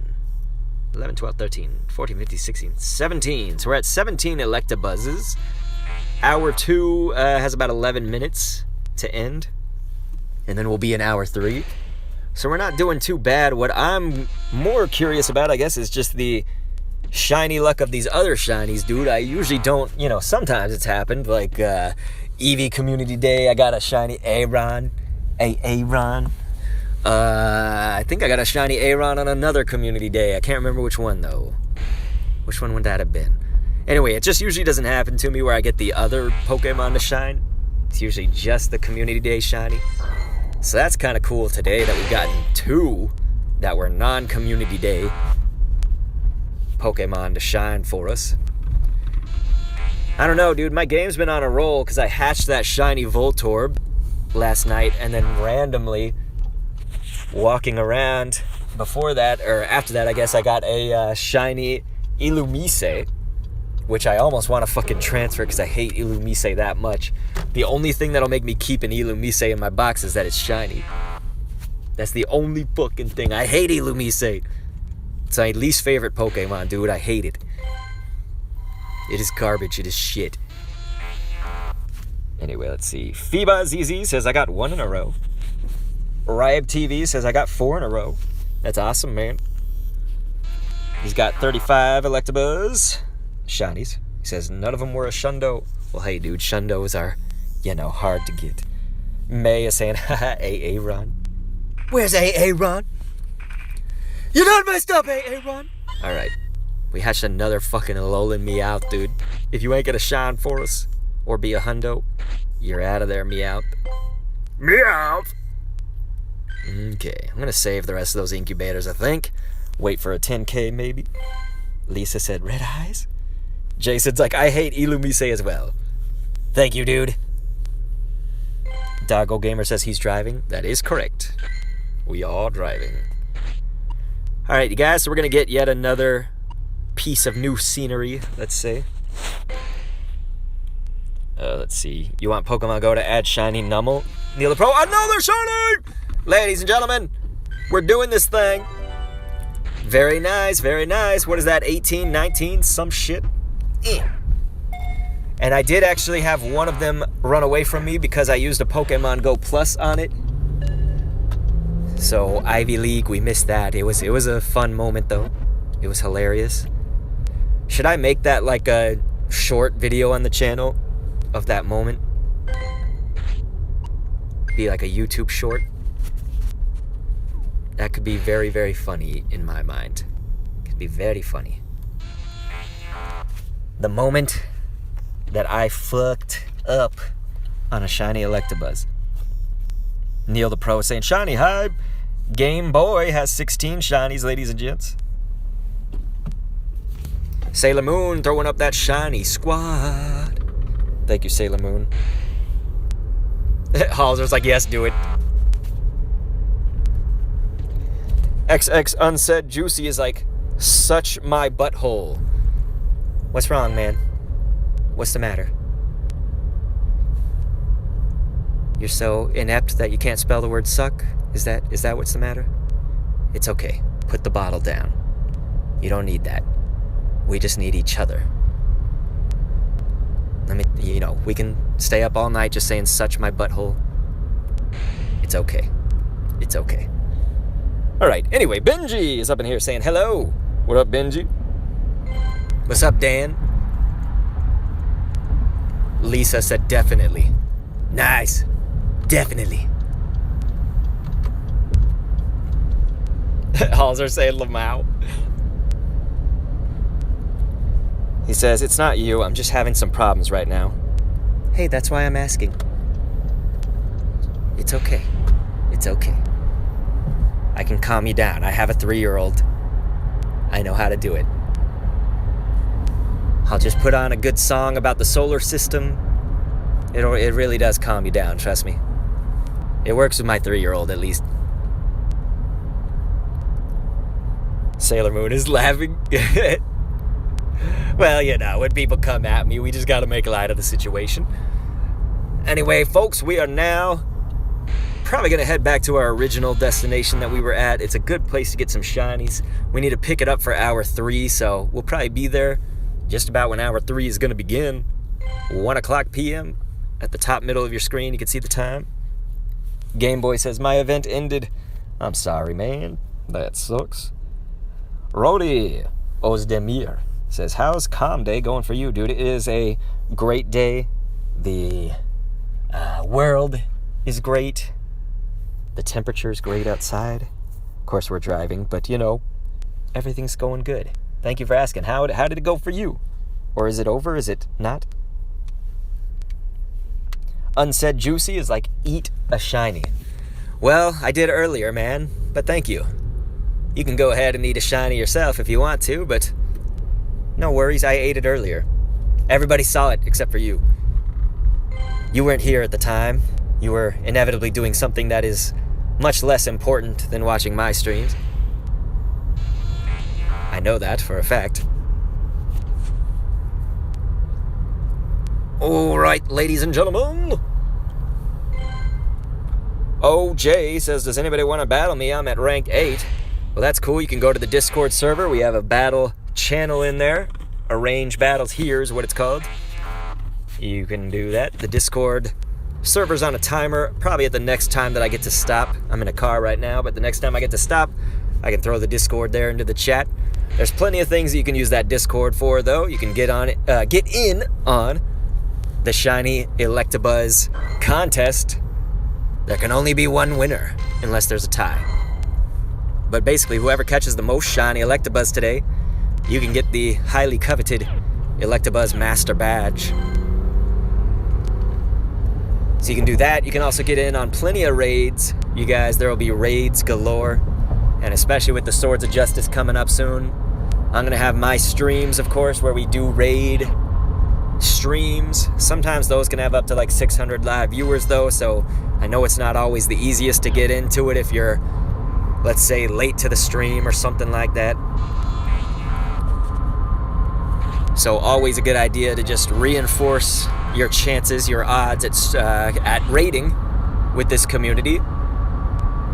11, 12, 13, 14, 15, 16, 17. So we're at 17 Electabuzzes. Hour 2 has about 11 minutes to end. And then we'll be in hour 3. So we're not doing too bad. What I'm more curious about, I guess, is just the shiny luck of these other shinies, dude. I usually don't, sometimes it's happened, like Eevee Community Day, I got a shiny Aron. I think I got a shiny Aron on another Community Day. I can't remember which one, though. Which one would that have been? Anyway, it just usually doesn't happen to me where I get the other Pokemon to shine. It's usually just the Community Day shiny. So that's kind of cool today that we've gotten 2 that were non-Community Day Pokemon to shine for us. I don't know, dude. My game's been on a roll because I hatched that shiny Voltorb last night, and then randomly walking around before that, or after that, I guess I got a shiny Illumise, which I almost want to fucking transfer because I hate Illumise that much. The only thing that'll make me keep an Illumise in my box is that it's shiny. That's the only fucking thing. I hate Illumise. It's my least favorite Pokemon, dude. I hate it. It is garbage. It is shit. Anyway, let's see. Phoeba ZZ says I got 1 in a row. Ryab TV says I got 4 in a row. That's awesome, man. He's got 35 Electabuzz shinies. He says none of them were a Shundo. Well, hey, dude, Shundos are, hard to get. May is saying, haha, Aaron. Where's Aaron? You done messed up, Aaron. Alright. We hatched another fucking Alolan Meowth, dude. If you ain't gonna shine for us, or be a hundo, you're out of there, Meowth. Meowth! Okay, I'm gonna save the rest of those incubators, I think. Wait for a 10k, maybe. Lisa said, red eyes? Jason's like, I hate Illumise as well. Thank you, dude. Doggo Gamer says he's driving. That is correct. We are driving. Alright, you guys, so we're gonna get yet another piece of new scenery, let's say. Let's see. You want Pokemon Go to add shiny Numel? Neil the Pro, another shiny! Ladies and gentlemen, we're doing this thing. Very nice, very nice. What is that, 18, 19, some shit? And I did actually have one of them run away from me because I used a Pokemon Go Plus on it. So, Ivy League, we missed that. It was a fun moment, though. It was hilarious. Should I make that like a short video on the channel of that moment? Be like a YouTube short? That could be very, very funny in my mind. It could be very funny. The moment that I fucked up on a shiny Electabuzz. Neil the Pro is saying, shiny hype. Game Boy has 16 shinies, ladies and gents. Sailor Moon throwing up that shiny squad. Thank you, Sailor Moon. Halser's like, yes, do it. XX Unsaid Juicy is like, such my butthole. What's wrong, man? What's the matter? You're so inept that you can't spell the word suck? Is that what's the matter? It's okay. Put the bottle down. You don't need that. We just need each other. We can stay up all night just saying such my butthole. It's okay. It's okay. Alright, anyway, Benji is up in here saying hello. What up, Benji? What's up, Dan? Lisa said definitely. Nice. Definitely. Halls are saying Lamau. He says, it's not you, I'm just having some problems right now. Hey, that's why I'm asking. It's okay. It's okay. I can calm you down. I have a 3-year-old. I know how to do it. I'll just put on a good song about the solar system. It really does calm you down, trust me. It works with my 3-year-old, at least. Sailor Moon is laughing. Well, you know, when people come at me, we just gotta make light of the situation. Anyway, folks, we are now probably gonna head back to our original destination that we were at. It's a good place to get some shinies. We need to pick it up for hour 3, so we'll probably be there just about when hour 3 is gonna begin. 1 o'clock p.m. At the top middle of your screen, you can see the time. Game Boy says, my event ended. I'm sorry, man. That sucks. Rody Ozdemir says, how's Calm Day going for you, dude? It is a great day. The world is great. The temperature is great outside. Of course, we're driving, but, you know, everything's going good. Thank you for asking. How did it go for you? Or is it over? Is it not? Unsaid Juicy is like, eat a shiny. Well, I did earlier, man, but thank you. You can go ahead and eat a shiny yourself if you want to, but no worries, I ate it earlier. Everybody saw it except for you. You weren't here at the time. You were inevitably doing something that is much less important than watching my streams. I know that for a fact. Alright, ladies and gentlemen. OJ says, does anybody want to battle me? I'm at rank 8. Well, that's cool. You can go to the Discord server. We have a battle channel in there. Arrange battles here is what it's called. You can do that. The Discord server's on a timer. Probably at the next time that I get to stop. I'm in a car right now, but the next time I get to stop, I can throw the Discord there into the chat. There's plenty of things that you can use that Discord for, though. You can get in on the shiny Electabuzz contest. There can only be one winner, unless there's a tie. But basically, whoever catches the most shiny Electabuzz today, you can get the highly coveted Electabuzz Master Badge. So you can do that. You can also get in on plenty of raids. You guys, there will be raids galore. And especially with the Swords of Justice coming up soon. I'm going to have my streams, of course, where we do raid streams. Sometimes those can have up to like 600 live viewers, though. So I know it's not always the easiest to get into it if you're, let's say, late to the stream or something like that. So always a good idea to just reinforce your chances, your odds at raiding with this community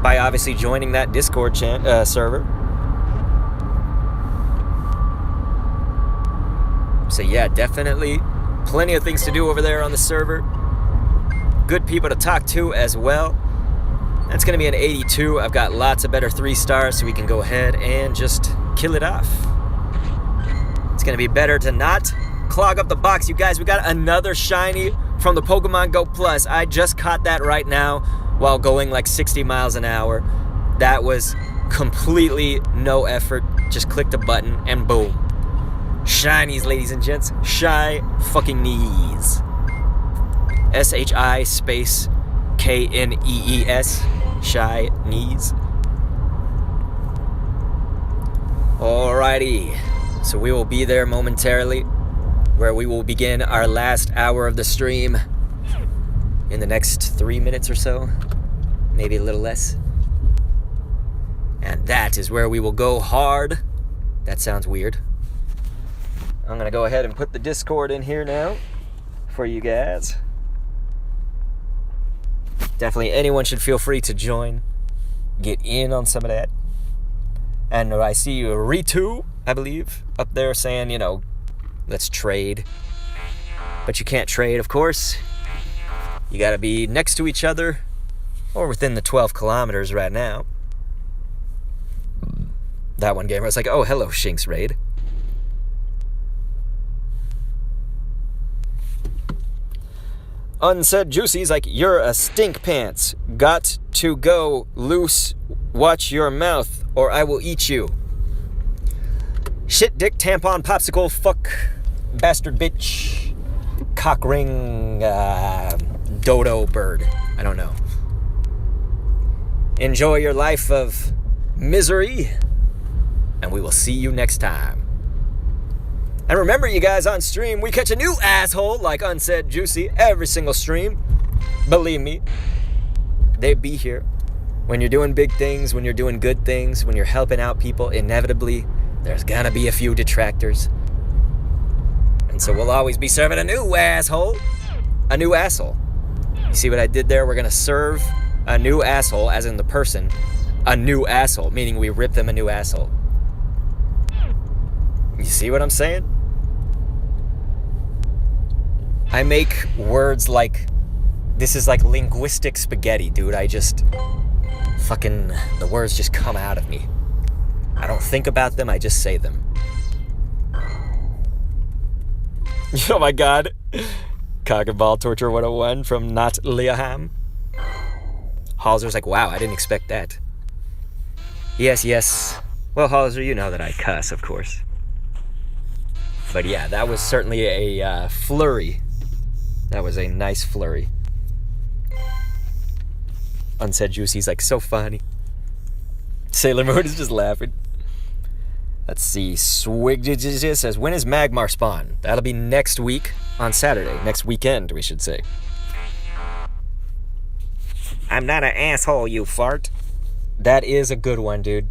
by obviously joining that Discord server. So yeah, definitely plenty of things to do over there on the server. Good people to talk to as well. That's going to be an 82. I've got lots of better 3 stars, so we can go ahead and just kill it off. It's going to be better to not clog up the box. You guys, we got another shiny from the Pokemon Go Plus. I just caught that right now while going like 60 miles an hour. That was completely no effort. Just clicked a button and boom. Shinies, ladies and gents. Shy fucking knees. S-H-I space K-N-E-E-S. Shy knees. Alrighty. So we will be there momentarily, where we will begin our last hour of the stream in the next 3 minutes or so, maybe a little less. And that is where we will go hard. That sounds weird. I'm gonna go ahead and put the Discord in here now for you guys. Definitely anyone should feel free to join, get in on some of that. And I see Ritu, I believe, up there saying, you know, let's trade. But you can't trade, of course. You gotta be next to each other or within the 12 kilometers right now. That one gamer was like, oh, hello, Shinx Raid. Unsaid Juicy's like, you're a stink pants. Got to go loose. Watch your mouth, or I will eat you. Shit, dick, tampon, popsicle, fuck, bastard, bitch, cock ring, dodo bird. I don't know. Enjoy your life of misery, and we will see you next time. And remember, you guys, on stream, we catch a new asshole like Unsaid Juicy every single stream. Believe me, they be here. When you're doing big things, when you're doing good things, when you're helping out people, inevitably, there's gonna be a few detractors. And so we'll always be serving a new asshole. A new asshole. You see what I did there? We're gonna serve a new asshole, as in the person, a new asshole, meaning we rip them a new asshole. You see what I'm saying? I make words like, this is like linguistic spaghetti, dude. I just, the words just come out of me. I don't think about them, I just say them. Oh my god. Cock and Ball Torture 101 from Not Leaham. Halser's like, wow, I didn't expect that. Yes. Well, Halser, you know that I cuss, of course. But yeah, that was certainly a flurry. That was a nice flurry. Unsaid Juicy's like, so funny. Sailor Moon is just laughing. Let's see. Swig says, when is Magmar spawn? That'll be next week on Saturday. Next weekend, we should say. I'm not an asshole, you fart. That is a good one, dude.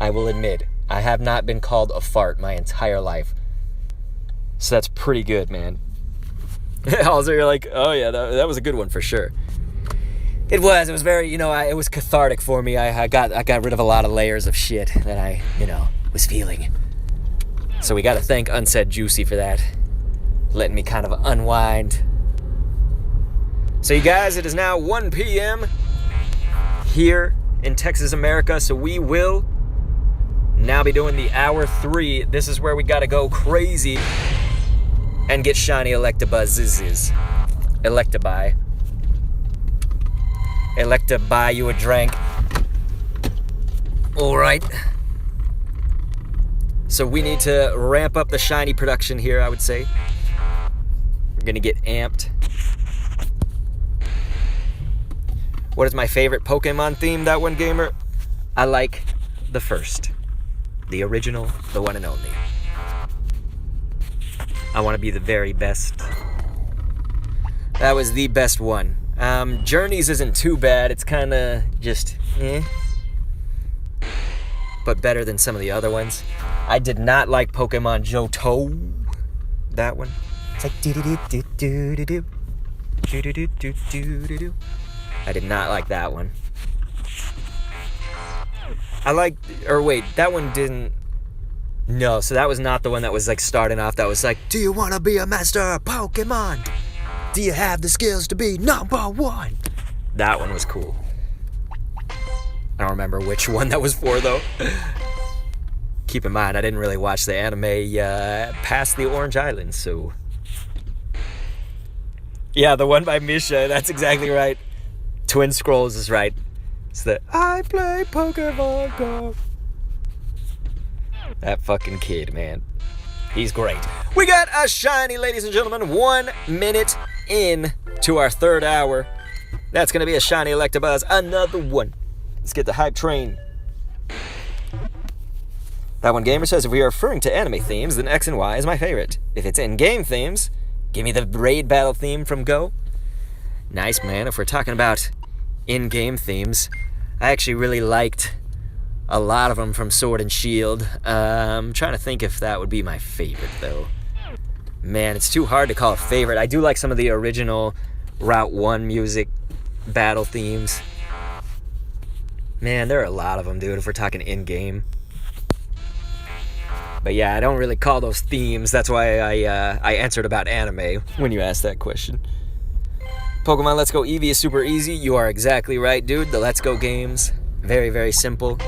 I will admit, I have not been called a fart my entire life. So that's pretty good, man. Also, you're like, oh yeah, that was a good one for sure. It was very, it was cathartic for me. I got rid of a lot of layers of shit that I, was feeling. So we gotta thank Unsaid Juicy for that. Letting me kind of unwind. So you guys, it is now 1 p.m. here in Texas, America. So we will now be doing the hour 3. This is where we gotta go crazy and get shiny Electabuzzes. Electabuzz. Electabuzz you a drink. Alright. So we need to ramp up the shiny production here, I would say. We're gonna get amped. What is my favorite Pokemon theme, that one gamer? I like the first. The original, the one and only. I want to be the very best. That was the best one. Journeys isn't too bad. It's kind of just, but better than some of the other ones. I did not like Pokemon Johto. That one. It's like do-do-do-do-do-do-do. Do-do-do-do-do-do-do. I did not like that one. That one didn't. No, so that was not the one that was like starting off. That was like, do you want to be a master of Pokemon? Do you have the skills to be number 1? That one was cool. I don't remember which one that was for, though. Keep in mind, I didn't really watch the anime past the Orange Island, so... Yeah, the one by Misha, that's exactly right. Twin Scrolls is right. It's the, I play Pokemon Go. That fucking kid, man. He's great. We got a shiny, ladies and gentlemen. 1 minute in to our 3rd hour. That's going to be a shiny Electabuzz. Another one. Let's get the hype train. That one gamer says, if we are referring to anime themes, then X and Y is my favorite. If it's in-game themes, give me the raid battle theme from Go. Nice, man. If we're talking about in-game themes, I actually really liked a lot of them from Sword and Shield. I'm trying to think if that would be my favorite, though. Man, it's too hard to call a favorite. I do like some of the original Route 1 music battle themes. Man, there are a lot of them, dude, if we're talking in-game. But yeah, I don't really call those themes. That's why I answered about anime when you asked that question. Pokemon Let's Go Eevee is super easy. You are exactly right, dude. The Let's Go games, very, very simple.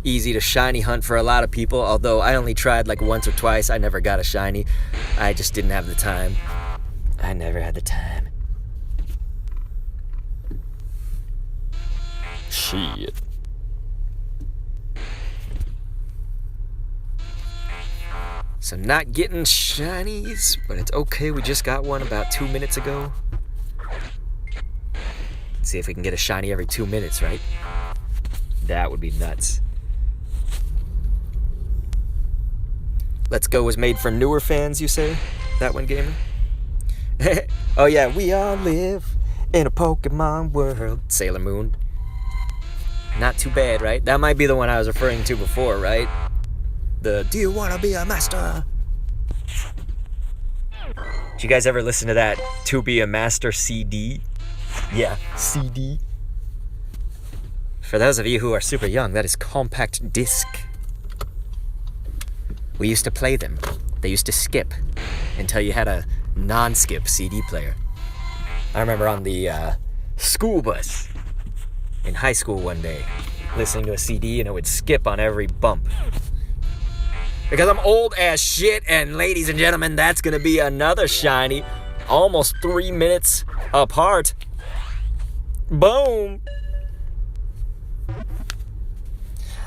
Easy to shiny hunt for a lot of people, although I only tried like once or twice. I never got a shiny. I just didn't have the time. I never had the time. Shit. So not getting shinies, but it's okay. We just got one about 2 minutes ago. Let's see if we can get a shiny every 2 minutes, right? That would be nuts. Let's Go was made for newer fans, you say? That one, gamer? Oh yeah, we all live in a Pokemon world. Sailor Moon. Not too bad, right? That might be the one I was referring to before, right? The "Do you wanna be a master?" Did you guys ever listen to that "To Be a Master" CD? Yeah, CD. For those of you who are super young, that is compact disc. We used to play them. They used to skip until you had a non-skip CD player. I remember on the school bus in high school one day, listening to a CD and it would skip on every bump. Because I'm old as shit, and ladies and gentlemen, that's gonna be another shiny. Almost 3 minutes apart. Boom!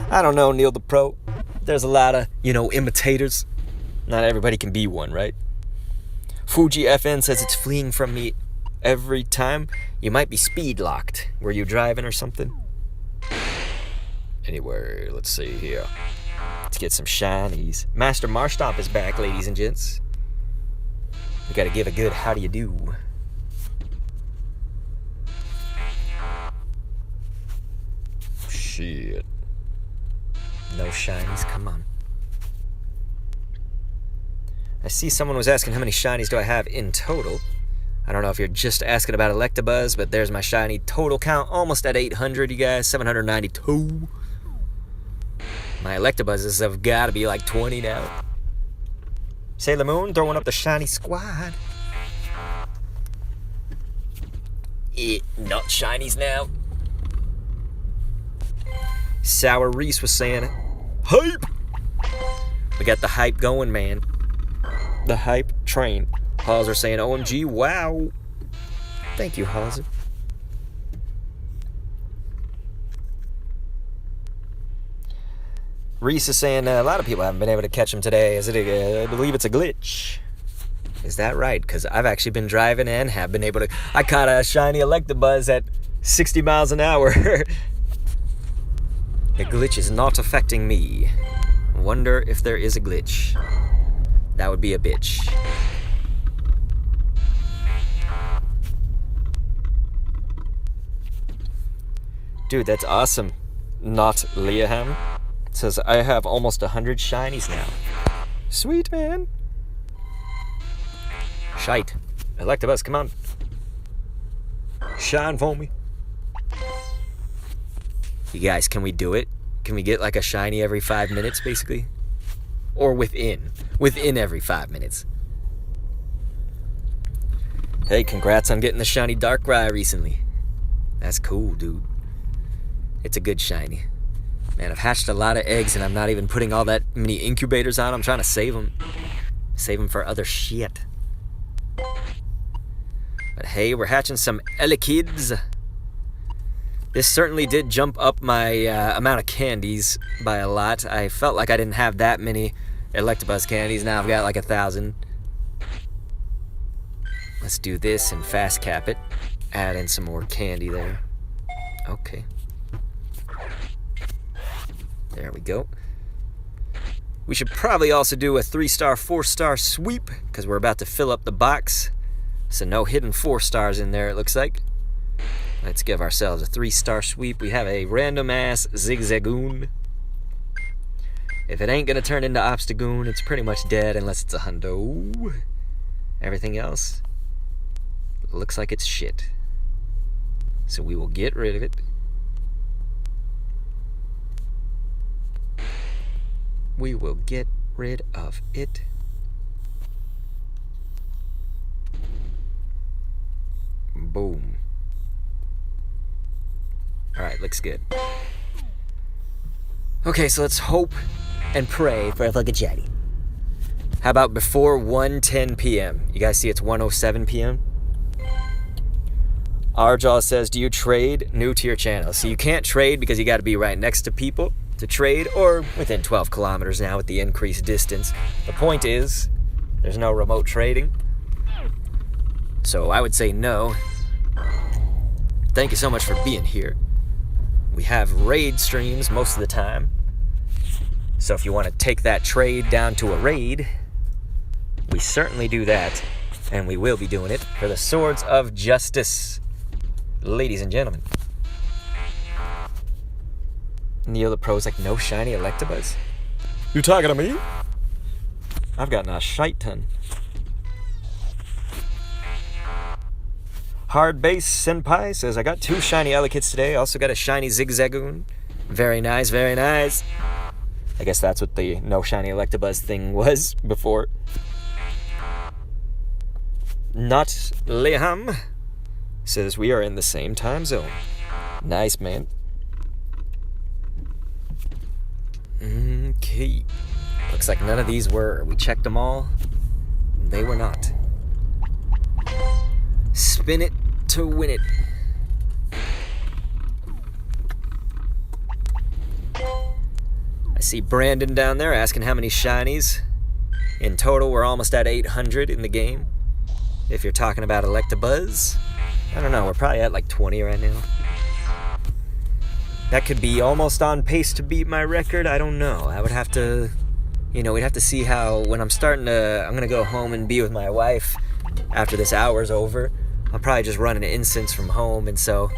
I don't know, Neil the Pro. There's a lot of, imitators. Not everybody can be one, right? Fuji FN says it's fleeing from me every time. You might be speed locked. Were you driving or something? Anyway, let's see here. Let's get some shinies. Master Marshtomp is back, ladies and gents. We gotta give a good how do you do. Shit. No shinies, come on. I see someone was asking how many shinies do I have in total. I don't know if you're just asking about Electabuzz, but there's my shiny total count. Almost at 800, you guys. 792. My Electabuzzes have got to be like 20 now. Sailor Moon throwing up the shiny squad. Not shinies now. Sour Reese was saying, hype! We got the hype going, man. The hype train. Hauser saying, OMG, wow. Thank you, Hauser. Reese is saying a lot of people haven't been able to catch him today. I believe it's a glitch. Is that right? Because I've actually been driving and have been able to. I caught a shiny Electabuzz at 60 miles an hour. The glitch is not affecting me. Wonder if there is a glitch. That would be a bitch. Dude, that's awesome. Not Leaham. It says, I have almost 100 shinies now. Sweet, man. Shite. Electabuzz, come on. Shine for me. You guys, can we do it? Can we get like a shiny every 5 minutes, basically? Or within every 5 minutes. Hey, congrats on getting the shiny Darkrai recently. That's cool, dude. It's a good shiny. Man, I've hatched a lot of eggs and I'm not even putting all that many incubators on. I'm trying to save them. Save them for other shit. But hey, we're hatching some Elikids. This certainly did jump up my amount of candies by a lot. I felt like I didn't have that many Electabuzz candies. Now I've got like 1,000. Let's do this and fast cap it. Add in some more candy there. Okay. There we go. We should probably also do a 3-star, 4-star sweep because we're about to fill up the box. So no hidden 4 stars in there, it looks like. Let's give ourselves a 3-star sweep. We have a random-ass Zigzagoon. If it ain't gonna turn into Obstagoon, it's pretty much dead unless it's a hundo. Everything else looks like it's shit. So we will get rid of it. We will get rid of it. Boom. Alright, looks good. Okay, so let's hope and pray for a fucking shiny. How about before 1:10 p.m.? You guys see it's 1:07 p.m.? Arjaw says, do you trade? New to your channel. So you can't trade because you got to be right next to people to trade, or within 12 kilometers now with the increased distance. The point is, there's no remote trading. So I would say no. Thank you so much for being here. We have raid streams most of the time. So if you want to take that trade down to a raid, we certainly do that. And we will be doing it for the Swords of Justice. Ladies and gentlemen. Neil the Pro's like, no shiny Electabuzz? You talking to me? I've gotten a shite ton. Hard Base Senpai says, I got 2 shiny Elekits today. Also got a shiny Zigzagoon. Very nice, very nice. I guess that's what the no shiny Electabuzz thing was before. Not Leham says, we are in the same time zone. Nice, man. Okay. Looks like none of these were. We checked them all. They were not. Spin it to win it. I see Brandon down there asking how many shinies. In total, we're almost at 800 in the game. If you're talking about Electabuzz. I don't know, we're probably at like 20 right now. That could be almost on pace to beat my record. I don't know. I would have to, we'd have to see how, when I'm going to go home and be with my wife after this hour's over. I'll probably just run an instance from home, and so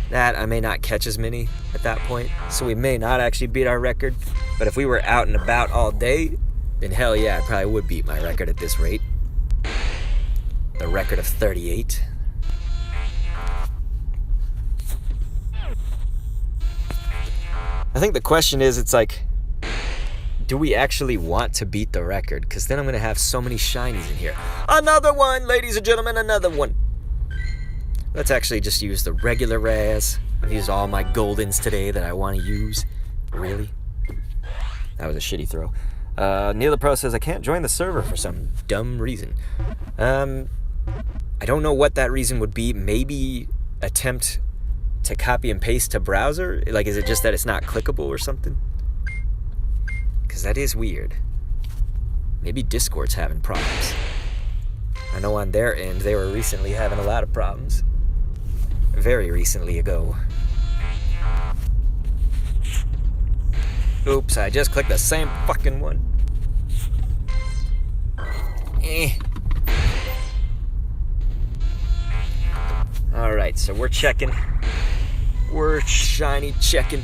that I may not catch as many at that point. So we may not actually beat our record. But if we were out and about all day, then hell yeah, I probably would beat my record at this rate. The record of 38. I think the question is, it's like, do we actually want to beat the record? Because then I'm going to have so many shinies in here. Another one, ladies and gentlemen, another one. Let's actually just use the regular rares. I've used all my goldens today that I want to use. Really? That was a shitty throw. Neil the Pro says, I can't join the server for some dumb reason. I don't know what that reason would be. Maybe attempt to copy and paste to browser? Like, is it just that it's not clickable or something? Because that is weird. Maybe Discord's having problems. I know on their end, they were recently having a lot of problems. Very recently ago. Oops, I just clicked the same fucking one. Alright, so we're checking. We're shiny checking.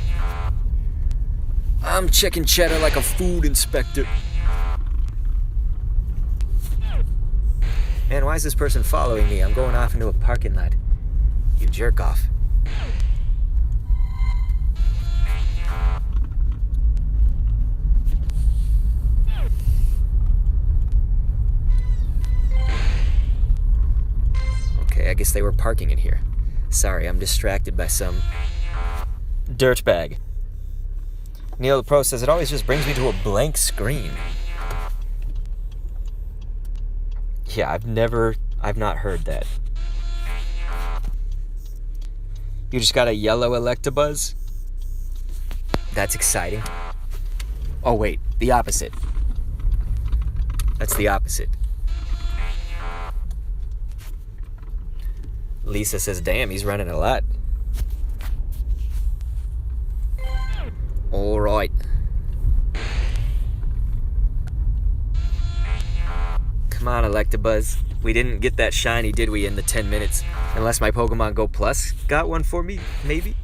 I'm checking cheddar like a food inspector. Man, why is this person following me? I'm going off into a parking lot. You jerk off. Okay, I guess they were parking in here. Sorry, I'm distracted by some dirtbag. Neil the Pro says, it always just brings me to a blank screen. Yeah, I've not heard that. You just got a yellow Electabuzz? That's exciting. Oh wait, the opposite. That's the opposite. Lisa says, damn, he's running a lot. Alright. Come on, Electabuzz. We didn't get that shiny, did we, in the 10 minutes? Unless my Pokemon Go Plus got one for me, maybe?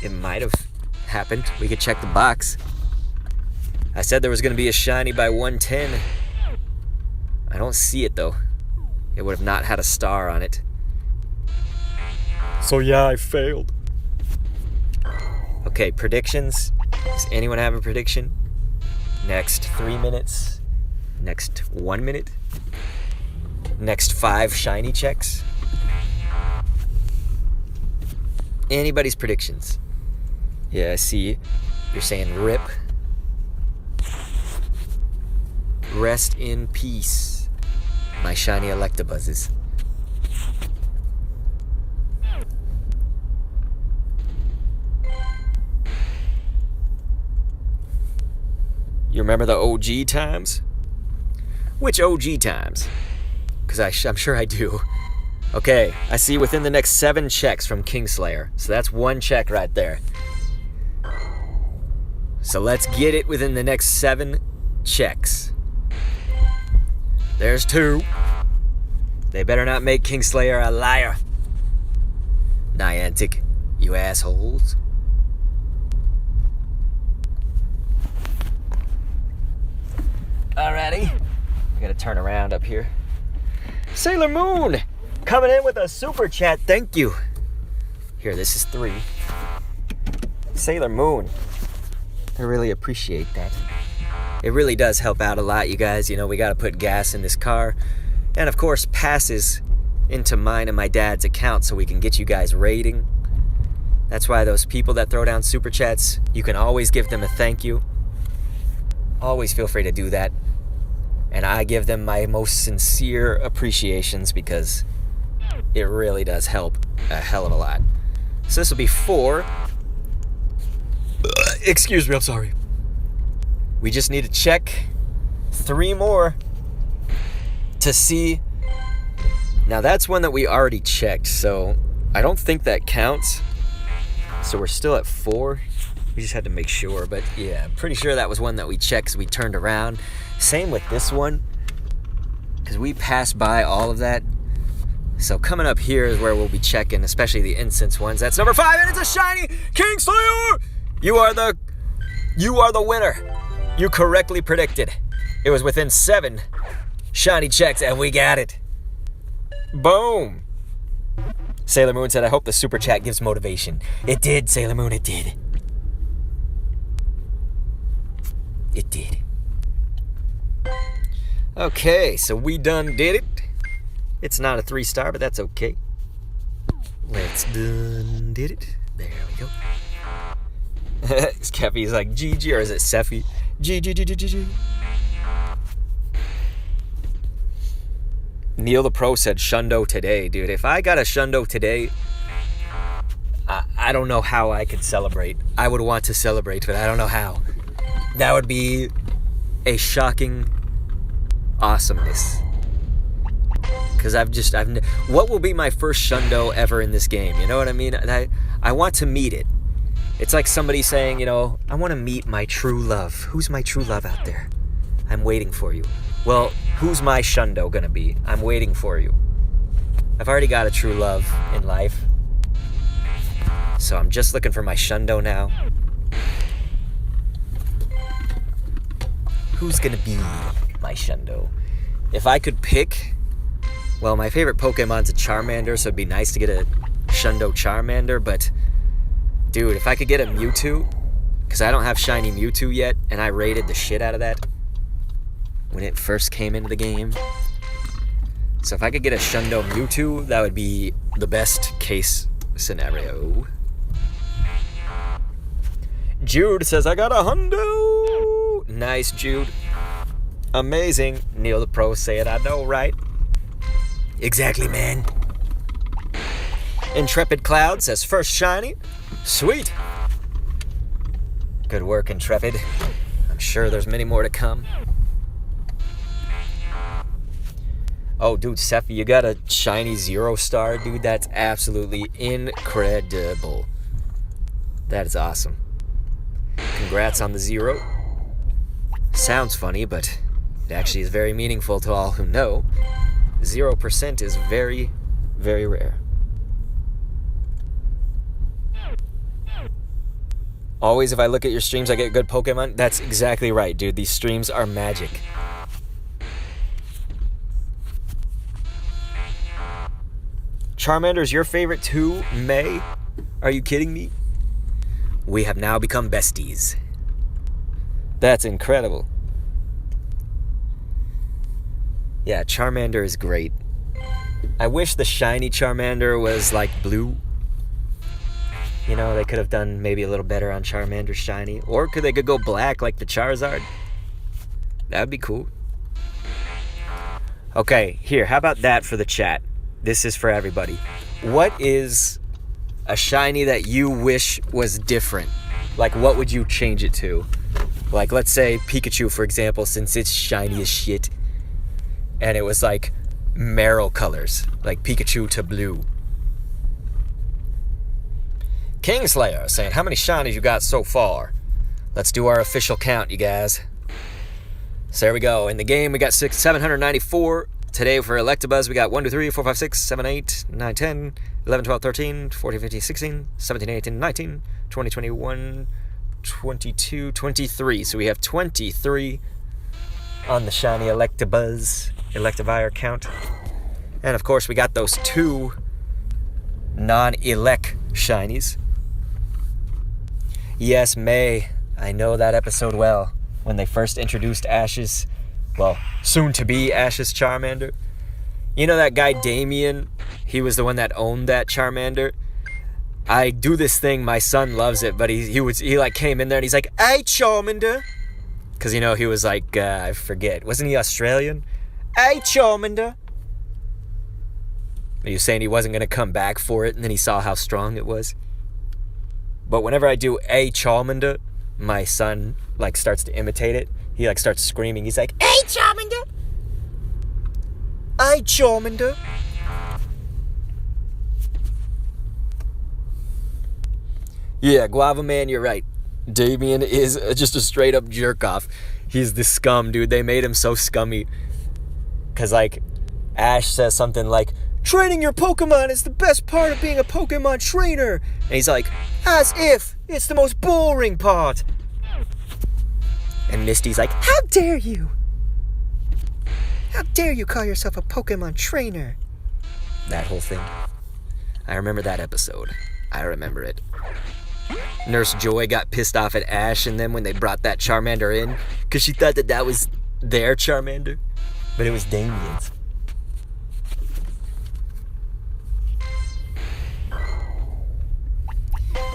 It might have happened. We could check the box. I said there was going to be a shiny by 110. I don't see it, though. It would have not had a star on it. So yeah, I failed. Okay, predictions. Does anyone have a prediction? Next 3 minutes? Next 1 minute? next 5 shiny checks? Anybody's predictions? Yeah, I see. You're saying rip. Rest in peace, my shiny Electabuzzes. You remember the OG times? Which OG times? Because I'm sure I do. Okay, I see within the next 7 checks from Kingslayer. So that's 1 check right there. So let's get it within the next 7 checks. There's 2. They better not make Kingslayer a liar. Niantic, you assholes. Alrighty. I gotta turn around up here. Sailor Moon coming in with a super chat. Thank you. Here, this is 3. Sailor Moon. I really appreciate that. It really does help out a lot, you guys. You know, we gotta put gas in this car. And of course, passes into mine and my dad's account so we can get you guys rating. That's why those people that throw down super chats, you can always give them a thank you. Always feel free to do that. And I give them my most sincere appreciations because it really does help a hell of a lot. So this will be 4. Excuse me, I'm sorry. We just need to check 3 more to see. Now that's one that we already checked, so I don't think that counts. So we're still at 4. We just had to make sure, but yeah, I'm pretty sure that was one that we checked because we turned around. Same with this one, because we passed by all of that. So coming up here is where we'll be checking, especially the incense ones. That's number 5, and it's a shiny Kingslayer! You are the winner. You correctly predicted. It was within 7 shiny checks, and we got it. Boom. Sailor Moon said, I hope the super chat gives motivation. It did, Sailor Moon, it did. It did. Okay, so we done did it. It's not a 3-star, but that's okay. Let's done did it. There we go. Keffy's like GG, or is it Seffi? GG. Neil the Pro said Shundo today, dude. If I got a Shundo today, I don't know how I could celebrate. I would want to celebrate, but I don't know how. That would be a shocking awesomeness. Because what will be my first Shundo ever in this game? You know what I mean? And I want to meet it. It's like somebody saying, you know, I want to meet my true love. Who's my true love out there? I'm waiting for you. Well, who's my Shundo gonna be? I'm waiting for you. I've already got a true love in life. So I'm just looking for my Shundo now. Who's gonna be my Shundo? If I could pick, well, my favorite Pokemon's a Charmander, so it'd be nice to get a Shundo Charmander, but dude, if I could get a Mewtwo, because I don't have shiny Mewtwo yet, and I rated the shit out of that when it first came into the game. So if I could get a Shundo Mewtwo, that would be the best case scenario. Jude says, I got a hundo. Nice, Jude. Amazing. Neil the Pro said, I know, right? Exactly, man. Intrepid Cloud says, first shiny. Sweet. Good work, Intrepid. I'm sure there's many more to come. Oh, dude, Sephi, you got a shiny 0-star, dude. That's absolutely incredible. That is awesome. Congrats on the 0. Sounds funny, but it actually is very meaningful to all who know. 0% is very, very rare. Always, if I look at your streams, I get good Pokemon. That's exactly right, dude. These streams are magic. Charmander's your favorite too, May? Are you kidding me? We have now become besties. That's incredible. Yeah, Charmander is great. I wish the shiny Charmander was like blue. You know, they could have done maybe a little better on Charmander shiny. Or they could go black like the Charizard. That would be cool. Okay, here, how about that for the chat? This is for everybody. What is a shiny that you wish was different? Like, what would you change it to? Like, let's say Pikachu, for example, since it's shiny as shit. And it was like Meryl colors. Like Pikachu to blue. Kingslayer saying, how many shinies you got so far? Let's do our official count, you guys. So there we go. In the game, we got 794. Today for Electabuzz, we got 1, 2, 3, 4, 5, 6, 7, 8, 9, 10, 11, 12, 13, 14, 15, 16, 17, 18, 19, 20, 21, 22, 23. So we have 23 on the shiny Electabuzz, Electivire count. And of course, we got those 2 non-elect shinies. Yes, May. I know that episode well. When they first introduced Ash's, well, soon-to-be Ash's Charmander. You know that guy Damien? He was the one that owned that Charmander. I do this thing, my son loves it, but he like came in there and he's like, hey, Charmander. Because, you know, he was like, I forget, wasn't he Australian? Hey, Charmander. He was saying he wasn't going to come back for it, and then he saw how strong it was. But whenever I do a Charmander, my son like starts to imitate it. He like starts screaming. He's like, hey, Charmander! Hey, Charmander! Yeah, Guava Man, you're right. Damien is just a straight up jerk off. He's the scum, dude. They made him so scummy. Cause like, Ash says something like, training your Pokemon is the best part of being a Pokemon trainer. And he's like, as if it's the most boring part. And Misty's like, how dare you? How dare you call yourself a Pokemon trainer? That whole thing. I remember that episode. I remember it. Nurse Joy got pissed off at Ash and them when they brought that Charmander in. Because she thought that was their Charmander. But it was Damien's.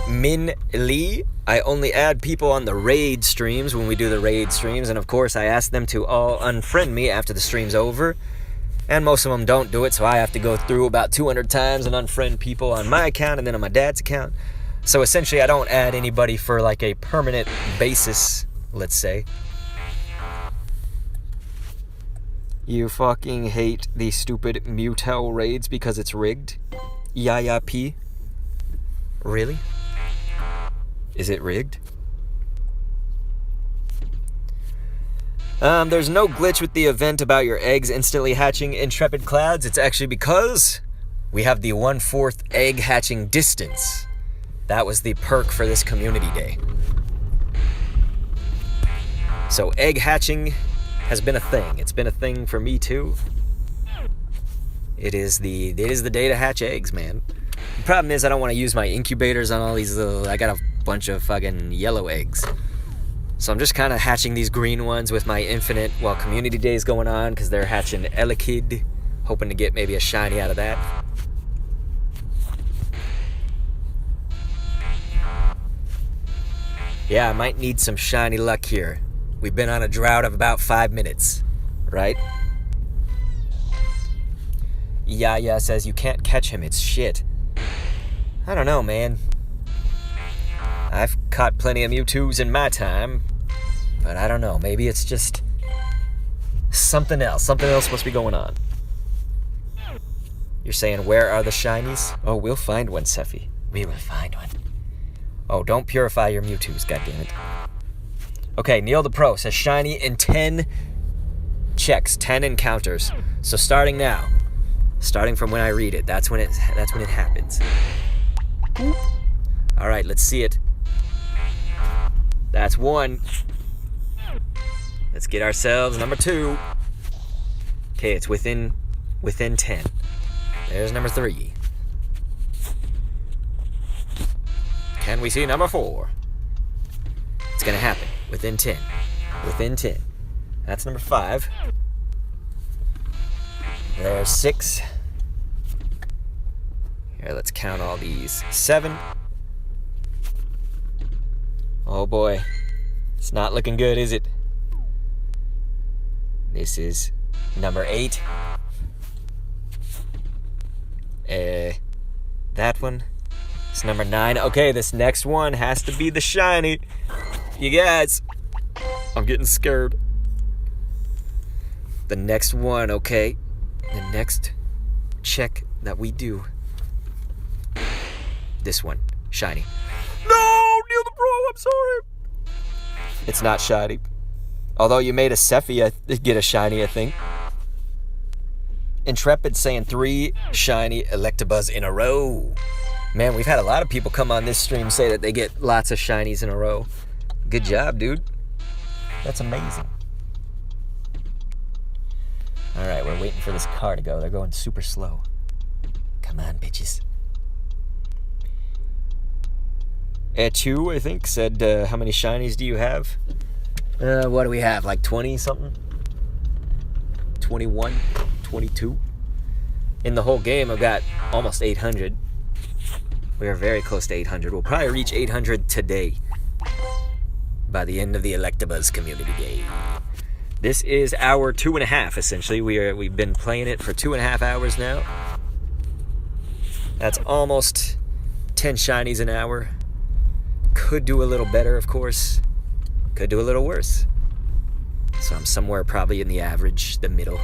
Min Lee, I only add people on the raid streams when we do the raid streams, and of course I ask them to all unfriend me after the stream's over, and most of them don't do it, so I have to go through about 200 times and unfriend people on my account and then on my dad's account. So essentially I don't add anybody for like a permanent basis, let's say. You fucking hate the stupid Mewtwo raids because it's rigged? Yaya P? Really? Is it rigged? There's no glitch with the event about your eggs instantly hatching intrepid clouds. It's actually because we have the 1/4 egg hatching distance. That was the perk for this community day. So egg hatching has been a thing. It's been a thing for me too. It is the day to hatch eggs, man. The problem is I don't want to use my incubators on all these little... I got a bunch of fucking yellow eggs. So I'm just kind of hatching these green ones with my infinite... Well, community days going on because they're hatching Elekid. Hoping to get maybe a shiny out of that. Yeah, I might need some shiny luck here. We've been on a drought of about 5 minutes. Right? Yaya says you can't catch him. It's shit. I don't know, man. I've caught plenty of Mewtwo's in my time, but I don't know. Maybe it's just something else. Something else must be going on. You're saying, where are the shinies? Oh, we'll find one, Sephi. We will find one. Oh, don't purify your Mewtwo's, goddammit. Okay, Neil the Pro says shiny in 10 checks, 10 encounters. So starting now, starting from when I read it, that's when it happens. All right, let's see it. That's 1. Let's get ourselves number 2. Okay, it's within 10. There's number 3. Can we see number 4? It's gonna happen within 10. Within 10. That's number 5. There's 6. Here, let's count all these. 7. Oh boy. It's not looking good, is it? This is number 8. That one. It's number 9. Okay, this next one has to be the shiny. You guys, I'm getting scared. The next one, okay. The next check that we do. This one, shiny. No, Neil the Pro, I'm sorry. It's not shiny. Although you made a Sephi get a shiny, I think. Intrepid saying 3 shiny Electabuzz in a row. Man, we've had a lot of people come on this stream say that they get lots of shinies in a row. Good job, dude. That's amazing. Alright, we're waiting for this car to go. They're going super slow. Come on, bitches. 2, I think, said, how many shinies do you have? What do we have? Like 20 something? 21? 22? In the whole game, I've got almost 800. We are very close to 800. We'll probably reach 800 today. By the end of the Electabuzz community day. This is hour 2.5, essentially. We've been playing it for 2.5 hours now. That's almost 10 shinies an hour. Could do a little better, of course. Could do a little worse. So I'm somewhere probably in the average, the middle.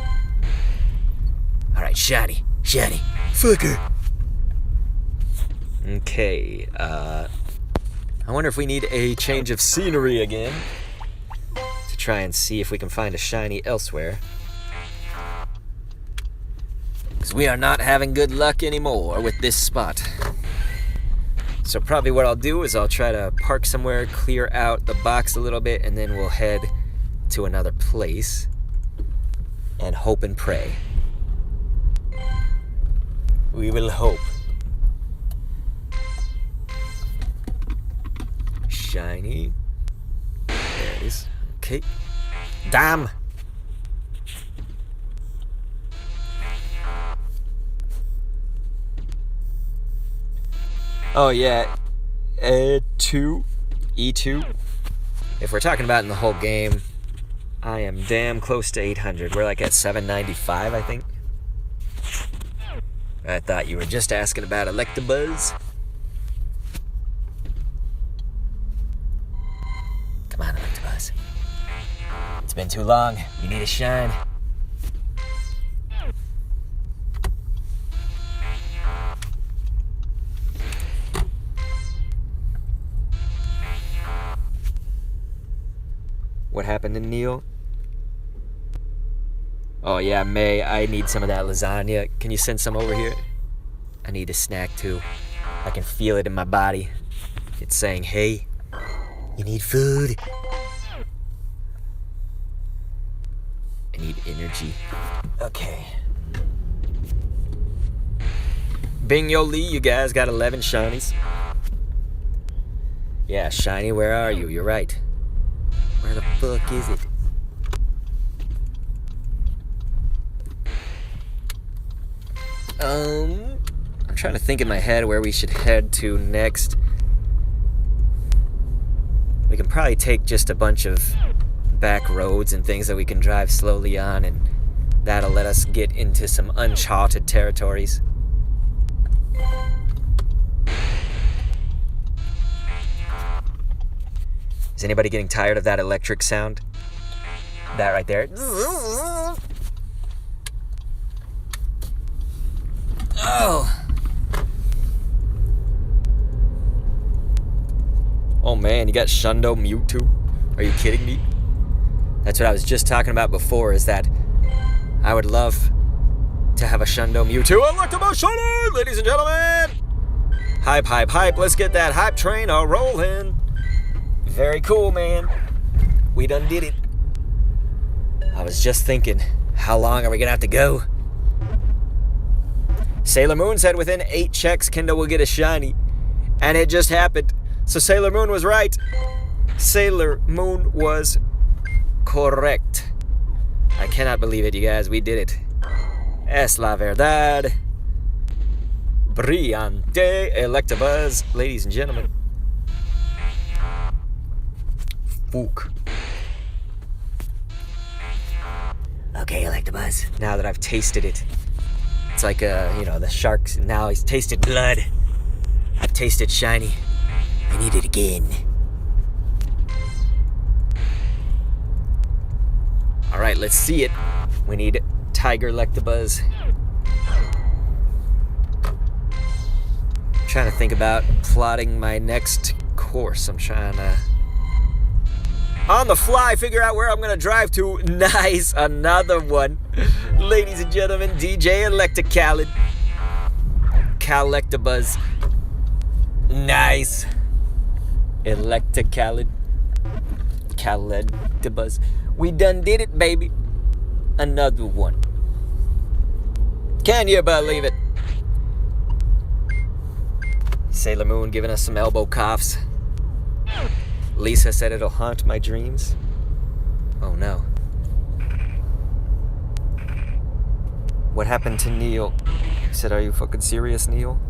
Alright, shiny. Shiny. Fucker. Okay, I wonder if we need a change of scenery again. To try and see if we can find a shiny elsewhere. Because we are not having good luck anymore with this spot. So probably what I'll do is I'll try to park somewhere, clear out the box a little bit, and then we'll head to another place and hope and pray. We will hope. Shiny. There it is. Okay. Damn! Oh yeah, E2. If we're talking about in the whole game, I am damn close to 800. We're like at 795, I think. I thought you were just asking about Electabuzz. Come on, Electabuzz. It's been too long. You need a shine. What happened to Neil? Oh yeah, May, I need some of that lasagna. Can you send some over here? I need a snack too. I can feel it in my body. It's saying, hey, you need food. I need energy. Okay. Bing Yo Lee, you guys got 11 shinies. Yeah, shiny, where are you? You're right. Where the fuck is it? I'm trying to think in my head where we should head to next. We can probably take just a bunch of back roads and things that we can drive slowly on, and that'll let us get into some uncharted territories. Is anybody getting tired of that electric sound? That right there. Oh. Oh man, you got Shundo Mewtwo? Are you kidding me? That's what I was just talking about before, is that I would love to have a Shundo Mewtwo. Electabuzz shiny, ladies and gentlemen! Hype, hype, hype. Let's get that hype train a-rolling. Very cool, man. We done did it. I was just thinking, how long are we gonna have to go? Sailor Moon said within 8 checks, Kendall will get a shiny. And it just happened. So Sailor Moon was right. Sailor Moon was correct. I cannot believe it, you guys. We did it. Es la verdad. Brillante Electabuzz, ladies and gentlemen. Fuck. Okay, Electabuzz. Now that I've tasted it, it's like, the sharks. Now he's tasted blood. I've tasted shiny. I need it again. All right, let's see it. We need Tiger Electabuzz. I'm trying to think about plotting my next course. I'm trying to, on the fly, figure out where I'm going to drive to. Nice, another one. Ladies and gentlemen, DJ Electabuzz. Electabuzz. Nice. Electabuzz. We done did it, baby. Another one. Can you believe it? Sailor Moon giving us some elbow coughs. Lisa said it'll haunt my dreams. Oh no. What happened to Neil? He said, are you fucking serious, Neil?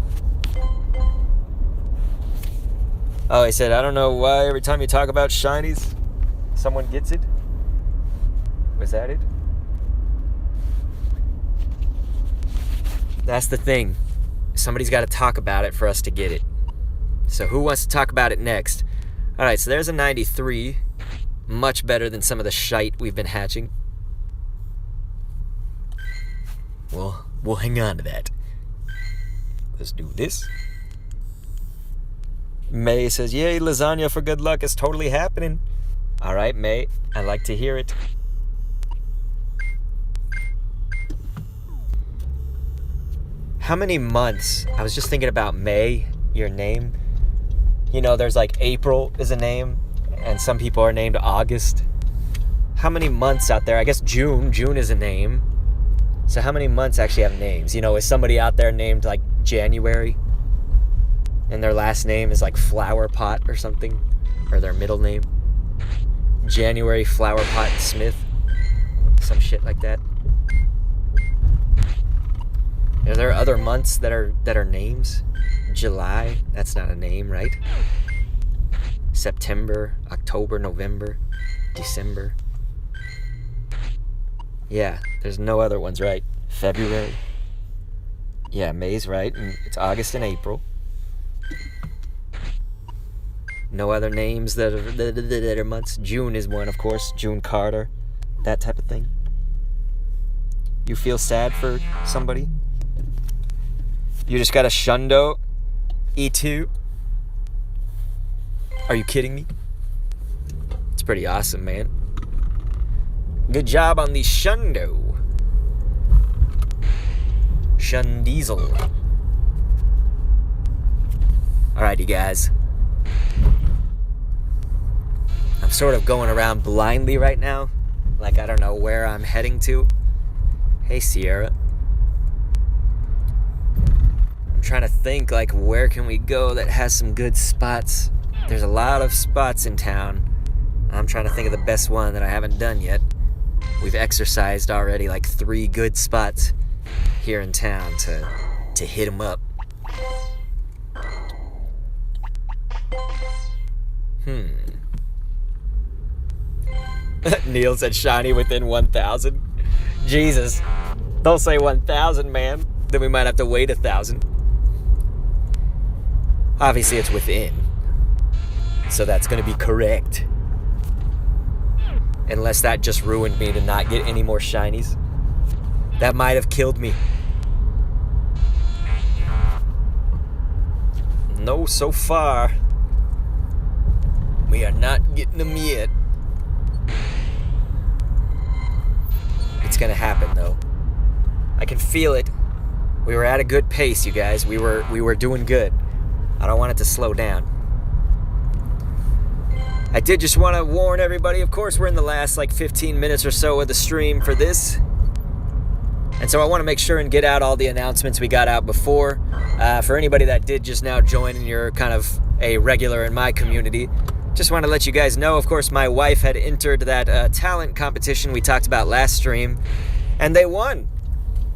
Oh, he said, I don't know why every time you talk about shinies, someone gets it. Was that it? That's the thing. Somebody's got to talk about it for us to get it. So who wants to talk about it next? All right, so there's a 93. Much better than some of the shite we've been hatching. Well, we'll hang on to that. Let's do this. May says, yay, lasagna for good luck. It's totally happening. All right, May. I like to hear it. How many months? I was just thinking about May, your name. You know, there's like April is a name, and some people are named August. How many months out there? I guess June. June is a name. So how many months actually have names? You know, is somebody out there named like January? And their last name is like Flower Pot or something? Or their middle name? January Flower Pot Smith? Some shit like that. Are there other months that are names? July, that's not a name, right? September, October, November, December. Yeah, there's no other ones, right? February. Yeah, May's right, and it's August and April. No other names that are months. June is one, of course. June Carter, that type of thing. You feel sad for somebody? You just got a Shundo E2? Are you kidding me? It's pretty awesome, man. Good job on the Shundo. Shundiesel. Alright, you guys. I'm sort of going around blindly right now. Like, I don't know where I'm heading to. Hey, Sierra. I'm trying to think, like, where can we go that has some good spots? There's a lot of spots in town. I'm trying to think of the best one that I haven't done yet. We've exercised already, like, 3 good spots here in town to hit them up. Neil said shiny within 1,000. Jesus. Don't say 1,000, man. Then we might have to wait 1,000. Obviously, it's within. So that's going to be correct. Unless that just ruined me to not get any more shinies. That might have killed me. No, so far. We are not getting them yet. It's gonna happen, though. I can feel it. We were at a good pace, you guys. We were doing good. I don't want it to slow down. I did just want to warn everybody, of course, we're in the last, 15 minutes or so of the stream for this. And so I want to make sure and get out all the announcements we got out before. For anybody that did just now join and you're kind of a regular in my community, just want to let you guys know, of course, my wife had entered that talent competition we talked about last stream, and they won.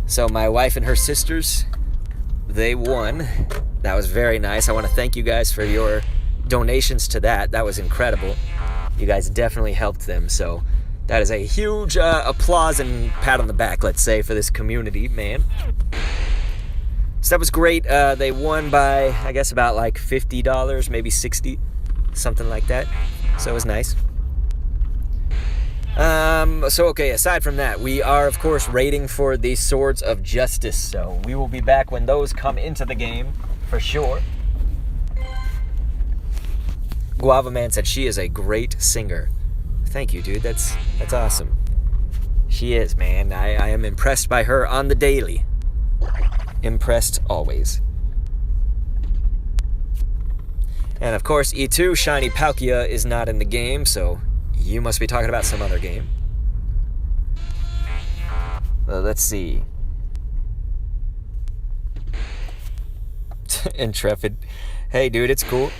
So my wife and her sisters, they won. That was very nice. I want to thank you guys for your donations to that. That was incredible. You guys definitely helped them, so that is a huge applause and pat on the back, let's say, for this community, man. So that was great. They won by, I guess, about like $50, maybe $60, something like that. So it was nice. Okay, aside from that, we are, of course, raiding for the Swords of Justice, so we will be back when those come into the game, for sure. Guava Man said she is a great singer. Thank you, dude. That's awesome. She is, man. I am impressed by her on the daily. Impressed always. And of course, E2, Shiny Palkia, is not in the game, so you must be talking about some other game. Let's see. Intrepid. Hey, dude, it's cool.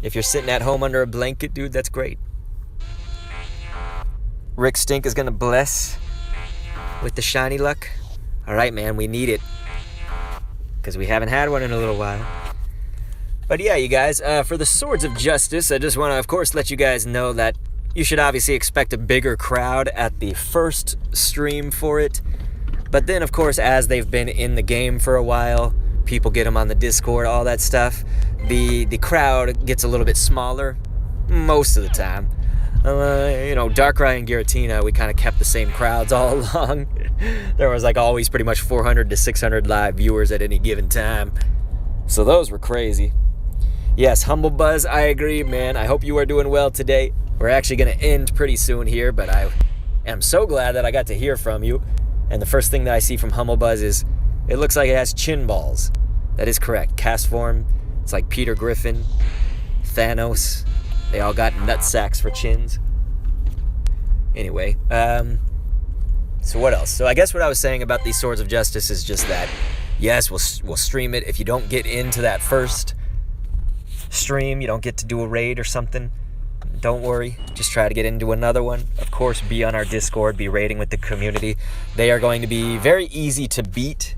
If you're sitting at home under a blanket, dude, that's great. Rick Stink is going to bless with the shiny luck. All right, man, we need it. Because we haven't had one in a little while. But yeah, you guys, for the Swords of Justice, I just want to, of course, let you guys know that you should obviously expect a bigger crowd at the first stream for it. But then, of course, as they've been in the game for a while, people get them on the Discord, all that stuff, the crowd gets a little bit smaller most of the time. Darkrai and Giratina, we kind of kept the same crowds all along. There was like always pretty much 400 to 600 live viewers at any given time. So those were crazy. Yes, Humble Buzz, I agree, man. I hope you are doing well today. We're actually going to end pretty soon here, but I am so glad that I got to hear from you. And the first thing that I see from Humble Buzz is it looks like it has chin balls. That is correct. Cast form. It's like Peter Griffin, Thanos. They all got nut sacks for chins. Anyway, so what else? So I guess what I was saying about these Swords of Justice is just that, yes, we'll stream it. If you don't get into that first stream, you don't get to do a raid or something, don't worry. Just try to get into another one. Of course, be on our Discord, be raiding with the community. They are going to be very easy to beat.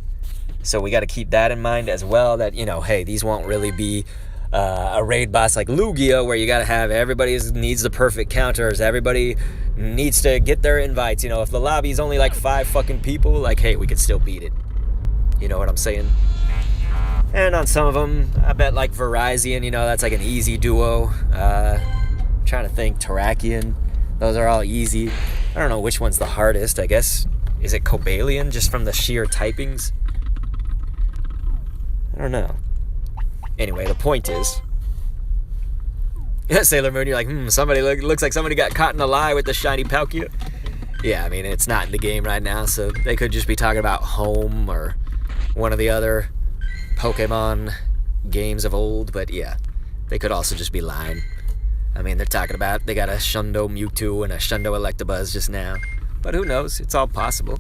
So we got to keep that in mind as well, that, hey, these won't really be a raid boss like Lugia, where you got to have everybody needs the perfect counters. Everybody needs to get their invites. If the lobby's only like 5 fucking people, like, hey, we could still beat it. You know what I'm saying? And on some of them, I bet like Verizon, that's like an easy duo. Trying to think, Terrakion, those are all easy. I don't know which one's the hardest. I guess, is it Cobalion, just from the sheer typings? I don't know. Anyway, the point is, Sailor Moon, you're like, somebody looks like somebody got caught in a lie with the shiny Palkia. Yeah, I mean, it's not in the game right now, so they could just be talking about Home or one of the other Pokemon games of old, but yeah, they could also just be lying. I mean, they're talking about they got a Shundo Mewtwo and a Shundo Electabuzz just now, but who knows? It's all possible.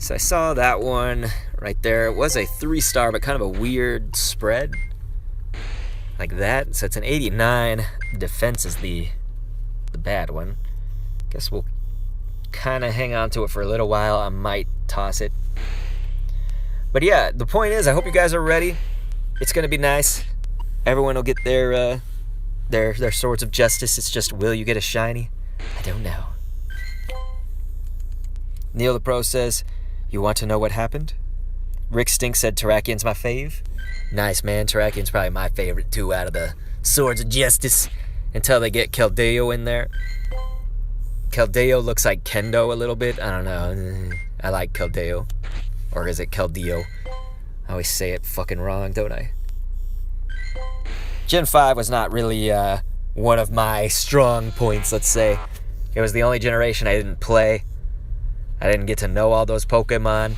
So I saw that one right there. It was a 3-star, but kind of a weird spread. Like that. So it's an 89. Defense is the bad one. Guess we'll kind of hang on to it for a little while. I might toss it. But yeah, the point is, I hope you guys are ready. It's going to be nice. Everyone will get their Swords of Justice. It's just, will you get a shiny? I don't know. Neil the Pro says, you want to know what happened? Rick Stink said Terrakion's my fave. Nice, man. Terrakion's probably my favorite, too, out of the Swords of Justice. Until they get Keldeo in there. Keldeo looks like Kendo a little bit. I don't know. I like Keldeo. Or is it Keldeo? I always say it fucking wrong, don't I? Gen 5 was not really one of my strong points, let's say. It was the only generation I didn't play. I didn't get to know all those Pokemon.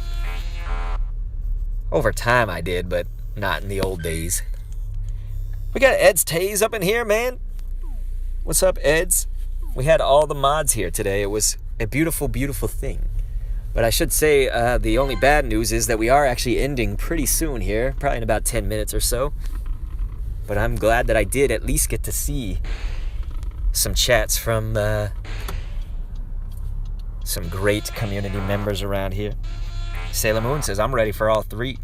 Over time I did, but not in the old days. We got Ed's Taze up in here, man. What's up, Eds? We had all the mods here today. It was a beautiful, beautiful thing. But I should say the only bad news is that we are actually ending pretty soon here, probably in about 10 minutes or so. But I'm glad that I did at least get to see some chats from some great community members around here. Sailor Moon says, I'm ready for all 3.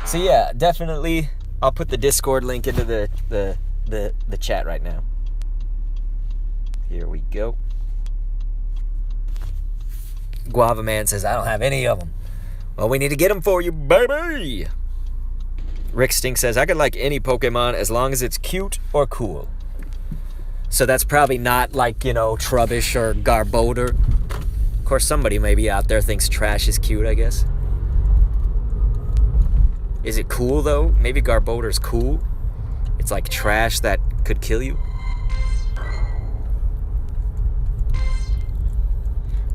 So yeah, definitely, I'll put the Discord link into the chat right now. Here we go. Guava Man says, I don't have any of them. Well, we need to get them for you, baby. Rick Stink says, I could like any Pokemon as long as it's cute or cool. So that's probably not like, Trubbish or Garbodor. Of course, somebody maybe out there thinks trash is cute, I guess. Is it cool, though? Maybe Garbodor's cool. It's like trash that could kill you.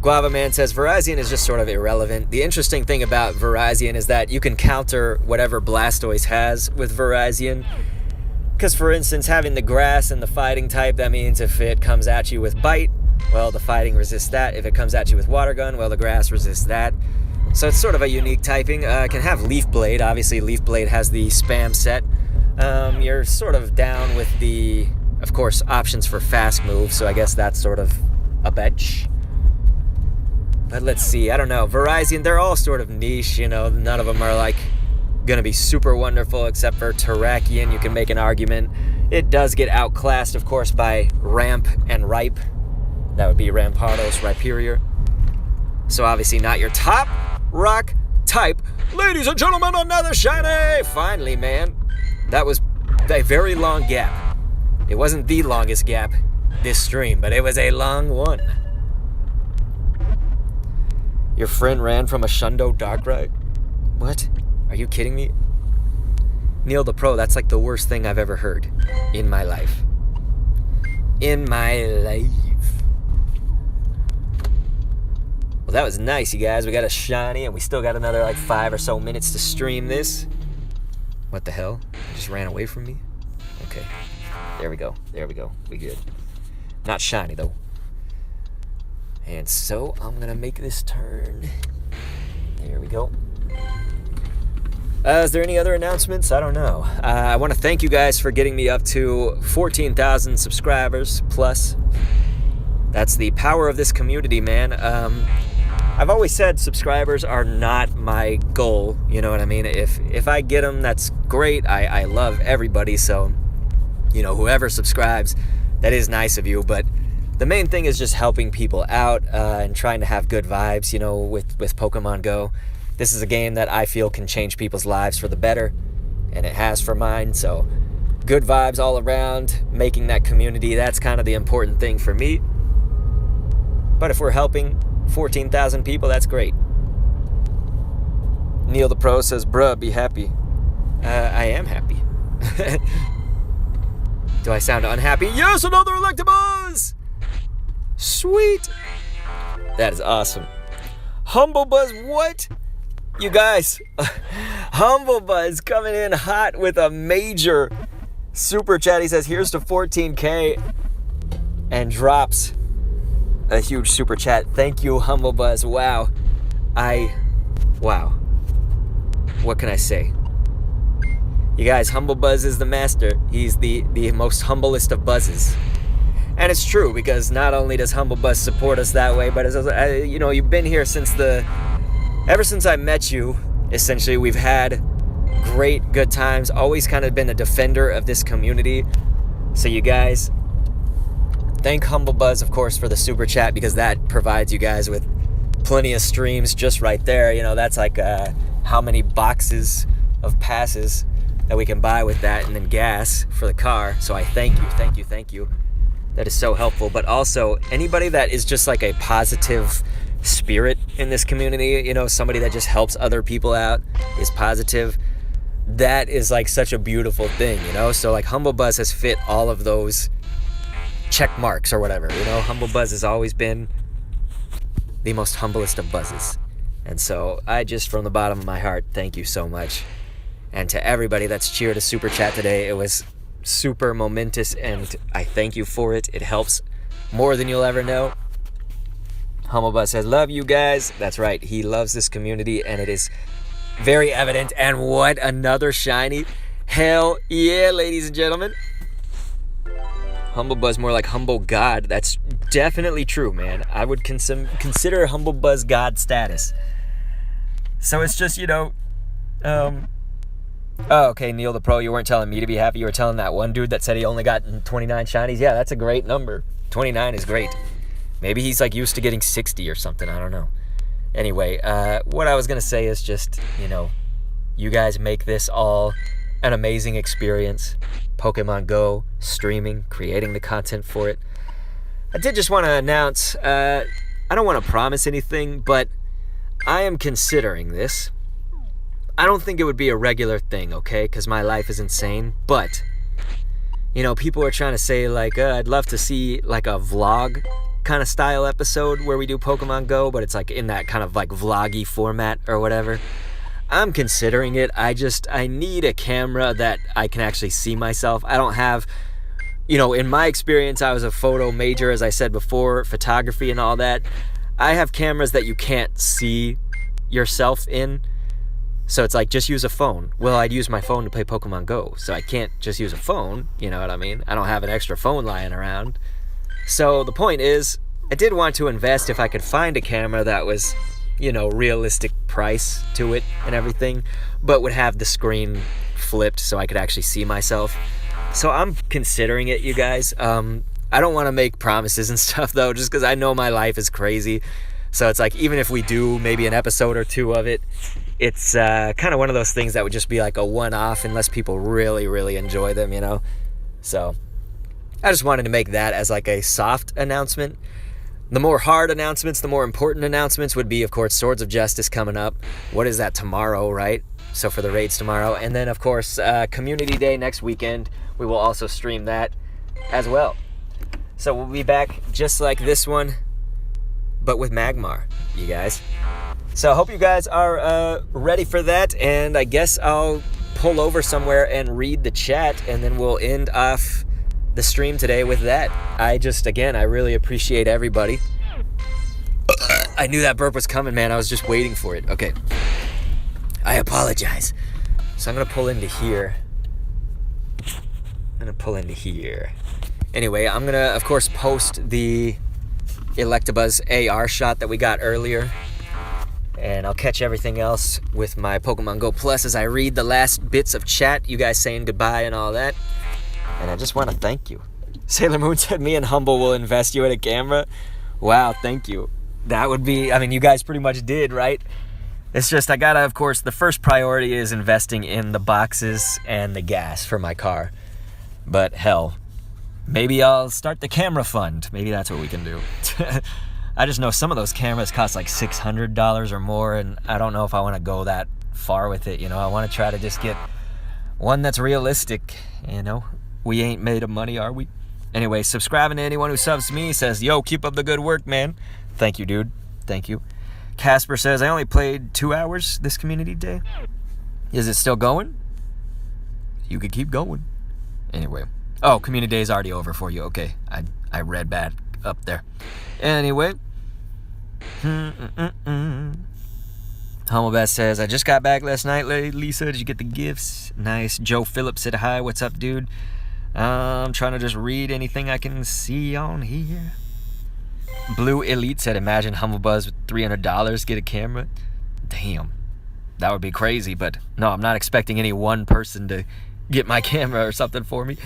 Guava Man says, Virizion is just sort of irrelevant. The interesting thing about Virizion is that you can counter whatever Blastoise has with Virizion. Because, for instance, having the grass and the fighting type, that means if it comes at you with Bite, well, the fighting resists that. If it comes at you with Water Gun, well, the grass resists that. So it's sort of a unique typing. It can have Leaf Blade. Obviously, Leaf Blade has the spam set. You're sort of down with the, of course, options for fast move. So I guess that's sort of a bench. But let's see. I don't know. Virizion, they're all sort of niche. None of them are like going to be super wonderful except for Terrakion. You can make an argument. It does get outclassed, of course, by Ramp and Ripe. That would be Rampardos, Rhyperior. So obviously not your top rock type. Ladies and gentlemen, another shiny! Finally, man. That was a very long gap. It wasn't the longest gap this stream, but it was a long one. Your friend ran from a Shundo Darkrai? What? Are you kidding me? Neil the Pro, that's like the worst thing I've ever heard in my life. In my life. Well, that was nice, you guys. We got a shiny, and we still got another, 5 or so minutes to stream this. What the hell? It just ran away from me? Okay. There we go. We good. Not shiny, though. And so, I'm going to make this turn. There we go. Is there any other announcements? I don't know. I want to thank you guys for getting me up to 14,000 subscribers plus. That's the power of this community, man. I've always said subscribers are not my goal. You know what I mean? If I get them, that's great. I love everybody. So, whoever subscribes, that is nice of you. But the main thing is just helping people out and trying to have good vibes, with Pokemon Go. This is a game that I feel can change people's lives for the better, and it has for mine. So good vibes all around, making that community, that's kind of the important thing for me. But if we're helping 14,000 people, that's great. Neil the Pro says, bruh, be happy. I am happy. Do I sound unhappy? Yes, another Electabuzz! Sweet! That is awesome. Humblebuzz, what? You guys, Humblebuzz coming in hot with a major super chat. He says, here's to 14K, and drops a huge super chat. Thank you, Humblebuzz. Wow. Wow. What can I say? You guys, Humblebuzz is the master. He's the most humblest of buzzes. And it's true, because not only does Humblebuzz support us that way, but it's, you've been here ever since I met you. Essentially, we've had great, good times. Always kind of been a defender of this community. So you guys, thank Humblebuzz, of course, for the super chat, because that provides you guys with plenty of streams just right there. That's like how many boxes of passes that we can buy with that, and then gas for the car. So I thank you. That is so helpful. But also, anybody that is just like a positive spirit in this community, somebody that just helps other people out, is positive, that is like such a beautiful thing, So like Humblebuzz has fit all of those check marks or whatever, Humblebuzz has always been the most humblest of buzzes. And so I just, from the bottom of my heart, thank you so much. And to everybody that's cheered a super chat today, it was super momentous, and I thank you for it. It helps more than you'll ever know. Humblebuzz says, love you guys. That's right, he loves this community, and it is very evident. And what, another shiny? Hell yeah, ladies and gentlemen. Humblebuzz more like humble god. That's definitely true, man. I would consider Humblebuzz god status. So it's just, Oh, okay, Neil the Pro, you weren't telling me to be happy. You were telling that one dude that said he only got 29 shinies. Yeah, that's a great number. 29 is great. Maybe he's like used to getting 60 or something. I don't know. Anyway, what I was going to say is just, you guys make this all an amazing experience. Pokemon Go, streaming, creating the content for it. I did just want to announce, I don't want to promise anything, but I am considering this. I don't think it would be a regular thing, okay? Because my life is insane. But, people are trying to say, like, I'd love to see, like, a vlog kind of style episode where we do Pokemon Go, but it's, like, in that kind of, like, vloggy format or whatever. I'm considering it. I need a camera that I can actually see myself. I don't have, in my experience, I was a photo major, as I said before, photography and all that. I have cameras that you can't see yourself in. So it's like, just use a phone. Well, I'd use my phone to play Pokemon Go, so I can't just use a phone, you know what I mean? I don't have an extra phone lying around. So the point is, I did want to invest if I could find a camera that was, realistic price to it and everything, but would have the screen flipped so I could actually see myself. So I'm considering it, you guys. I don't want to make promises and stuff, though, just because I know my life is crazy. So it's like, even if we do maybe an episode or two of it, it's kind of one of those things that would just be like a one-off unless people really, really enjoy them, So I just wanted to make that as like a soft announcement. The more hard announcements, the more important announcements would be, of course, Swords of Justice coming up. What is that, tomorrow, right? So for the raids tomorrow. And then, of course, Community Day next weekend. We will also stream that as well. So we'll be back just like this one, but with Magmar, you guys. So I hope you guys are ready for that, and I guess I'll pull over somewhere and read the chat, and then we'll end off the stream today with that. I really appreciate everybody. I knew that burp was coming, man. I was just waiting for it. Okay. I apologize. So I'm going to pull into here. Anyway, I'm going to, of course, post the Electabuzz AR shot that we got earlier. And I'll catch everything else with my Pokemon Go Plus as I read the last bits of chat, you guys saying goodbye and all that. And I just want to thank you. Sailor Moon said, me and Humble will invest you in a camera. Wow, thank you. That would be, you guys pretty much did, right? It's just, I gotta, of course, the first priority is investing in the boxes and the gas for my car. But hell, maybe I'll start the camera fund. Maybe that's what we can do. I just know some of those cameras cost like $600 or more, and I don't know if I want to go that far with it, I want to try to just get one that's realistic, We ain't made of money, are we? Anyway, subscribing to anyone who subs to me says, yo, keep up the good work, man. Thank you, dude. Thank you. Casper says, I only played 2 hours this community day. Is it still going? You could keep going. Anyway. Oh, community day is already over for you. Okay. I read bad up there. Anyway. Humblebest says, I just got back last night, Lisa. Did you get the gifts? Nice. Joe Phillips said hi. What's up, dude? I'm trying to just read anything I can see on here. Blue Elite said, imagine Humblebuzz with $300 get a camera. Damn. That would be crazy, but no, I'm not expecting any one person to get my camera or something for me.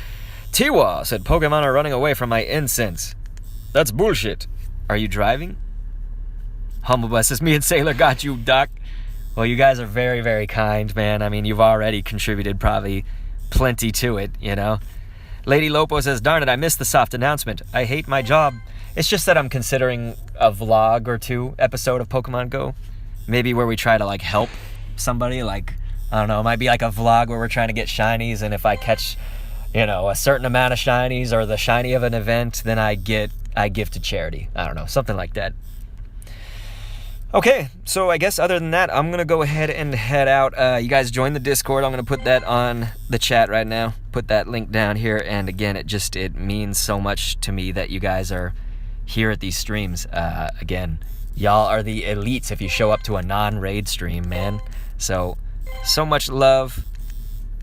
Tiwa said, Pokemon are running away from my incense. That's bullshit. Are you driving? Humblebuzz says, me and Sailor got you, Doc. Well, you guys are very, very kind, man. You've already contributed probably plenty to it, Lady Lopo says, darn it, I missed the soft announcement. I hate my job. It's just that I'm considering a vlog or two episode of Pokemon Go. Maybe where we try to, help somebody. I don't know, it might be like a vlog where we're trying to get shinies, and if I catch, a certain amount of shinies or the shiny of an event, then I give to charity. I don't know, something like that. Okay, so I guess other than that, I'm going to go ahead and head out. You guys join the Discord. I'm going to put that on the chat right now. Put that link down here. And again, it means so much to me that you guys are here at these streams. Again, y'all are the elites if you show up to a non-raid stream, man. So much love.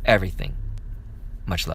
Everything. Much love.